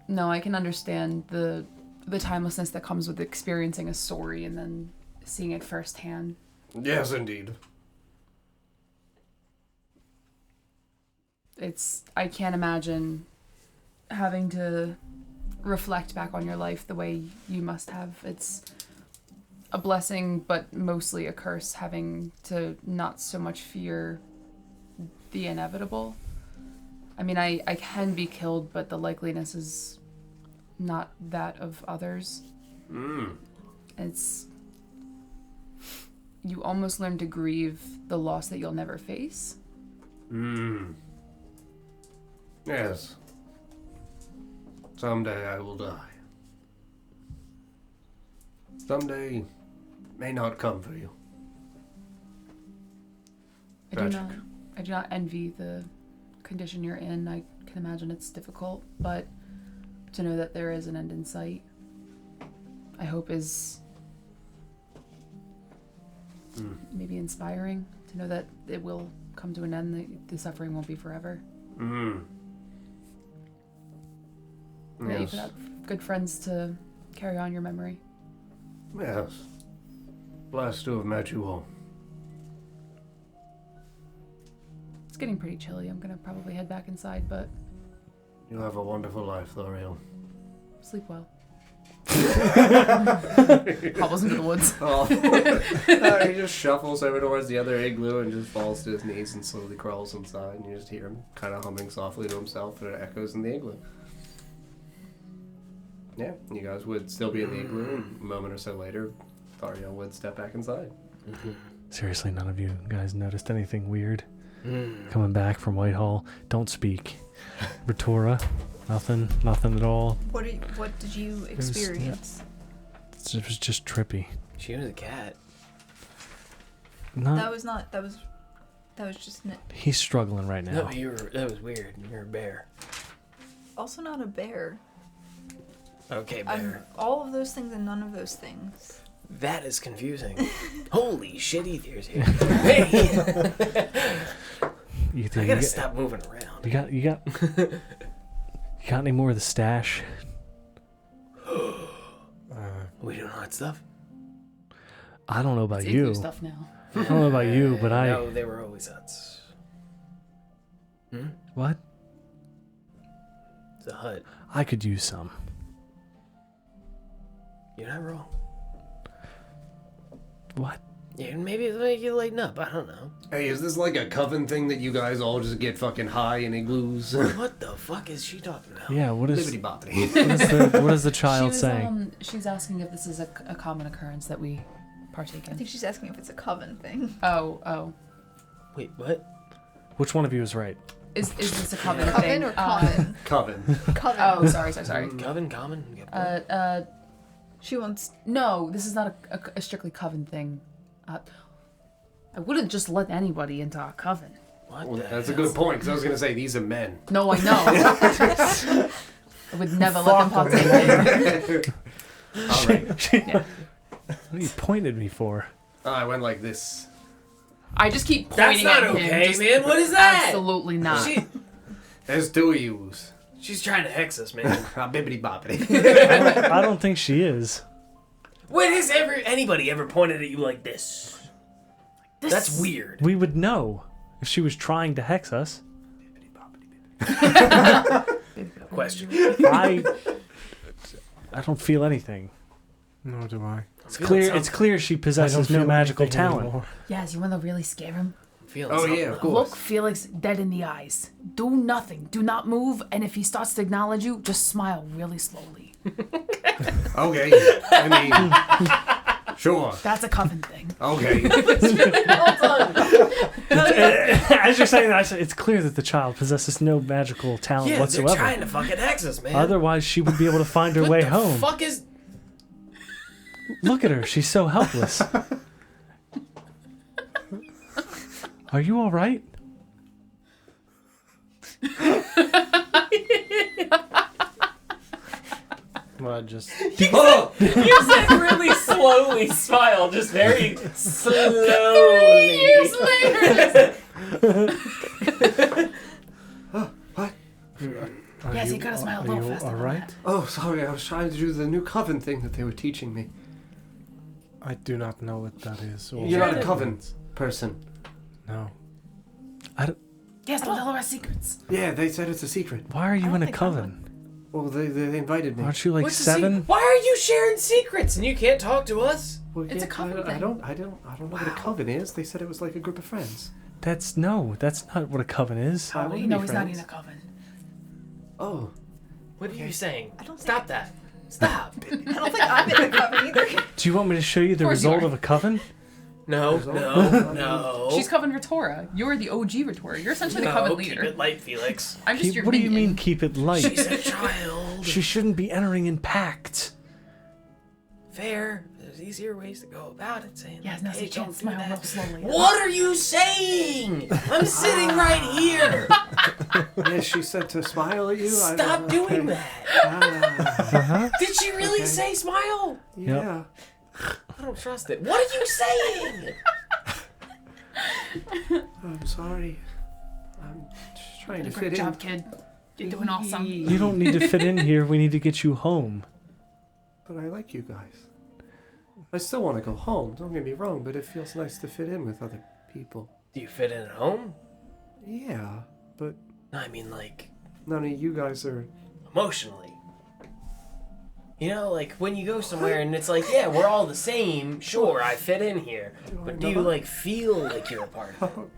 No, I can understand the timelessness that comes with experiencing a story and then seeing it firsthand. Yes, indeed. I can't imagine having to reflect back on your life the way you must have. It's a blessing, but mostly a curse, having to not so much fear the inevitable. I mean, I can be killed, but the likeliness is not that of others. It's... You almost learn to grieve the loss that you'll never face. Yes. Someday I will die. Someday may not come for you. I do not envy the condition you're in. I can imagine it's difficult, but to know that there is an end in sight, I hope is maybe inspiring to know that it will come to an end, that the suffering won't be forever. That you could have good friends to carry on your memory. Yes. Blessed to have met you all. It's getting pretty chilly. I'm gonna probably head back inside, but You have a wonderful life, Thoriel. sleep well. Hobbles into the woods. He just shuffles over towards the other igloo and just falls to his knees and slowly crawls inside, and you just hear him kind of humming softly to himself, and it echoes in the igloo. Yeah, you guys would still be in the igloo, and a moment or so later, Thariel would step back inside. Seriously, none of you guys noticed anything weird coming back from Whitehall? Don't speak. Retora, nothing at all. What did you experience? It was just trippy. She was a cat. That was just He's struggling right now. No, that was weird. You're a bear. also not a bear. Okay, bear. All of those things and none of those things. That is confusing. Holy shit, Ether's here. Hey! Ether, I gotta stop moving around. You got any more of the stash? We doing hot stuff? I don't know about It's you. igloo stuff now. I don't know about you, but No, they were always huts. What? It's a hut. I could use some. You're not wrong. What? Yeah, maybe it'll make you lighten up. I don't know. Hey, is this like a coven thing that you guys all just get fucking high in igloos? What the fuck is she talking about? Yeah, what is Libbity-boppity. what is the child saying? She's asking if this is a common occurrence that we partake I in. think she's asking if it's a coven thing. Oh. Wait, what? Which one of you is right? Is this a coven thing? Coven or common? Coven. Coven. Oh, sorry. Coven, common? She wants. No, this is not a strictly coven thing. I wouldn't just let anybody into our coven. What Well, the that's a hell? good point, because I was going to say, these are men. No, I know. I would never let them partake in. All right. Yeah. What are you pointing at me for? I went like this. I just keep That's pointing not at him. okay, just man. What is that? Absolutely not. There's two of yous. She's trying to hex us, man. Bibbity-boppity. I don't think she is. When has anybody ever pointed at you like this? That's weird. We would know if she was trying to hex us. Question. I don't feel anything. Nor do I. It's clear she I possesses don't no feel magical anything talent. anymore. Yes, you want to really scare him? Feeling Oh, something yeah, of up. course. Look Felix dead in the eyes. Do nothing. Do not move. And if he starts to acknowledge you, just smile really slowly. Okay. I mean, sure. That's a coven thing. Okay. As you're saying that, it's clear that the child possesses no magical talent Yeah, whatsoever. they're trying to fucking hex us, man. Otherwise, she would be able to find her what way the home. fuck is... Look at her. She's so helpless. Are you all right? Well, just Oh! You said really slowly smile, just very slowly. Years later. Yes, you gotta smile a little faster all than right? that. Oh, sorry. I was trying to do the new coven thing that they were teaching me. I do not know what that is. Or You're what not a it coven means. person. No. Yes, don't tell her our secrets. Yeah, they said it's a secret. Why are you don't in a think I coven? Well, they invited me. Aren't you like What's the 7? secret? Why are you sharing secrets and you can't talk to us? Well, It's a coven I thing. don't know what a coven is. They said it was like a group of friends. That's not what a coven is. I wanna You be know he's not friends. in a coven. Oh. What are you saying? I don't think Stop that. Stop. I don't think I'm in the coven either. Do you want me to show you the course you result are. of a coven? No, no. She's Coven Retora. You're the OG Retora. You're essentially the Coven Keep leader. it light, Felix. I'm just your What do you minion. mean keep it light? She's a child. She shouldn't be entering in pact. Fair. There's easier ways to go about it. Saying, Yes, like, now hey, so you don't can't do smile that. real slowly. What are you saying? I'm sitting right here. Yeah, she said to smile at you. Stop doing that. Ah, Did she really say smile? yeah. I don't trust it. What are you saying? I'm sorry. I'm just trying Did to a great fit job, in. kid. You're doing awesome. You don't need to fit in here. We need to get you home. But I like you guys. I still want to go home. Don't get me wrong, but it feels nice to fit in with other people. Do you fit in at home? Yeah, but No, I mean like none of you guys are. emotionally. You know, like when you go somewhere and it's like, yeah, we're all the same. Sure, I fit in here. But do you like feel like you're a part of it? Oh,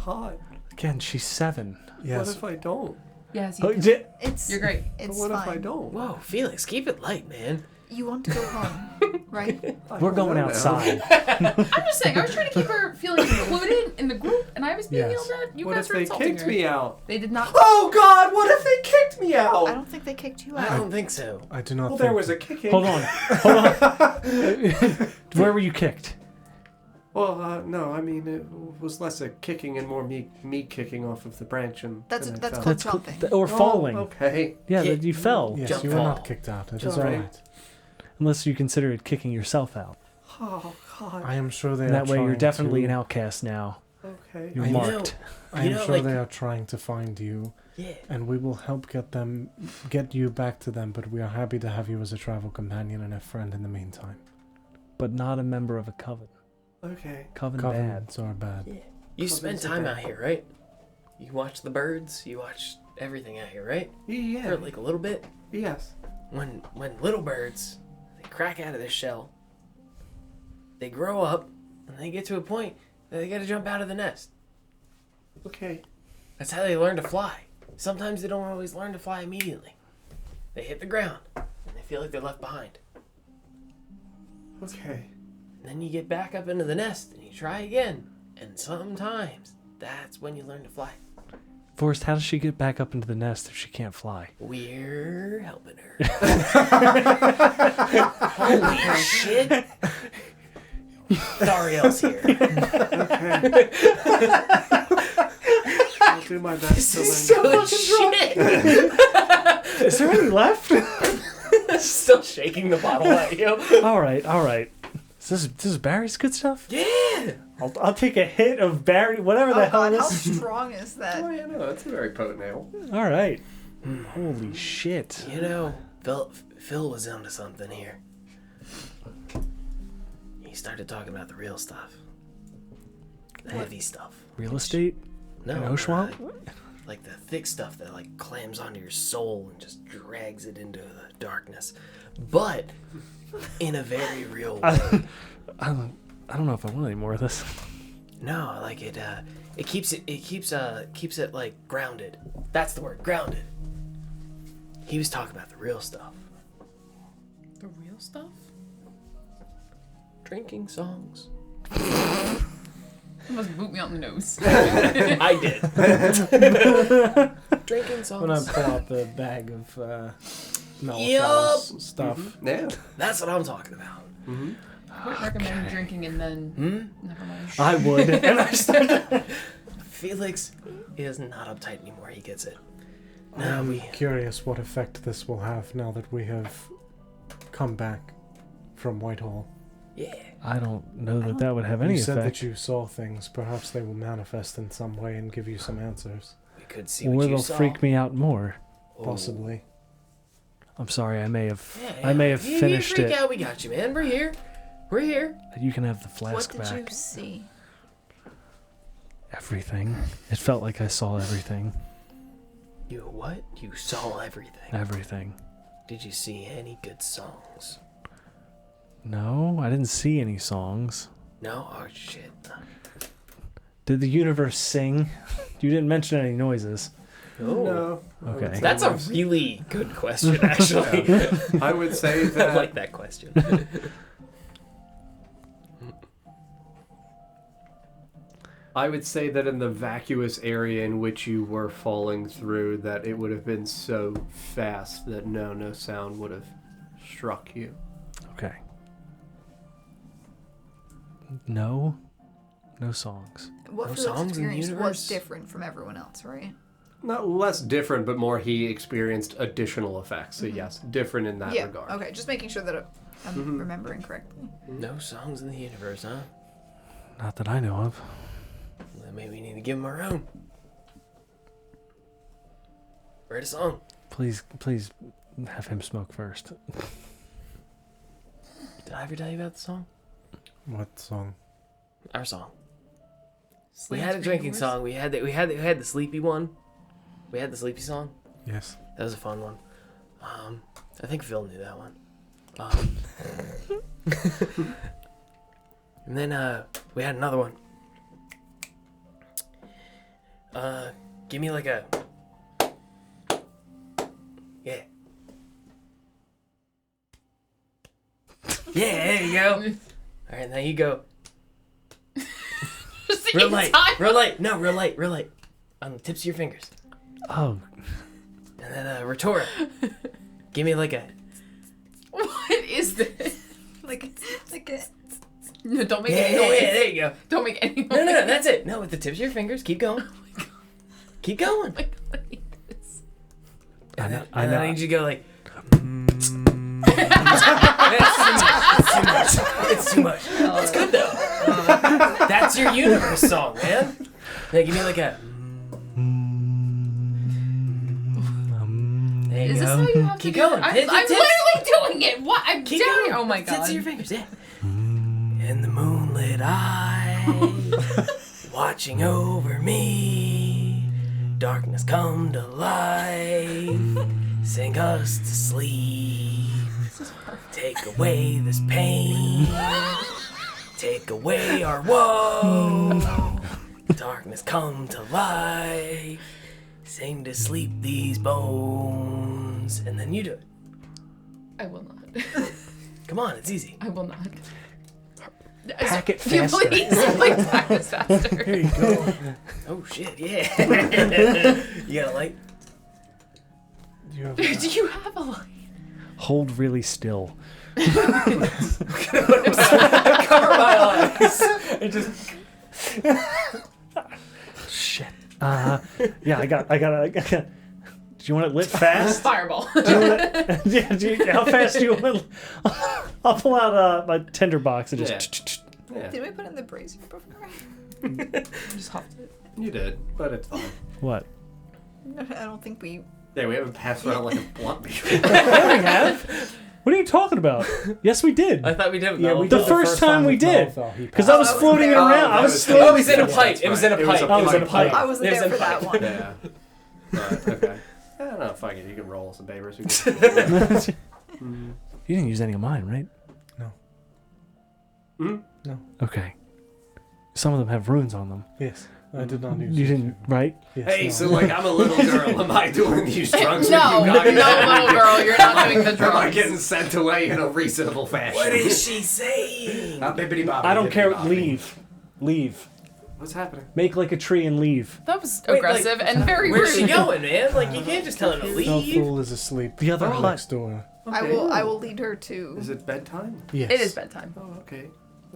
God. Again, she's 7. What Yes. if I don't? Yes, Oh, you can. It's You're great. But It's what fine. if I don't? Whoa, Felix, keep it light, man. You want to go home, right? We're going outside. I'm just saying, I was trying to keep her feeling included in the group, and I was being Yes. yelled at. You What guys if were they insulting kicked her. me out? They did not. Oh, God, what if they kicked me I out? don't think they kicked you I out. don't think so. I do not Well, think there was a kicking. Hold on. Where were you kicked? Well, no, I mean, it was less a kicking and more me kicking off of the branch and. That's and I that's fell. called That's jumping. or falling. Oh, okay. Yeah, Yeah. that you fell. Yes, Jump you were fall. not kicked out. It is All all right. right. Unless you consider it kicking yourself out. Oh, God. I am sure they And are that way you're trying definitely to, an outcast now. Okay. You're I know- marked. I You am know, sure like- they are trying to find you, Yeah. and we will help get you back to them. But we are happy to have you as a travel companion and a friend in the meantime. But not a member of a coven. Okay. Coven bad. Covenants are bad. Yeah. You spend time out here, right? You watch the birds. You watch everything out here, right? Yeah. For like a little bit. Yes. When little birds, they crack out of their shell. They grow up, and they get to a point that they got to jump out of the nest. Okay. That's how they learn to fly. Sometimes they don't always learn to fly immediately. They hit the ground, and they feel like they're left behind. Okay. And then you get back up into the nest, and you try again. And sometimes, that's when you learn to fly. Forrest, how does she get back up into the nest if she can't fly? We're helping her. Holy shit! Dariel's here. Okay. I'll do my best to learn. Good shit! Is there any left? Still shaking the bottle at you. all right. Is this Barry's good stuff? Yeah! I'll take a hit of Barry, whatever the Oh hell god, how this is. strong is that? Oh, yeah, no, that's a very potent ale. All right. Holy shit. You know, Phil was onto something here. He started talking about the real stuff. The heavy stuff. Real estate? No, In Oshuamp? like the thick stuff that like clams onto your soul and just drags it into the darkness. But in a very real way. I don't know if I want any more of this. No, like it keeps it like grounded. That's the word, grounded. He was talking about the real stuff. The real stuff? Drinking songs. You must boot me on the nose. I did. Drinking songs. I'm gonna pull out the bag of Yup. stuff. Yeah. That's what I'm talking about. Mm-hmm. I would recommend drinking and then... Never mind. I would. And I started. Felix is not uptight anymore. He gets it. I'm curious what effect this will have now that we have come back from Whitehall. Yeah. I don't know that would have any You effect. said that you saw things. Perhaps they will manifest in some way and give you some answers. We could see Or what you it'll saw. freak me out more. Possibly. I'm sorry, I may have You finished freak it. out. We got you, man. We're here. We're here. You can have the flask What did back. you see? Everything. It felt like I saw everything. You what? You saw everything. Everything. Did you see any good songs? No, I didn't see any songs. No? Oh, shit. Did the universe sing? You didn't mention any noises. No. Okay. That's a really good question, actually. I would say I that like that question. I would say that in the vacuous area in which you were falling through, that it would have been so fast that no sound would have struck you. Okay. No songs. What No Felix songs in the experience universe? was different from everyone else, right? Not less different, but more he experienced additional effects. So yes, different in that Yeah. regard. Okay, just making sure that I'm remembering correctly. No songs in the universe, huh? Not that I know of. Well, maybe we need to give him our own. Write a song. Please have him smoke first. Did I ever tell you about the song? What song? Our song. We had a drinking song. We had the sleepy one. We had the sleepy song. Yes. That was a fun one. I think Phil knew that one. And then we had another one. Give me like a yeah. Yeah, there you go. All right, now you go. Real light, real light. No, real light, real light. On the tips of your fingers. Oh, And then retort. Give me like a. What is this? Like a No, don't make Yeah, any yeah, noise. yeah, there you go. Don't make any noise. No, that's it. No, with the tips of your fingers. Keep going. Keep going. I hate this. I And know. then, I and then I know. need you to go like. It's too much. It's good though. That's your universe song, man. Now give me like a. There you Is go. this how you have Keep to do going. it? I'm Hit the tips. literally doing it. What? I'm Keep down going. here. Oh my Tips god. of your fingers, yeah. In the moonlit eye, watching over me, darkness come to life, sing us to sleep, take away this pain, take away our woe, darkness come to life, sing to sleep these bones, and then you do it. I will not. Come on, it's easy. I will not. Pack it Can you faster. please like pack this faster? Here you go. Oh shit, yeah. You got a light? Do you have Do you have a light? Hold really still. Cover my eyes. It just Shit. Yeah, I got. Do you want it lit fast? Fireball. Yeah, how fast do you want it? I'll pull out my tinderbox and just. Yeah, Did we put in the brazier before? Just huffed it. you did, but it's fine. What? I don't think we. Yeah, we haven't passed around like a blunt before. we have. What are you talking about? Yes, we did. I thought we did. Yeah, we The did first time we with did. Melville, he Because I was passed. floating it Oh, around. I was was- floating. Oh, it was in a Yeah, pipe. that's It was in a right. It was pipe. a It was in a pipe. pipe. I wasn't It was there in for a that pipe. one. Yeah. But, okay. I don't know. Fuck it. You can roll some papers. Who cares? You didn't use any of mine, right? Okay. Some of them have runes on them. Yes, I did not use You it. didn't, right? Yes, Hey, no. so like I'm a little girl. Am I doing these drugs No, with you no, guys? little girl, you're not doing the Am I drugs. getting sent away in a reasonable fashion? What is she saying? Bibbidi-bobbidi, I don't care. bibbidi-bobbidi. Leave. What's happening? Make like a tree and leave. That was Wait, aggressive and very Where's she rude. going, man? Like, you can't just tell her to No leave. fool is asleep. The other hut. next door. I will lead her to. Is it bedtime? Yes. It is bedtime. Oh, okay.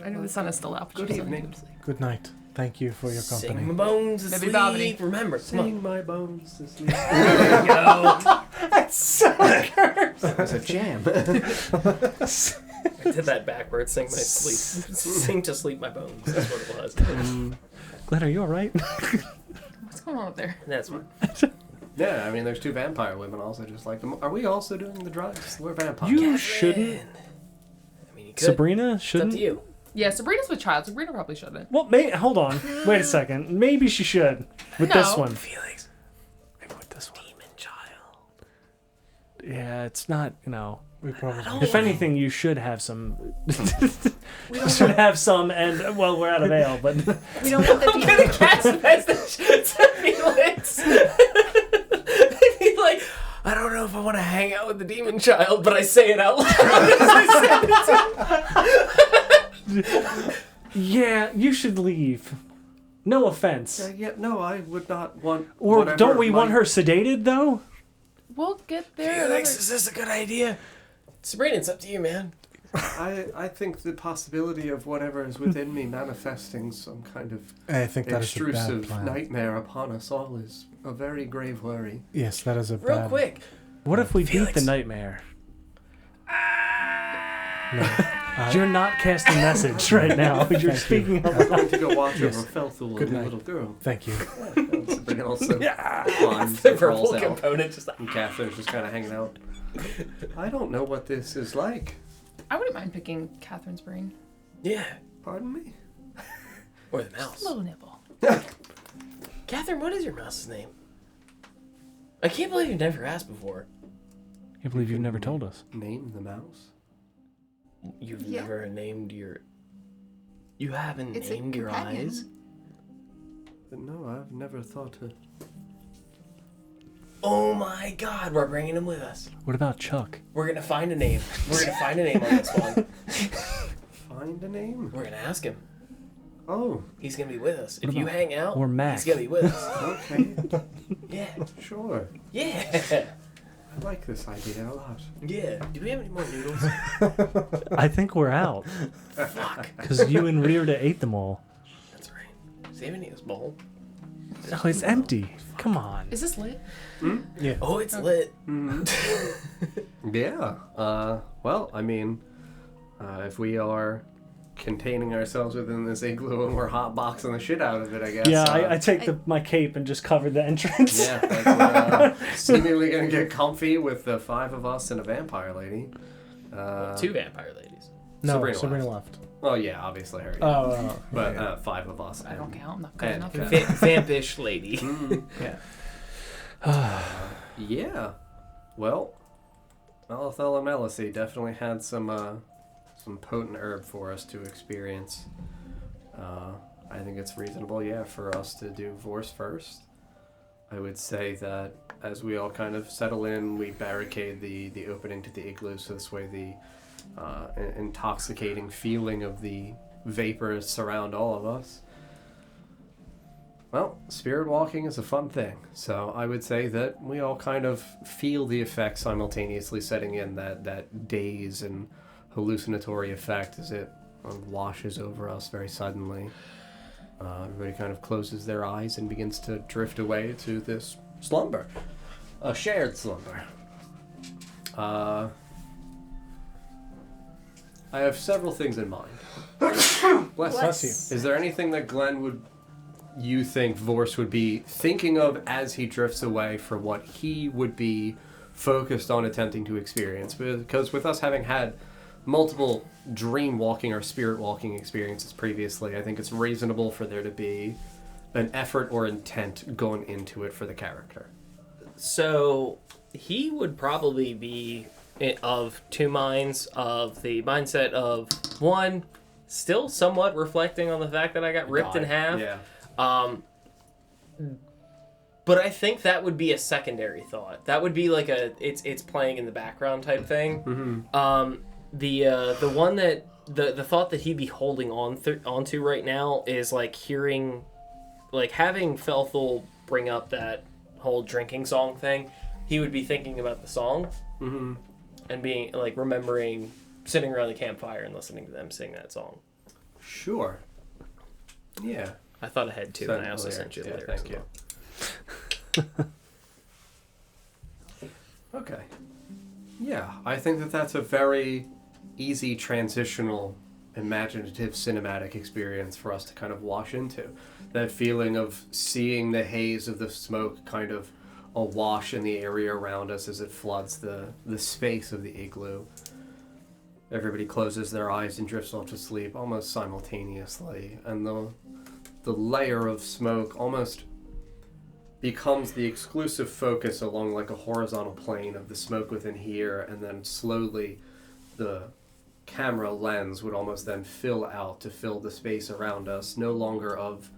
I know the sun is still out. But Good she's starting evening. to go to sleep. Good night. Thank you for your Sing company. my bones to Bibbidi-bobbidi. sleep. Remember, come on. Sing my bones to sleep. There you go. It's a jam. I did that backwards. Sing my sleep. Sing to sleep my bones. That's what it was. Glenn, are you all right? What's going on up there? That's fine. Yeah, I mean, there's 2 vampire women also just like them. Are we also doing the drugs? We're vampires. You shouldn't. I mean, you could. Sabrina It's up shouldn't. to you. Yeah, Sabrina's with child. Sabrina probably shouldn't. Well, hold on. Wait a second. Maybe she should with this No. one. Felix, Maybe with this one. demon child. Yeah, it's not. We probably. If anything, you should have some. should have some, and well, we're out of ale, but We don't want the I'm gonna cast a message to Felix. Maybe like, I don't know if I want to hang out with the demon child, but I say it out loud as I send it to yeah, you should leave. No offense. Yeah, no, I would not want. Or whatever don't we want might- her sedated though? We'll get there. Felix, is this a good idea? Sabrina, it's up to you, man. I think the possibility of whatever is within me manifesting some kind of I think that is a bad extrusive plan. nightmare upon us all is a very grave worry. Yes, that is a Real bad. quick. What if we beat Felix. the nightmare? No. You're not casting message right now. You're Thank speaking you. I'm going to go watch Yes. over Felthul Good and the night. little girl. Thank you. Sabrina also climbs The and crawls purple out. component just like. And Catherine's just kind of hanging out. I don't know what this is like. I wouldn't mind picking Catherine's brain. Yeah. Pardon me? Or the mouse. Slow nibble. Catherine, what is your mouse's name? I can't believe you've never asked before. I can't believe you've never told us. Name the mouse? You've Yeah. never named your. You haven't It's a named your companion. eyes? No, I've never thought to. Oh my god, we're bringing him with us. What about Chuck? We're gonna find a name. We're gonna find a name on this one. Find a name? We're gonna ask him. Oh, He's gonna be with us. If What you about- hang out, or Mac? he's gonna be with us. okay. Yeah. Sure. Yeah. I like this idea a lot. Yeah. Do we have any more noodles? I think we're out. Fuck. Because you and Rearda ate them all. That's right. Does he have any in his bowl? Oh, it's empty. Come on. Is this lit? Yeah. Oh, it's lit. Yeah. Well, I mean, if we are containing ourselves within this igloo and we're hotboxing the shit out of it, I guess. Yeah, I take my cape and just cover the entrance. Yeah, like we're seemingly gonna get comfy with the 5 of us and a vampire lady. 2 vampire ladies. No, Sabrina left. Well, yeah, obviously her. Oh, but 5 of us. I don't and- count. I'm not good and- enough. Vampish lady. yeah. Yeah. Well, Auglatha and Melisy definitely had some potent herb for us to experience. I think it's reasonable, yeah, for us to do Vorse first. I would say that as we all kind of settle in, we barricade the opening to the igloo, so this way the intoxicating feeling of the vapors surround all of us. Well, spirit walking is a fun thing, so I would say that we all kind of feel the effect simultaneously setting in, that daze and hallucinatory effect as it washes over us very suddenly. Everybody kind of closes their eyes and begins to drift away to this slumber, a shared slumber. I have several things in mind. Bless you. Is there anything that Glenn you think Vorse would be thinking of as he drifts away for what he would be focused on attempting to experience. Because with us having had multiple dream walking or spirit walking experiences previously, I think it's reasonable for there to be an effort or intent going into it for the character. So he would probably be of two minds, of the mindset of one, still somewhat reflecting on the fact that I got ripped in half. Yeah. But I think that would be a secondary thought. That would be like it's playing in the background type thing. Mm-hmm. The one that the thought that he'd be holding onto right now is like hearing, like having Felthul bring up that whole drinking song thing. He would be thinking about the song, Mm-hmm. and being like remembering sitting around the campfire and listening to them sing that song. Sure. Yeah. I thought ahead too, and I also sent you the lyrics. Thank you. Okay. Yeah, I think that that's a very easy transitional, imaginative, cinematic experience for us to kind of wash into. That feeling of seeing the haze of the smoke kind of awash in the area around us as it floods the space of the igloo. Everybody closes their eyes and drifts off to sleep almost simultaneously, and the layer of smoke almost becomes the exclusive focus along like a horizontal plane of the smoke within here, and then slowly the camera lens would almost then fill out to fill the space around us, no longer of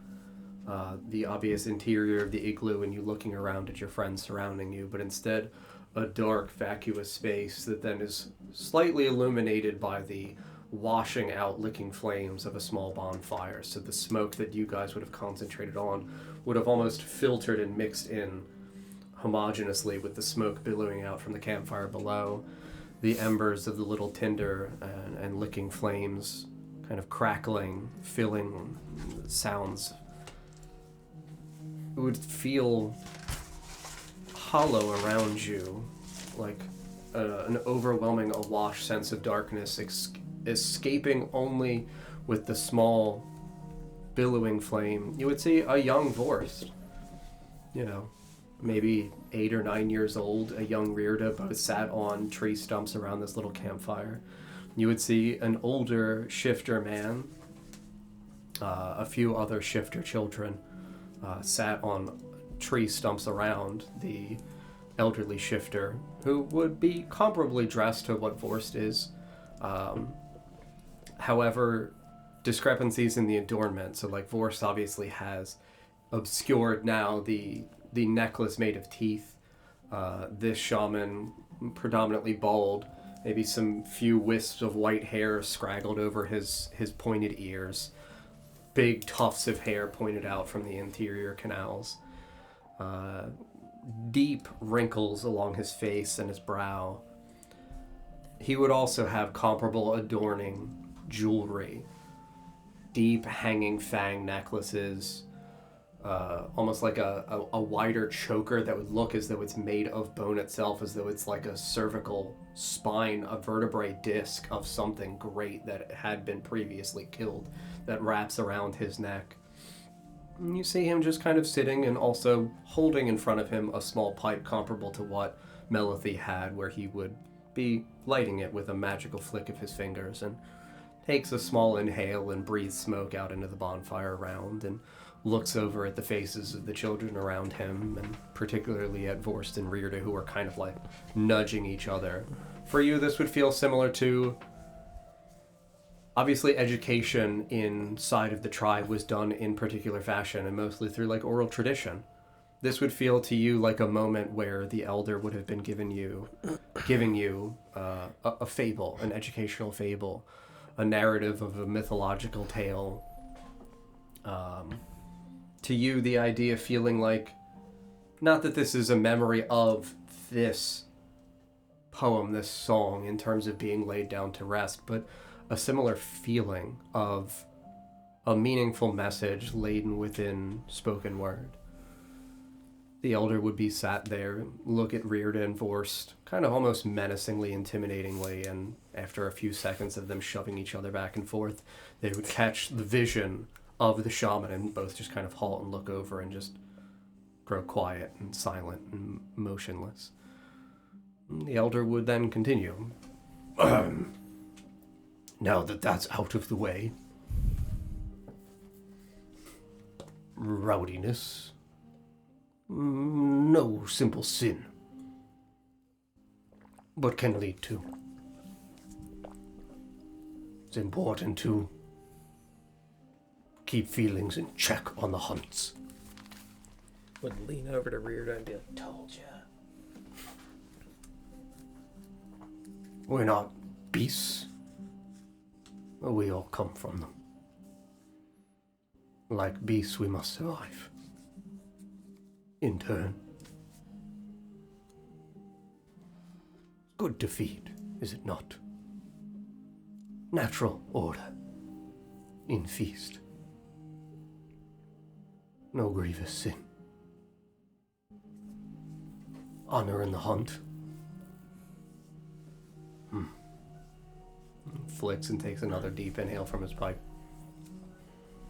the obvious interior of the igloo and you looking around at your friends surrounding you, but instead a dark, vacuous space that then is slightly illuminated by the washing out, licking flames of a small bonfire. So the smoke that you guys would have concentrated on would have almost filtered and mixed in homogeneously with the smoke billowing out from the campfire below. The embers of the little tinder and licking flames kind of crackling, filling sounds. It would feel hollow around you, like an overwhelming, awash sense of darkness, escaping only with the small, billowing flame. You would see a young Vorst, maybe 8 or 9 years old, a young Rearda, both sat on tree stumps around this little campfire. You would see an older shifter man, a few other shifter children, sat on tree stumps around the elderly shifter, who would be comparably dressed to what Vorst is. However, discrepancies in the adornment. So like Vorst obviously has obscured now the necklace made of teeth. This shaman, predominantly bald, maybe some few wisps of white hair scraggled over his pointed ears. Big tufts of hair pointed out from the interior canals. Deep wrinkles along his face and his brow. He would also have comparable adorning jewelry. Deep hanging fang necklaces. Almost like a wider choker that would look as though it's made of bone itself, as though it's like a cervical spine, a vertebrae disc of something great that had been previously killed, that wraps around his neck. And you see him just kind of sitting and also holding in front of him a small pipe comparable to what Melithy had, where he would be lighting it with a magical flick of his fingers, and takes a small inhale and breathes smoke out into the bonfire around, and looks over at the faces of the children around him, and particularly at Vorst and Rearda, who are kind of like nudging each other. For you, this would feel similar to, obviously, education inside of the tribe was done in particular fashion, and mostly through like oral tradition. This would feel to you like a moment where the elder would have been giving you a fable, an educational fable, a narrative of a mythological tale. To you, the idea feeling like, not that this is a memory of this poem, this song, in terms of being laid down to rest, but a similar feeling of a meaningful message laden within spoken word. The elder would be sat there, look at Rearda and Vorst, kind of almost menacingly, intimidatingly, and after a few seconds of them shoving each other back and forth, they would catch the vision of the shaman and both just kind of halt and look over and just grow quiet and silent and motionless. The elder would then continue. Now that that's out of the way, rowdiness, no simple sin, but can lead to. It's important to keep feelings in check on the hunts. Would lean over to Reardon and be like, "Told ya." We're not beasts, but we all come from them. Like beasts, we must survive. In turn. Good to feed, is it not? Natural order. In feast. No grievous sin. Honor in the hunt. Flicks and takes another deep inhale from his pipe.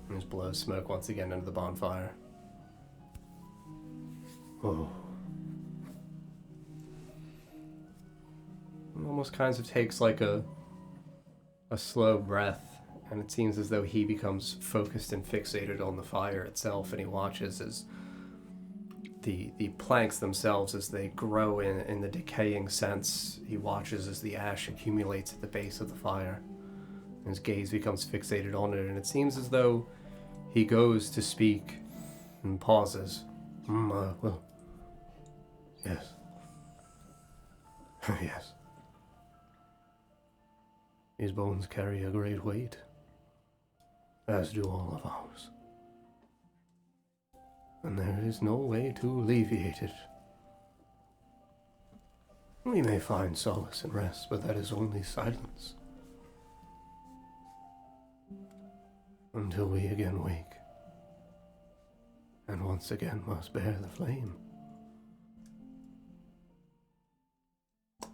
And just blows smoke once again into the bonfire. Oh. It almost kind of takes like a slow breath, and it seems as though he becomes focused and fixated on the fire itself, and he watches as the planks themselves, as they grow in the decaying sense. He watches as the ash accumulates at the base of the fire. And his gaze becomes fixated on it, and it seems as though he goes to speak and pauses. Well, yes. Yes. These bones carry a great weight, as do all of ours. And there is no way to alleviate it. We may find solace and rest, but that is only silence. Until we again wake, and once again must bear the flame.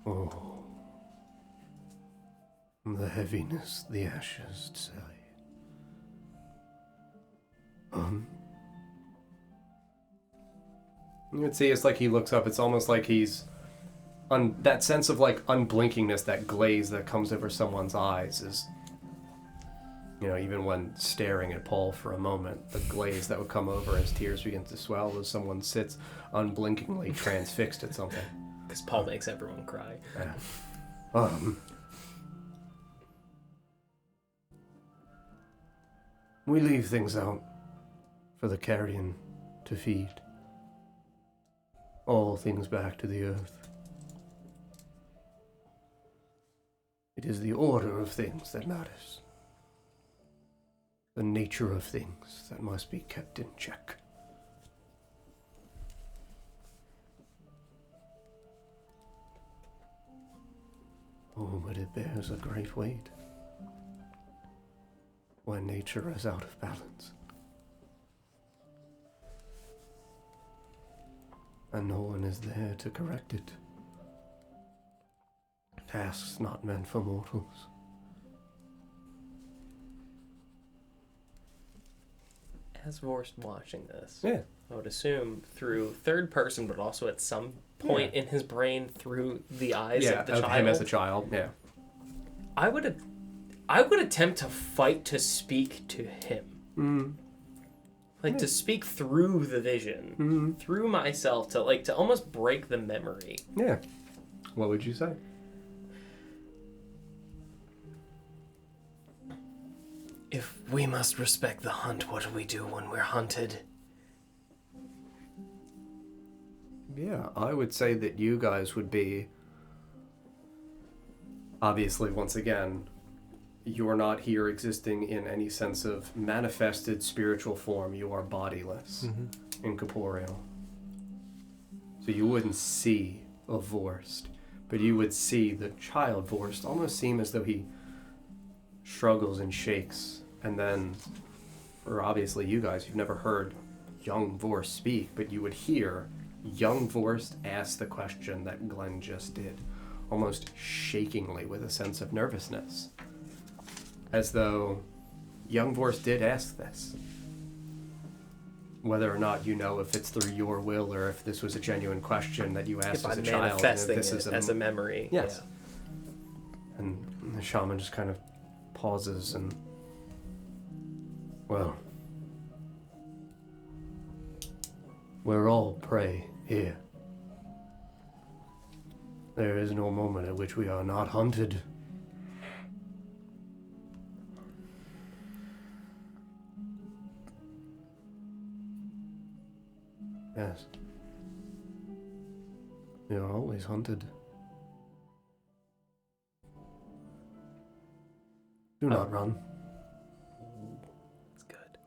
Oh, the heaviness the ashes say. You would see it's like he looks up, it's almost like he's that sense of like unblinkingness, that glaze that comes over someone's eyes is, you know, even when staring at Paul for a moment, the glaze that would come over as tears begin to swell as someone sits unblinkingly transfixed at something. Because Paul makes everyone cry. Yeah. We leave things out for the carrion to feed. All things back to the earth. It is the order of things that matters. The nature of things that must be kept in check. Oh, but it bears a great weight when nature is out of balance. And no one is there to correct it. Tasks not meant for mortals. As Vorst watching this, Yeah. I would assume through third person, but also at some point in his brain through the eyes of the child. Him as a child, yeah. I would attempt to fight to speak to him. Like to speak through the vision, through myself, to almost break the memory. Yeah. What would you say? If we must respect the hunt, what do we do when we're hunted? Yeah, I would say that you guys would be, obviously, once again, you're not here existing in any sense of manifested spiritual form. You are bodiless, incorporeal. So you wouldn't see a Vorst, but you would see the child Vorst almost seem as though he struggles and shakes. And then, for obviously you guys, you've never heard young Vorst speak, but you would hear young Vorst ask the question that Glenn just did, almost shakingly with a sense of nervousness. As though young Vorst did ask this. whether or not you know if it's through your will or if this was a genuine question that you asked If as I'm a child. manifesting This it is as a memory. Yes. And the shaman just kind of pauses and, well, we're all prey here. There is no moment at which we are not hunted. Yes. We are always hunted. Do not run. That's good.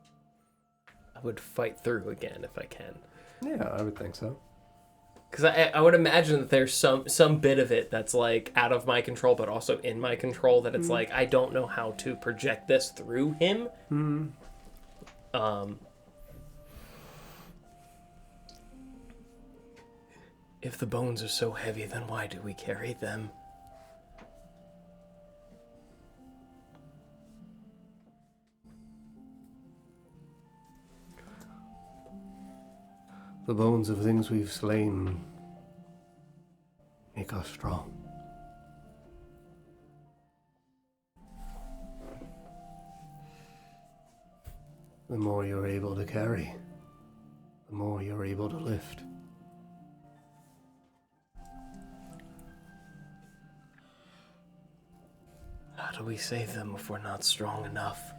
I would fight through again if I can. Yeah, I would think so. Because I would imagine that there's some bit of it that's like out of my control, but also in my control. That it's like I don't know how to project this through him. If the bones are so heavy, then why do we carry them? The bones of things we've slain make us strong. The more you're able to carry, the more you're able to lift. How do we save them if we're not strong enough?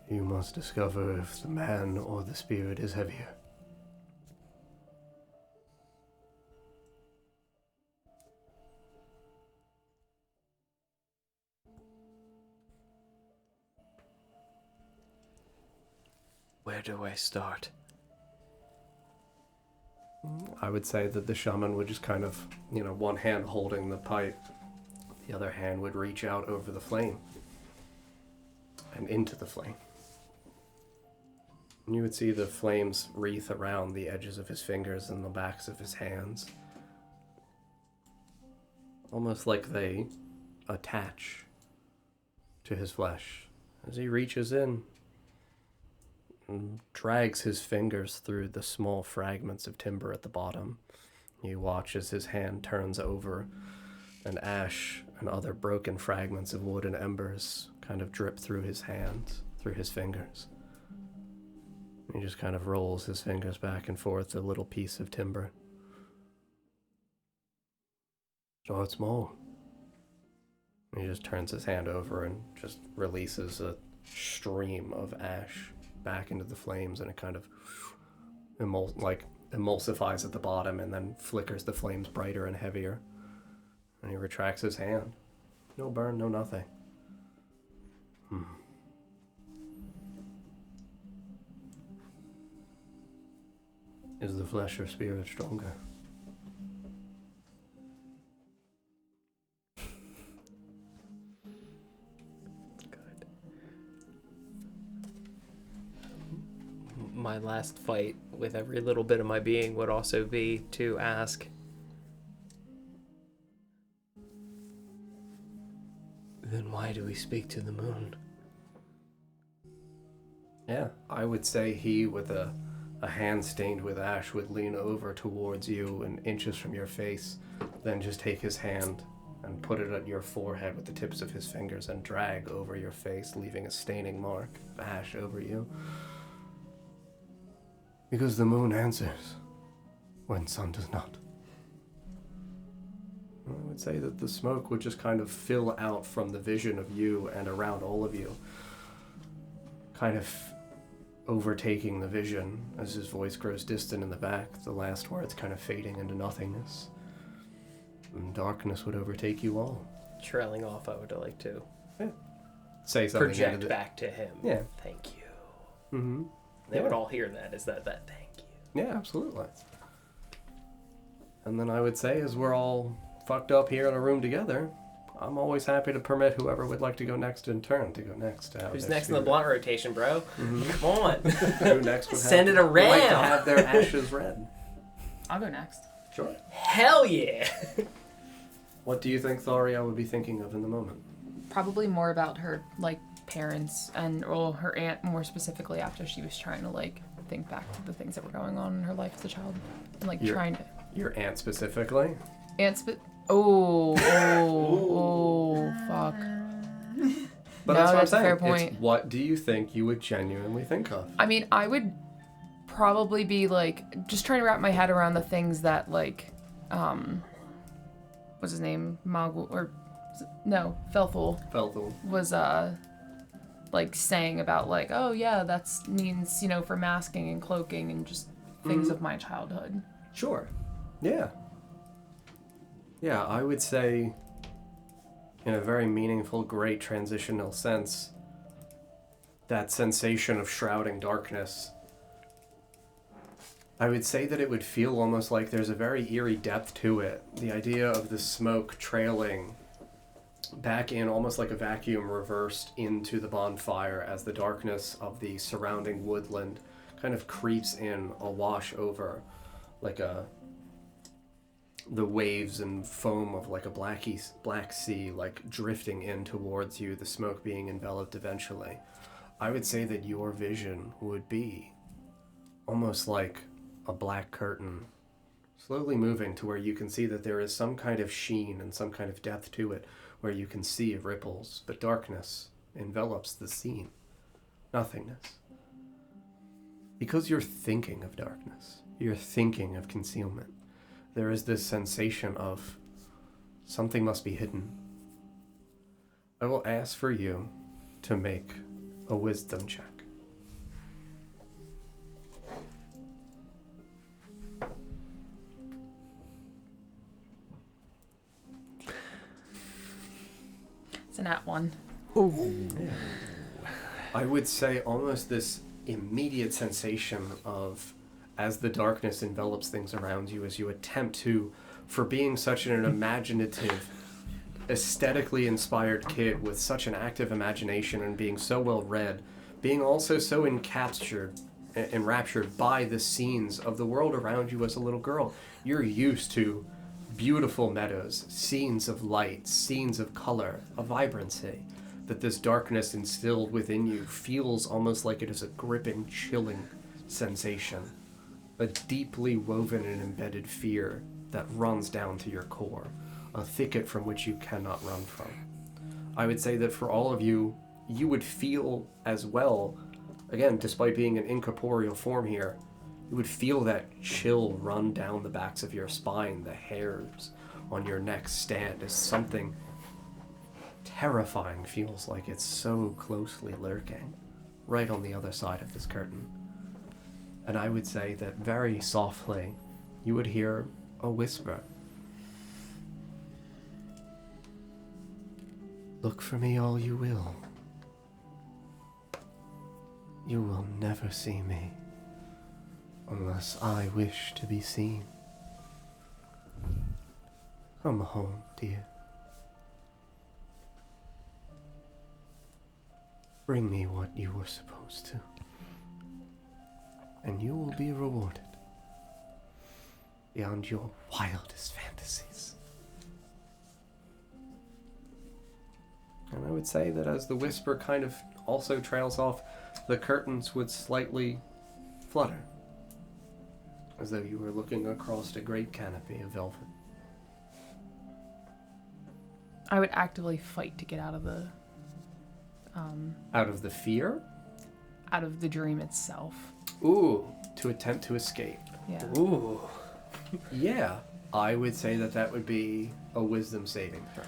You must discover if the man or the spirit is heavier. Where do I start? I would say that the shaman would just kind of, one hand holding the pipe, the other hand would reach out over the flame and into the flame. And you would see the flames wreath around the edges of his fingers and the backs of his hands. Almost like they attach to his flesh as he reaches in and drags his fingers through the small fragments of timber at the bottom. You watch as his hand turns over and ash and other broken fragments of wood and embers kind of drip through his hands, through his fingers. He just kind of rolls his fingers back and forth, a little piece of timber. Start small. He just turns his hand over and just releases a stream of ash back into the flames, and it kind of emulsifies at the bottom and then flickers the flames brighter and heavier. And he retracts his hand. No burn, no nothing. Is the flesh or spirit stronger? Good. My last fight with every little bit of my being would also be to ask, then why do we speak to the moon? Yeah, I would say he, with a hand stained with ash, would lean over towards you and inches from your face, then just take his hand and put it at your forehead with the tips of his fingers and drag over your face, leaving a staining mark of ash over you. Because the moon answers when sun does not. I would say that the smoke would just kind of fill out from the vision of you and around all of you, kind of overtaking the vision as his voice grows distant in the back, the last words kind of fading into nothingness. And darkness would overtake you all. Trailing off, I would like to Say something. project back to him. Yeah. Thank you. Mm-hmm. They would all hear that. Is that thank you? Yeah, absolutely. And then I would say, as we're all fucked up here in a room together, I'm always happy to permit whoever would like to go next in turn to go next. Who's next in the blunt rotation, bro? Mm-hmm. Come on. Who next would Send it would like to around. have their ashes red? I'll go next. Sure. Hell yeah! What do you think Tharia would be thinking of in the moment? Probably more about her, like, parents and, well, her aunt more specifically after she was trying to, like, think back to the things that were going on in her life as a child. And, like, trying to... Your aunt specifically? Oh, fuck. But No, that's what I'm that's a saying. fair point. It's what do you think you would genuinely think of? I mean, I would probably be, like, just trying to wrap my head around the things that, like, what's his name? Felthul was, like, saying about, like, oh, yeah, that's means, you know, for masking and cloaking and just things of my childhood. Sure. Yeah. Yeah, I would say, in a very meaningful, great transitional sense, that sensation of shrouding darkness, I would say that it would feel almost like there's a very eerie depth to it. The idea of the smoke trailing back in almost like a vacuum reversed into the bonfire as the darkness of the surrounding woodland kind of creeps in, awash over, like the waves and foam of like a black sea, like drifting in towards you, the smoke being enveloped eventually. I would say that your vision would be almost like a black curtain slowly moving to where you can see that there is some kind of sheen and some kind of depth to it, where you can see ripples, but darkness envelops the scene. Nothingness. Because you're thinking of darkness, you're thinking of concealment, there is this sensation of something must be hidden. I will ask for you to make a wisdom check. It's an at one. I would say almost this immediate sensation of, as the darkness envelops things around you, as you attempt to, for being such an imaginative, aesthetically inspired kid with such an active imagination and being so well read, being also so enraptured by the scenes of the world around you as a little girl. You're used to beautiful meadows, scenes of light, scenes of color, a vibrancy, that this darkness instilled within you feels almost like it is a gripping, chilling sensation, a deeply woven and embedded fear that runs down to your core, a thicket from which you cannot run from. I would say that for all of you, you would feel as well, again, despite being an incorporeal form here, you would feel that chill run down the backs of your spine, the hairs on your neck stand as something terrifying feels like it's so closely lurking right on the other side of this curtain. And I would say that very softly you would hear a whisper. Look for me all you will. You will never see me unless I wish to be seen. Come home, dear. Bring me what you were supposed to, and you will be rewarded beyond your wildest fantasies. And I would say that as the whisper kind of also trails off, the curtains would slightly flutter, as though you were looking across a great canopy of velvet. I would actively fight to get out of the... Out of the fear? out of the dream itself. Ooh, to attempt to escape. Yeah. Ooh. Yeah, I would say that that would be a wisdom saving throw.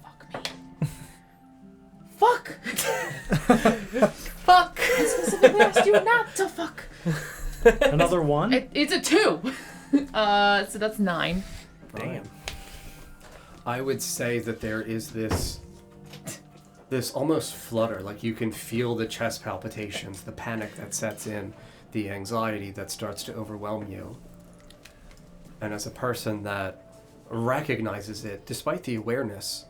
Fuck me. Fuck! Fuck! I specifically asked you not to fuck. Another one? It's a 2. So that's 9. Damn. I would say that there is this almost flutter, like you can feel the chest palpitations, the panic that sets in, the anxiety that starts to overwhelm you. And as a person that recognizes it, despite the awareness,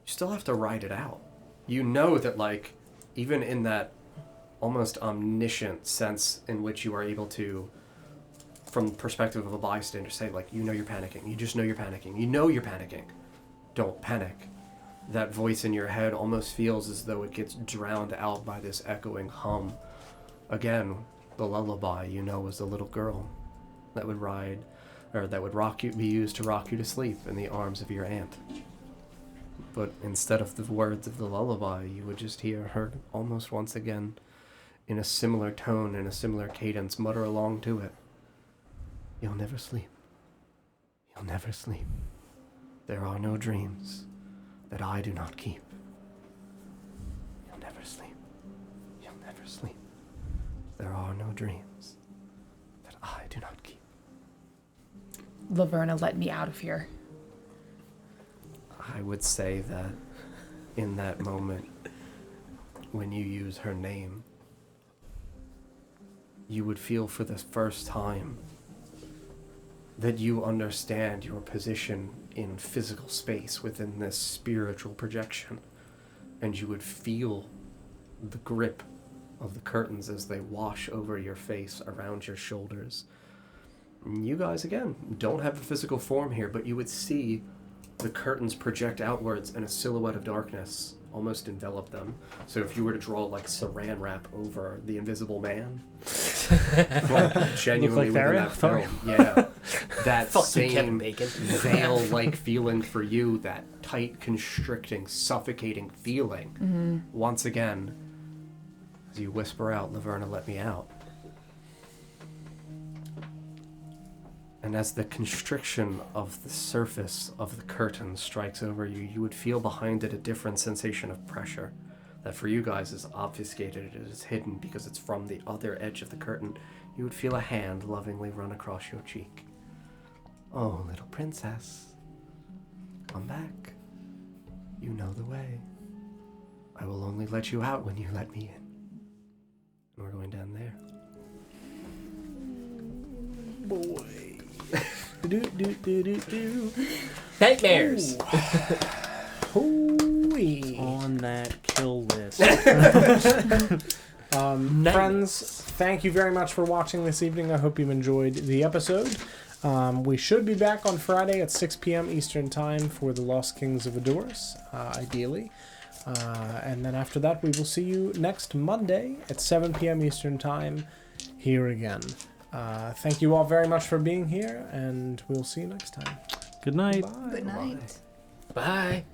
you still have to ride it out. You know that, like, even in that almost omniscient sense in which you are able to from the perspective of a bystander, say, like, you know you're panicking. You just know you're panicking. You know you're panicking. Don't panic. That voice in your head almost feels as though it gets drowned out by this echoing hum. Again, the lullaby you know as the little girl that would be used to rock you to sleep in the arms of your aunt. But instead of the words of the lullaby, you would just hear her almost once again, in a similar tone and a similar cadence, mutter along to it. You'll never sleep. You'll never sleep. There are no dreams that I do not keep. You'll never sleep. You'll never sleep. There are no dreams that I do not keep. Laverna, let me out of here. I would say that in that moment, when you use her name, you would feel for the first time that you understand your position in physical space within this spiritual projection, and you would feel the grip of the curtains as they wash over your face, around your shoulders. You guys, again, don't have a physical form here, but you would see the curtains project outwards and a silhouette of darkness almost envelop them. So if you were to draw like saran wrap over the invisible man, like, genuinely Look like within that film, yeah, that same veil-like feeling for you, that tight, constricting, suffocating feeling. Once again, as you whisper out, Laverna, let me out. And as the constriction of the surface of the curtain strikes over you, you would feel behind it a different sensation of pressure that for you guys is obfuscated, it is hidden because it's from the other edge of the curtain. You would feel a hand lovingly run across your cheek. Oh, little princess, come back. You know the way. I will only let you out when you let me in. And we're going down there. Boy. Nightmares. Hooey. On that kill list. Friends, thank you very much for watching this evening. I hope you enjoyed the episode. We should be back on Friday at 6 p.m. Eastern Time for the Lost Kings of Adoris, ideally. And then after that, we will see you next Monday at 7 p.m. Eastern Time here again. Thank you all very much for being here, and we'll see you next time. Good night. Bye. Good night. Bye.